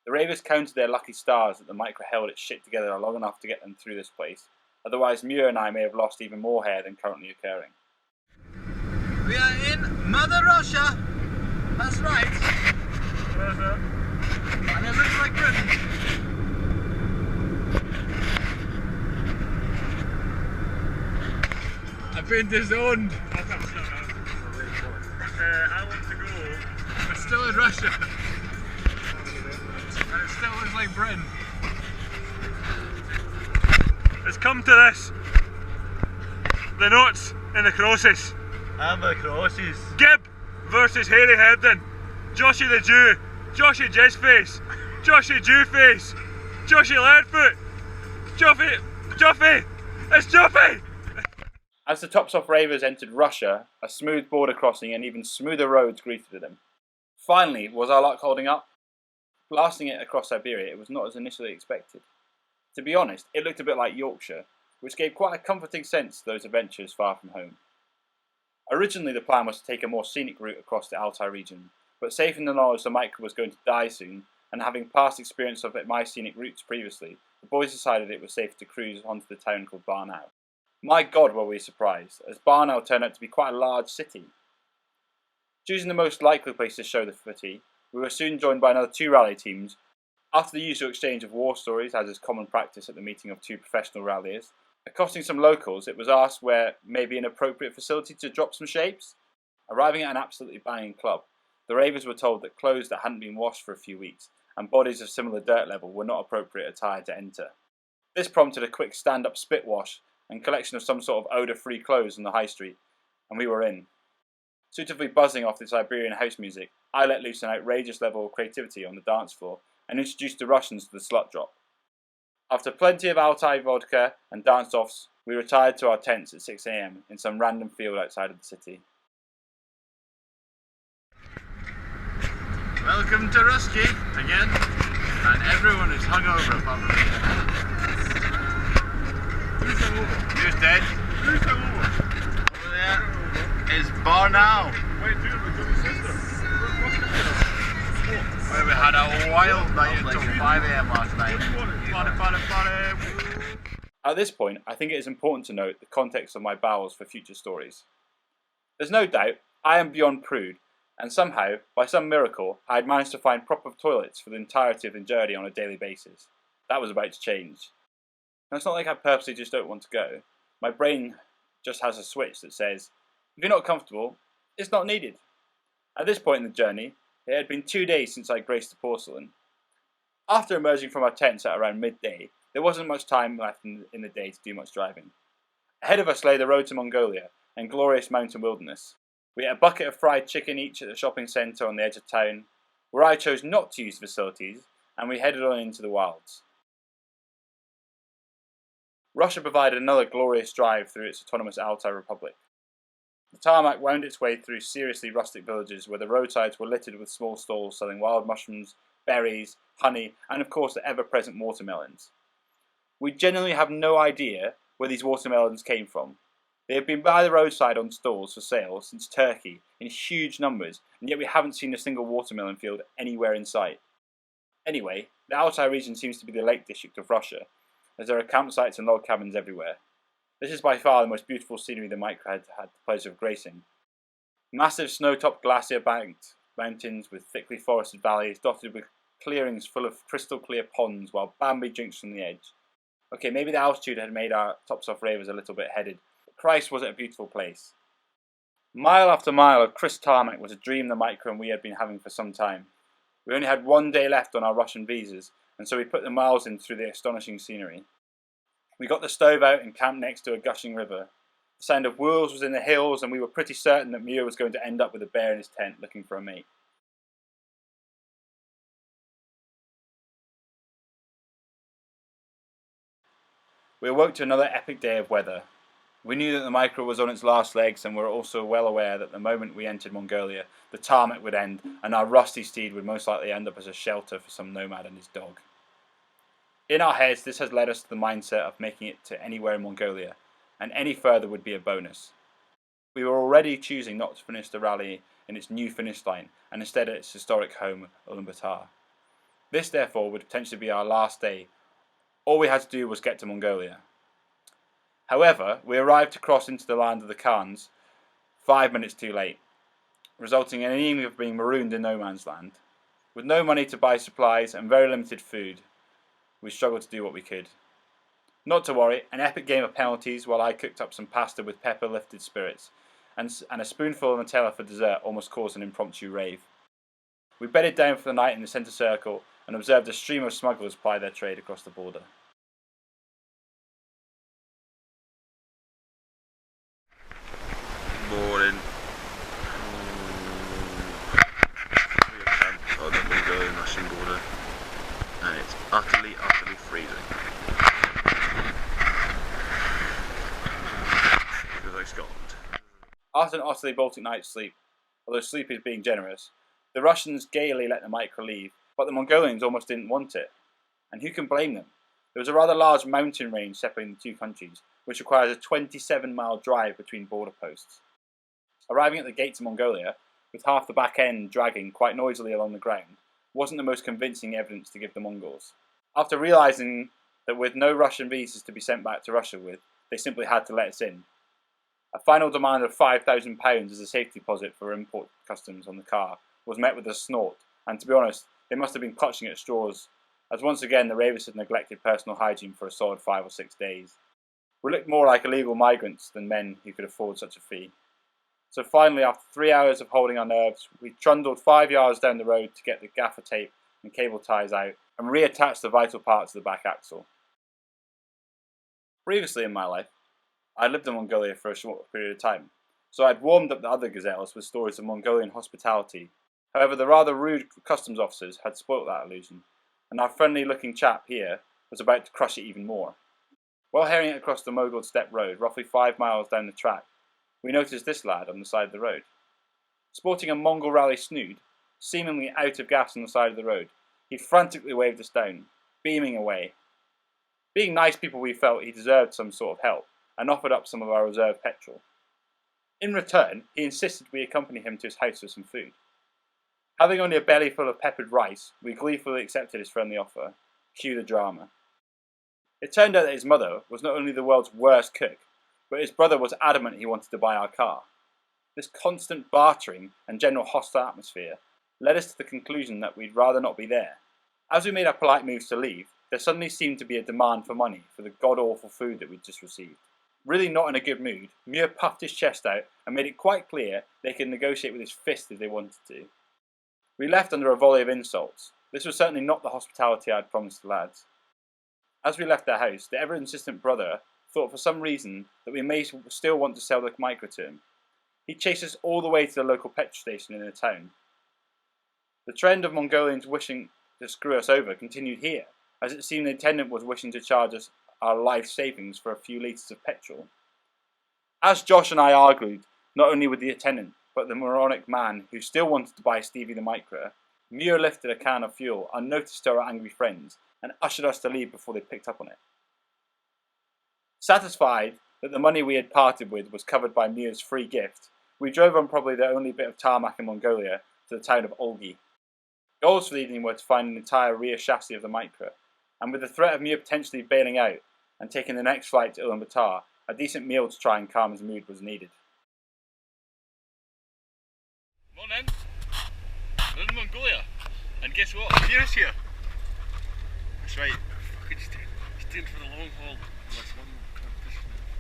The ravers counted their lucky stars that the Micro held its shit together long enough to get them through this place, otherwise Muir and I may have lost even more hair than currently occurring. We are in Mother Russia. That's right. And it looks like Britain. I've been disowned. I want to go. We're still in Russia. And it still looks like Britain. It's come to this. The notes in the crosses. I'm the crosses. Gibb versus Hairy Hebden. Joshy the Jew. Joshy Jizzface. Joshy Jewface. Joshy Leadfoot. Juffy. It's Juffy. As the Tops Off Ravers entered Russia, a smooth border crossing and even smoother roads greeted them. Finally, was our luck holding up? Blasting it across Siberia, it was not as initially expected. To be honest, it looked a bit like Yorkshire, which gave quite a comforting sense to those adventures far from home. Originally the plan was to take a more scenic route across the Altai region, but safe in the knowledge the Micro was going to die soon, and having past experience of my scenic routes previously, the boys decided it was safe to cruise onto the town called Barnau. My God, were we surprised, as Barnau turned out to be quite a large city. Choosing the most likely place to show the footy, we were soon joined by another 2 rally teams. After the usual exchange of war stories, as is common practice at the meeting of 2 professional ralliers, accosting some locals, it was asked where may be an appropriate facility to drop some shapes. Arriving at an absolutely banging club, the ravers were told that clothes that hadn't been washed for a few weeks and bodies of similar dirt level were not appropriate attire to enter. This prompted a quick stand-up spit wash and collection of some sort of odour-free clothes on the high street, and we were in. Suitably buzzing off the Siberian house music, I let loose an outrageous level of creativity on the dance floor and introduced the Russians to the slut drop. After plenty of Altai vodka and dance-offs, we retired to our tents at 6 AM in some random field outside of the city. Welcome to Rusky again, and everyone is hungover apart from me. Who's dead? Over there is Barnau. Where we had a wild night until 5 AM last night. Party. At this point, I think it is important to note the context of my bowels for future stories. There's no doubt I am beyond prude, and somehow, by some miracle, I had managed to find proper toilets for the entirety of the journey on a daily basis. That was about to change. Now, it's not like I purposely just don't want to go. My brain just has a switch that says, if you're not comfortable, it's not needed. At this point in the journey, it had been 2 days since I graced the porcelain. After emerging from our tents at around midday, there wasn't much time left in the day to do much driving. Ahead of us lay the road to Mongolia and glorious mountain wilderness. We ate a bucket of fried chicken each at the shopping centre on the edge of town, where I chose not to use facilities, and we headed on into the wilds. Russia provided another glorious drive through its autonomous Altai Republic. The tarmac wound its way through seriously rustic villages where the roadsides were littered with small stalls selling wild mushrooms, berries, honey, and of course the ever-present watermelons. We genuinely have no idea where these watermelons came from. They have been by the roadside on stalls for sale since Turkey in huge numbers, and yet we haven't seen a single watermelon field anywhere in sight. Anyway, the Altai region seems to be the Lake District of Russia, as there are campsites and log cabins everywhere. This is by far the most beautiful scenery the Micro had the pleasure of gracing. Massive snow-topped glacier-banked mountains with thickly forested valleys dotted with clearings full of crystal-clear ponds while Bambi drinks from the edge. Okay, maybe the altitude had made our Tops Off Ravers a little bit headed, but Christ was it a beautiful place. Mile after mile of crisp tarmac was a dream the Micro and we had been having for some time. We only had 1 day left on our Russian visas, and so we put the miles in through the astonishing scenery. We got the stove out and camped next to a gushing river. The sound of wolves was in the hills, and we were pretty certain that Muir was going to end up with a bear in his tent looking for a mate. We awoke to another epic day of weather. We knew that the Micro was on its last legs, and were also well aware that the moment we entered Mongolia, the tarmac would end, and our rusty steed would most likely end up as a shelter for some nomad and his dog. In our heads, this has led us to the mindset of making it to anywhere in Mongolia, and any further would be a bonus. We were already choosing not to finish the rally in its new finish line, and instead at its historic home, Ulaanbaatar. This, therefore, would potentially be our last day. All we had to do was get to Mongolia. However, we arrived to cross into the land of the Khans 5 minutes too late, resulting in an evening of being marooned in no man's land. With no money to buy supplies and very limited food, we struggled to do what we could. Not to worry, an epic game of penalties while I cooked up some pasta with pepper-lifted spirits, and a spoonful of Nutella for dessert almost caused an impromptu rave. We bedded down for the night in the centre circle and observed a stream of smugglers ply their trade across the border. mooring. On the Mongolian Russian border, and it's utterly freezing. Feels like Scotland. After an utterly Baltic night's sleep, although sleep is being generous, the Russians gaily let the Micra leave, but the Mongolians almost didn't want it. And who can blame them? There was a rather large mountain range separating the two countries, which requires a 27-mile drive between border posts. Arriving at the gates of Mongolia, with half the back end dragging quite noisily along the ground, wasn't the most convincing evidence to give the Mongols. After realising that with no Russian visas to be sent back to Russia with, they simply had to let us in. A final demand of £5,000 as a safety deposit for import customs on the car was met with a snort, and to be honest, they must have been clutching at straws, as once again the Ravers had neglected personal hygiene for a solid 5 or 6 days. We looked more like illegal migrants than men who could afford such a fee. So finally, after 3 hours of holding our nerves, we trundled 5 yards down the road to get the gaffer tape and cable ties out and reattach the vital parts of the back axle. Previously in my life, I lived in Mongolia for a short period of time, so I'd warmed up the other gazelles with stories of Mongolian hospitality. However, the rather rude customs officers had spoilt that illusion, and our friendly-looking chap here was about to crush it even more. While herring across the Mongol steppe road, roughly 5 miles down the track, we noticed this lad on the side of the road. Sporting a Mongol rally snood, seemingly out of gas on the side of the road, he frantically waved us down, beaming away. Being nice people, we felt he deserved some sort of help, and offered up some of our reserve petrol. In return, he insisted we accompany him to his house for some food. Having only a belly full of peppered rice, we gleefully accepted his friendly offer. Cue the drama. It turned out that his mother was not only the world's worst cook, but his brother was adamant he wanted to buy our car. This constant bartering and general hostile atmosphere led us to the conclusion that we'd rather not be there. As we made our polite moves to leave, there suddenly seemed to be a demand for money for the god-awful food that we'd just received. Really not in a good mood, Muir puffed his chest out and made it quite clear they could negotiate with his fist if they wanted to. We left under a volley of insults. This was certainly not the hospitality I'd promised the lads. As we left their house, the ever-insistent brother thought for some reason that we may still want to sell the Micra to him. He chased us all the way to the local petrol station in the town. The trend of Mongolians wishing to screw us over continued here, as it seemed the attendant was wishing to charge us our life savings for a few litres of petrol. As Josh and I argued, not only with the attendant, but the moronic man who still wanted to buy Stevie the Micra, Muir lifted a can of fuel unnoticed to our angry friends and ushered us to leave before they picked up on it. Satisfied that the money we had parted with was covered by Muir's free gift, we drove on probably the only bit of tarmac in Mongolia to the town of Olgi. Goals for the evening were to find an entire rear chassis of the Micra, and with the threat of Muir potentially bailing out and taking the next flight to Ulaanbaatar, a decent meal to try and calm his mood was needed. Morning. We're in Mongolia, and guess what? Muir's here. That's right. He's doing for the long haul.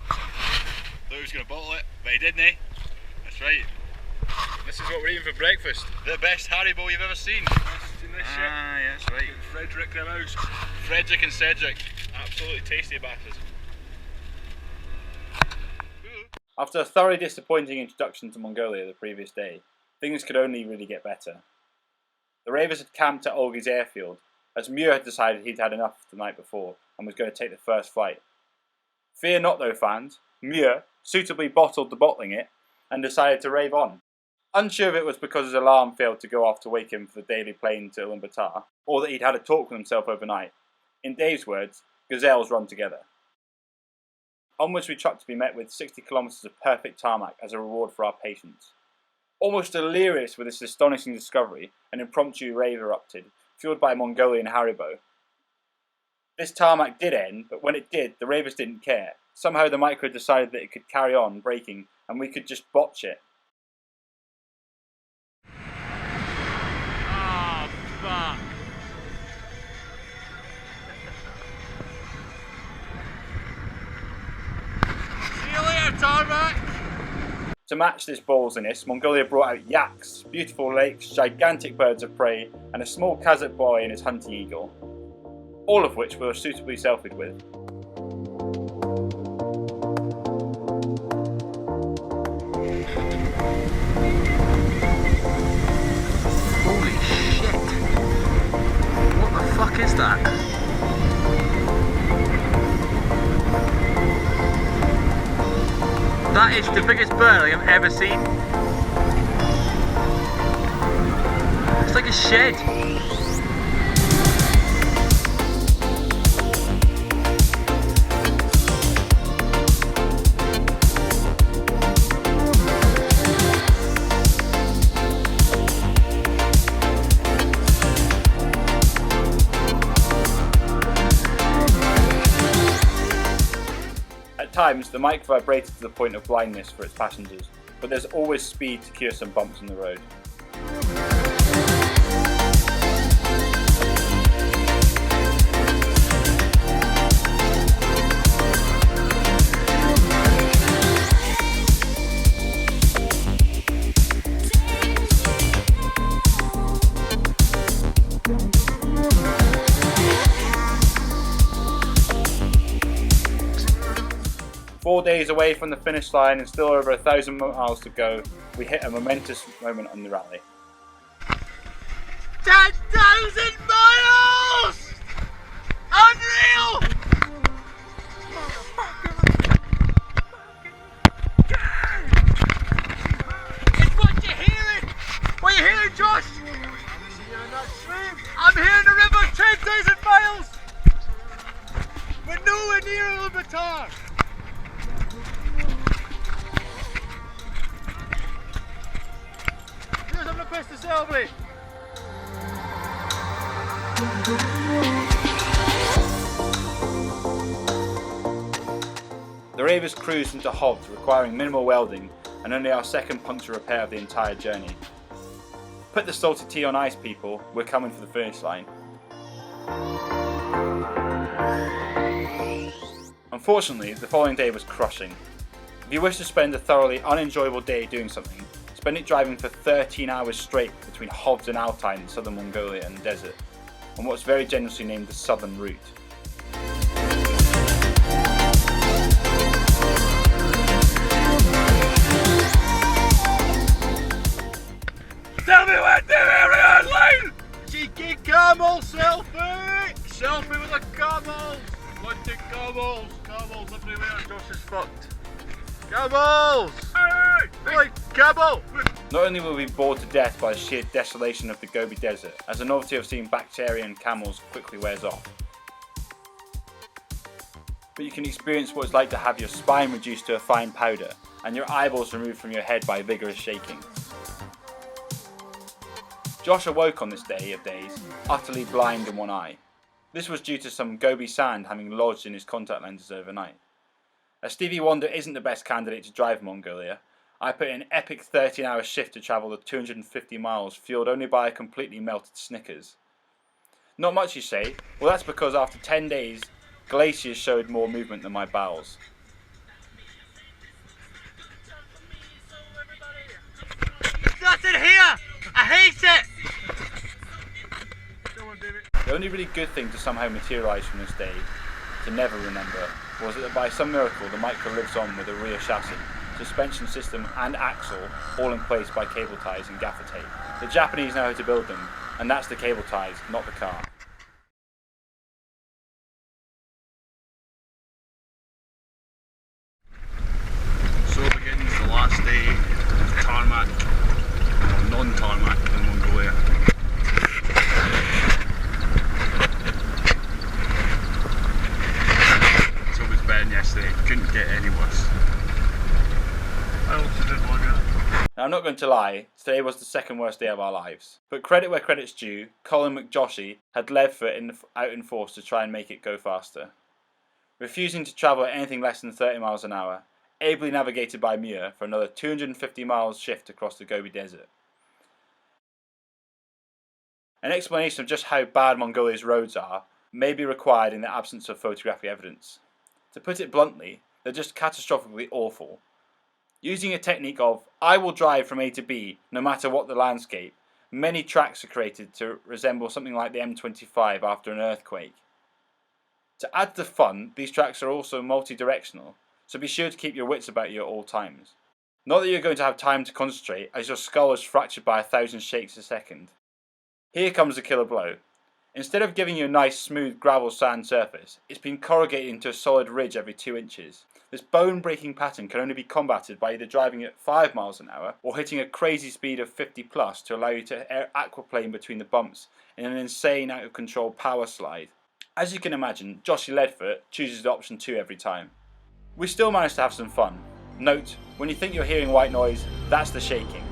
Thought he was going to bottle it, but he didn't, eh? That's right. This is what we're eating for breakfast. The best Haribo you've ever seen. Seen this shit? Ah, yeah, that's right. Frederick the mouse. Frederick and Cedric. Absolutely tasty bastards. After a thoroughly disappointing introduction to Mongolia the previous day, things could only really get better. The Ravers had camped at Olgi's airfield, as Muir had decided he'd had enough the night before and was going to take the first flight. Fear not though, fans, Muir suitably bottled the bottling it and decided to rave on. Unsure if it was because his alarm failed to go off to wake him for the daily plane to Ulaanbaatar, or that he'd had a talk with himself overnight. In Dave's words, gazelles run together. Onwards we trucked to be met with 60 kilometres of perfect tarmac as a reward for our patience. Almost delirious with this astonishing discovery, an impromptu rave erupted, fueled by Mongolian Haribo. This tarmac did end, but when it did, the Ravers didn't care. Somehow the Micra decided that it could carry on braking, and we could just botch it. Ah, fuck. See you later, tarmac! To match this ballsiness, Mongolia brought out yaks, beautiful lakes, gigantic birds of prey, and a small Kazakh boy and his hunting eagle, all of which we were suitably selfied with. fuck is that? That is the biggest bird I have ever seen. It's like a shed. 'At times, the mic vibrated to the point of blindness for its passengers, but there's always speed to cure some bumps in the road. 4 days away from the finish line and still over 1,000 miles to go, we hit a momentous moment on the rally. 10,000 miles! Unreal! It's what you're hearing! What are you hearing, Josh? I'm hearing the river 10,000 miles! We're nowhere near the baton! Here's the pista Selvely! The Ravers cruised into Hobbs, requiring minimal welding and only our second puncture repair of the entire journey. Put the salted tea on ice, people, we're coming for the finish line. Unfortunately, the following day was crushing. If you wish to spend a thoroughly unenjoyable day doing something, spend it driving for 13 hours straight between Hobbs and Altai in southern Mongolia and the desert, on what's very generously named the Southern Route. Tell me when to area line! Cheeky camel selfie! Selfie with the camels! Wanting camels! Camels everywhere, Josh is fucked. Camels! Hey! Really, camel! Not only will we be bored to death by the sheer desolation of the Gobi Desert, as the novelty of seeing Bactrian camels quickly wears off, but you can experience what it's like to have your spine reduced to a fine powder and your eyeballs removed from your head by vigorous shaking. Josh awoke on this day of days, utterly blind in one eye. This was due to some Gobi sand having lodged in his contact lenses overnight. As Stevie Wonder isn't the best candidate to drive Mongolia, I put in an epic 13-hour shift to travel the 250 miles fueled only by a completely melted Snickers. Not much, you say? Well, that's because after 10 days, glaciers showed more movement than my bowels. Nothing here! I hate it! The only really good thing to somehow materialise from this day, to never remember, was that by some miracle the Micra lives on with a rear chassis, suspension system and axle all in place by cable ties and gaffer tape. The Japanese know how to build them, and that's the cable ties, not the car. So begins the last day of tarmac, or non-tarmac in Mongolia. So was Ben yesterday, couldn't get any worse. I also did one. Now, I'm not going to lie, today was the second worst day of our lives. But credit where credit's due, Colin McJoshy had led for it out in force to try and make it go faster. Refusing to travel at anything less than 30 miles an hour, ably navigated by Muir for another 250 miles shift across the Gobi Desert. An explanation of just how bad Mongolia's roads are may be required in the absence of photographic evidence. To put it bluntly, they're just catastrophically awful. Using a technique of, I will drive from A to B no matter what the landscape, many tracks are created to resemble something like the M25 after an earthquake. To add to the fun, these tracks are also multi-directional, so be sure to keep your wits about you at all times. Not that you're going to have time to concentrate as your skull is fractured by 1,000 shakes a second. Here comes the killer blow. Instead of giving you a nice smooth gravel sand surface, it's been corrugated into a solid ridge every 2 inches. This bone-breaking pattern can only be combated by either driving at 5 miles an hour or hitting a crazy speed of 50 plus to allow you to aquaplane between the bumps in an insane out-of-control power slide. As you can imagine, Joshy Leadfoot chooses the option 2 every time. We still managed to have some fun. Note, when you think you're hearing white noise, that's the shaking.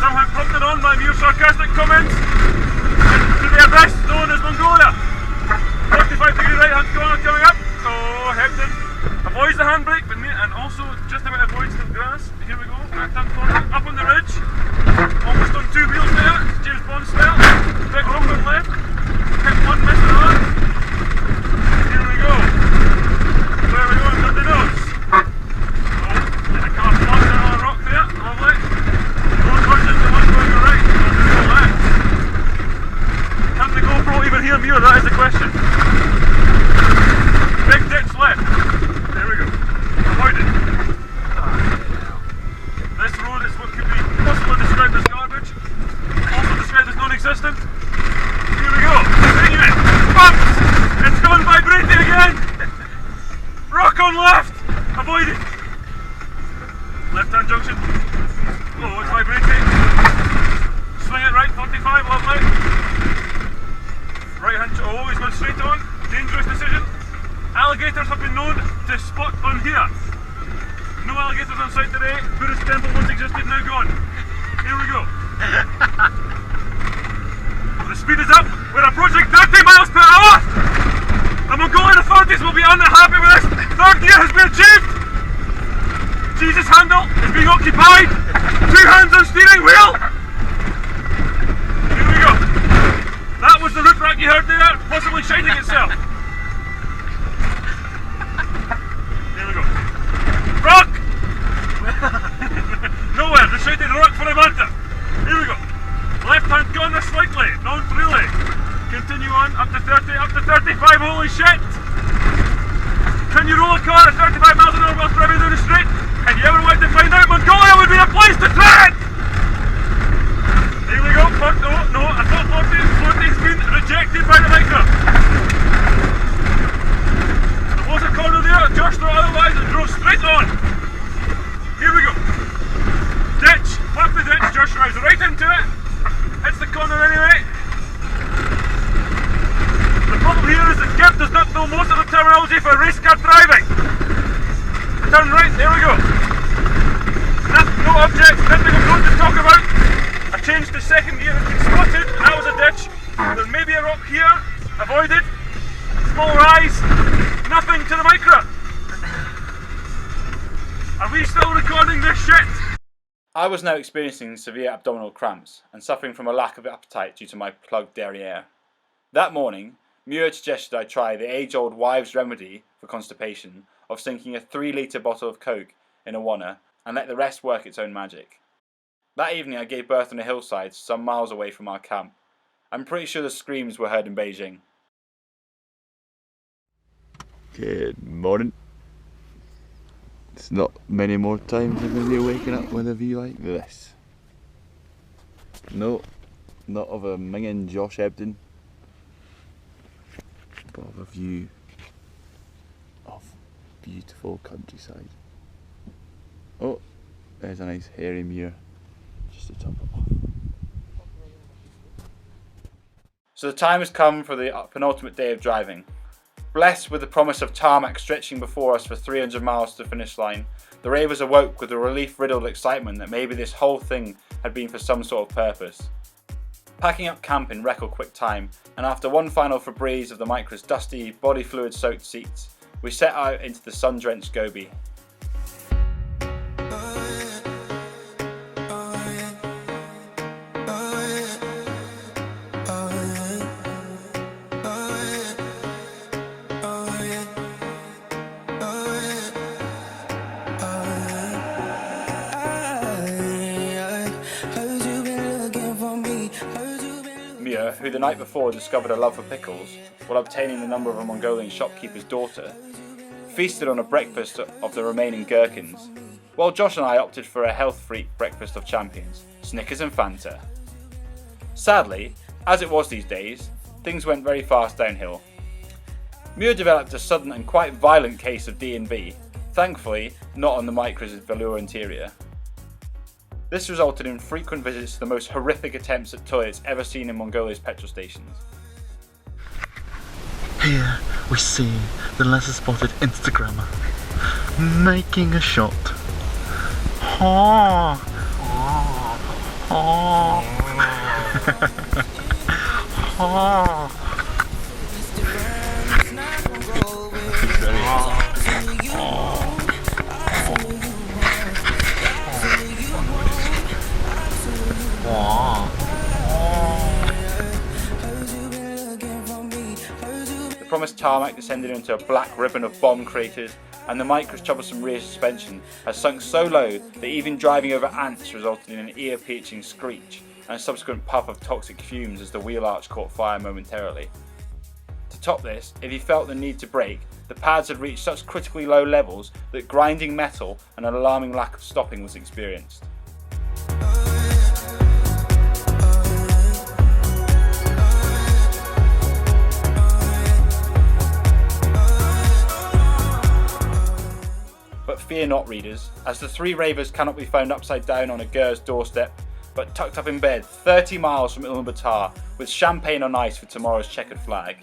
Somehow prompted on by mere sarcastic comments to the abyss known as Mongolia. 45-degree right hand corner coming up. Oh, Hepton avoids the handbrake, but and also just about avoids the grass. Here we go. Right hand corner up on the ridge. Almost on 2 wheels there. James Bond style. Big rock on left. Hit one, miss another. Here we go. Where are we going under the nose? Oh, and a car flies down on a rock there. Lovely. Can the GoPro even hear me, or that is the question? Big ditch left. There we go. Avoided. This road is what could be possibly described as garbage, also described as non-existent. Here we go. Continuing. Bumps! It's gone vibrating again! Rock on left! Avoided. Left-hand junction. Oh, it's vibrating. Swing it right, 45, lovely. Right hand, oh, he's gone straight on. Dangerous decision. Alligators have been known to spot on here. No alligators on site today. Buddhist temple once existed, now gone. Here we go. The speed is up. We're approaching 30 miles per hour. The Mongolian authorities will be unhappy with this. Third gear has been achieved. Jesus handle is being occupied. 2 hands on steering wheel. Here we go. That was the roof rack you heard there, possibly shining itself. Here we go. Rock! Nowhere, they shouted rock for a manta. Here we go. Left hand corner slightly, non-freely. Continue on, up to 30, up to 35, holy shit! Can you roll a car at 35 miles an hour whilst driving down the street? And you ever wanted to find out, Mongolia would be a place to try it! Here we go, no, I thought floating's been rejected by the micro. There was a corner there, Josh thought otherwise and drove straight on. Here we go. Ditch, past the ditch, Josh drives right into it. Hits the corner anyway. The problem here is that Gib does not know most of the terminology for race car driving. Turn right, there we go. No objects, nothing of note to talk about. I changed to second gear, has been spotted, and that was a ditch. There may be a rock here, avoided. Small rise, nothing to the micro. Are we still recording this shit? I was now experiencing severe abdominal cramps and suffering from a lack of appetite due to my plugged derriere. That morning, Muir suggested I try the age-old wives' remedy for constipation of sinking a 3-litre bottle of Coke in a wanna and let the rest work its own magic. That evening I gave birth on a hillside some miles away from our camp. I'm pretty sure the screams were heard in Beijing. Good morning. It's not many more times I'm going to be waking up with a view like this. No, not of a minging Josh Ebden, but of a view of beautiful countryside. Oh, there's a nice hairy Muir just to top it off. So the time has come for the penultimate day of driving. Blessed with the promise of tarmac stretching before us for 300 miles to the finish line, the ravers awoke with a relief-riddled excitement that maybe this whole thing had been for some sort of purpose. Packing up camp in record quick time, and after one final Febreze of the Micro's dusty, body fluid-soaked seats, we set out into the sun-drenched Gobi. Muir, who the night before discovered a love for pickles while obtaining the number of a Mongolian shopkeeper's daughter, feasted on a breakfast of the remaining gherkins, while Josh and I opted for a health freak breakfast of champions, Snickers and Fanta. Sadly, as it was these days, things went very fast downhill. Muir developed a sudden and quite violent case of D&B, thankfully not on the Micro's velour interior. This resulted in frequent visits to the most horrific attempts at toilets ever seen in Mongolia's petrol stations. Here we see the lesser spotted Instagrammer making a shot. Ha! Ha! Ha! The promised tarmac descended into a black ribbon of bomb craters, and the Micro's troublesome rear suspension has sunk so low that even driving over ants resulted in an ear-piercing screech and a subsequent puff of toxic fumes as the wheel arch caught fire momentarily. To top this, if you felt the need to brake, the pads had reached such critically low levels that grinding metal and an alarming lack of stopping was experienced. But fear not, readers, as the three ravers cannot be found upside down on a girl's doorstep, but tucked up in bed 30 miles from Ulaanbaatar with champagne on ice for tomorrow's checkered flag.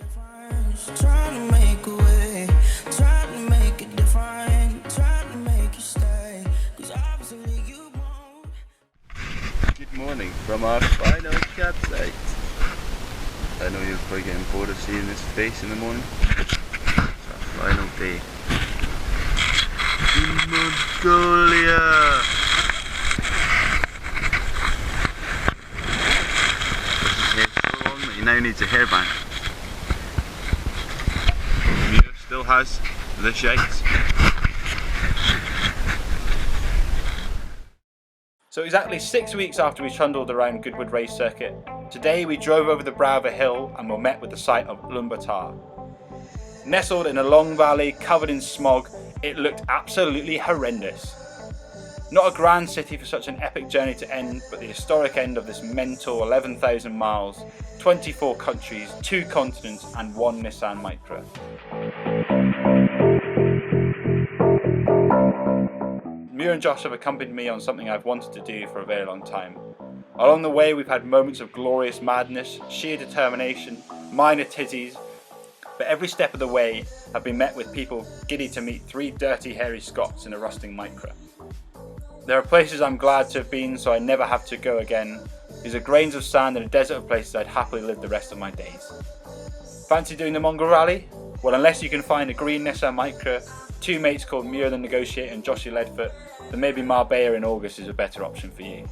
Good morning from our final campsite. I know you're probably getting bored of seeing this face in the morning. It's our final day in Mongolia. His hair's so long that he now needs a hairband. Muir still has the shites. So exactly 6 weeks after we trundled around Goodwood Race Circuit, today we drove over the brow of a hill and were met with the sight of Ulaanbaatar. Nestled in a long valley covered in smog, it looked absolutely horrendous. Not a grand city for such an epic journey to end, but the historic end of this mental 11,000 miles, 24 countries, 2 continents and 1 Nissan Micra. Muir and Josh have accompanied me on something I've wanted to do for a very long time. Along the way we've had moments of glorious madness, sheer determination, minor tizzies, but every step of the way have been met with people giddy to meet 3 dirty hairy Scots in a rusting Micra. There are places I'm glad to have been so I never have to go again. These are grains of sand in a desert of places I'd happily live the rest of my days. Fancy doing the Mongol Rally? Well, unless you can find a green Nissan Micra, 2 mates called Muir the Negotiator and Joshy Leadfoot, then maybe Marbella in August is a better option for you.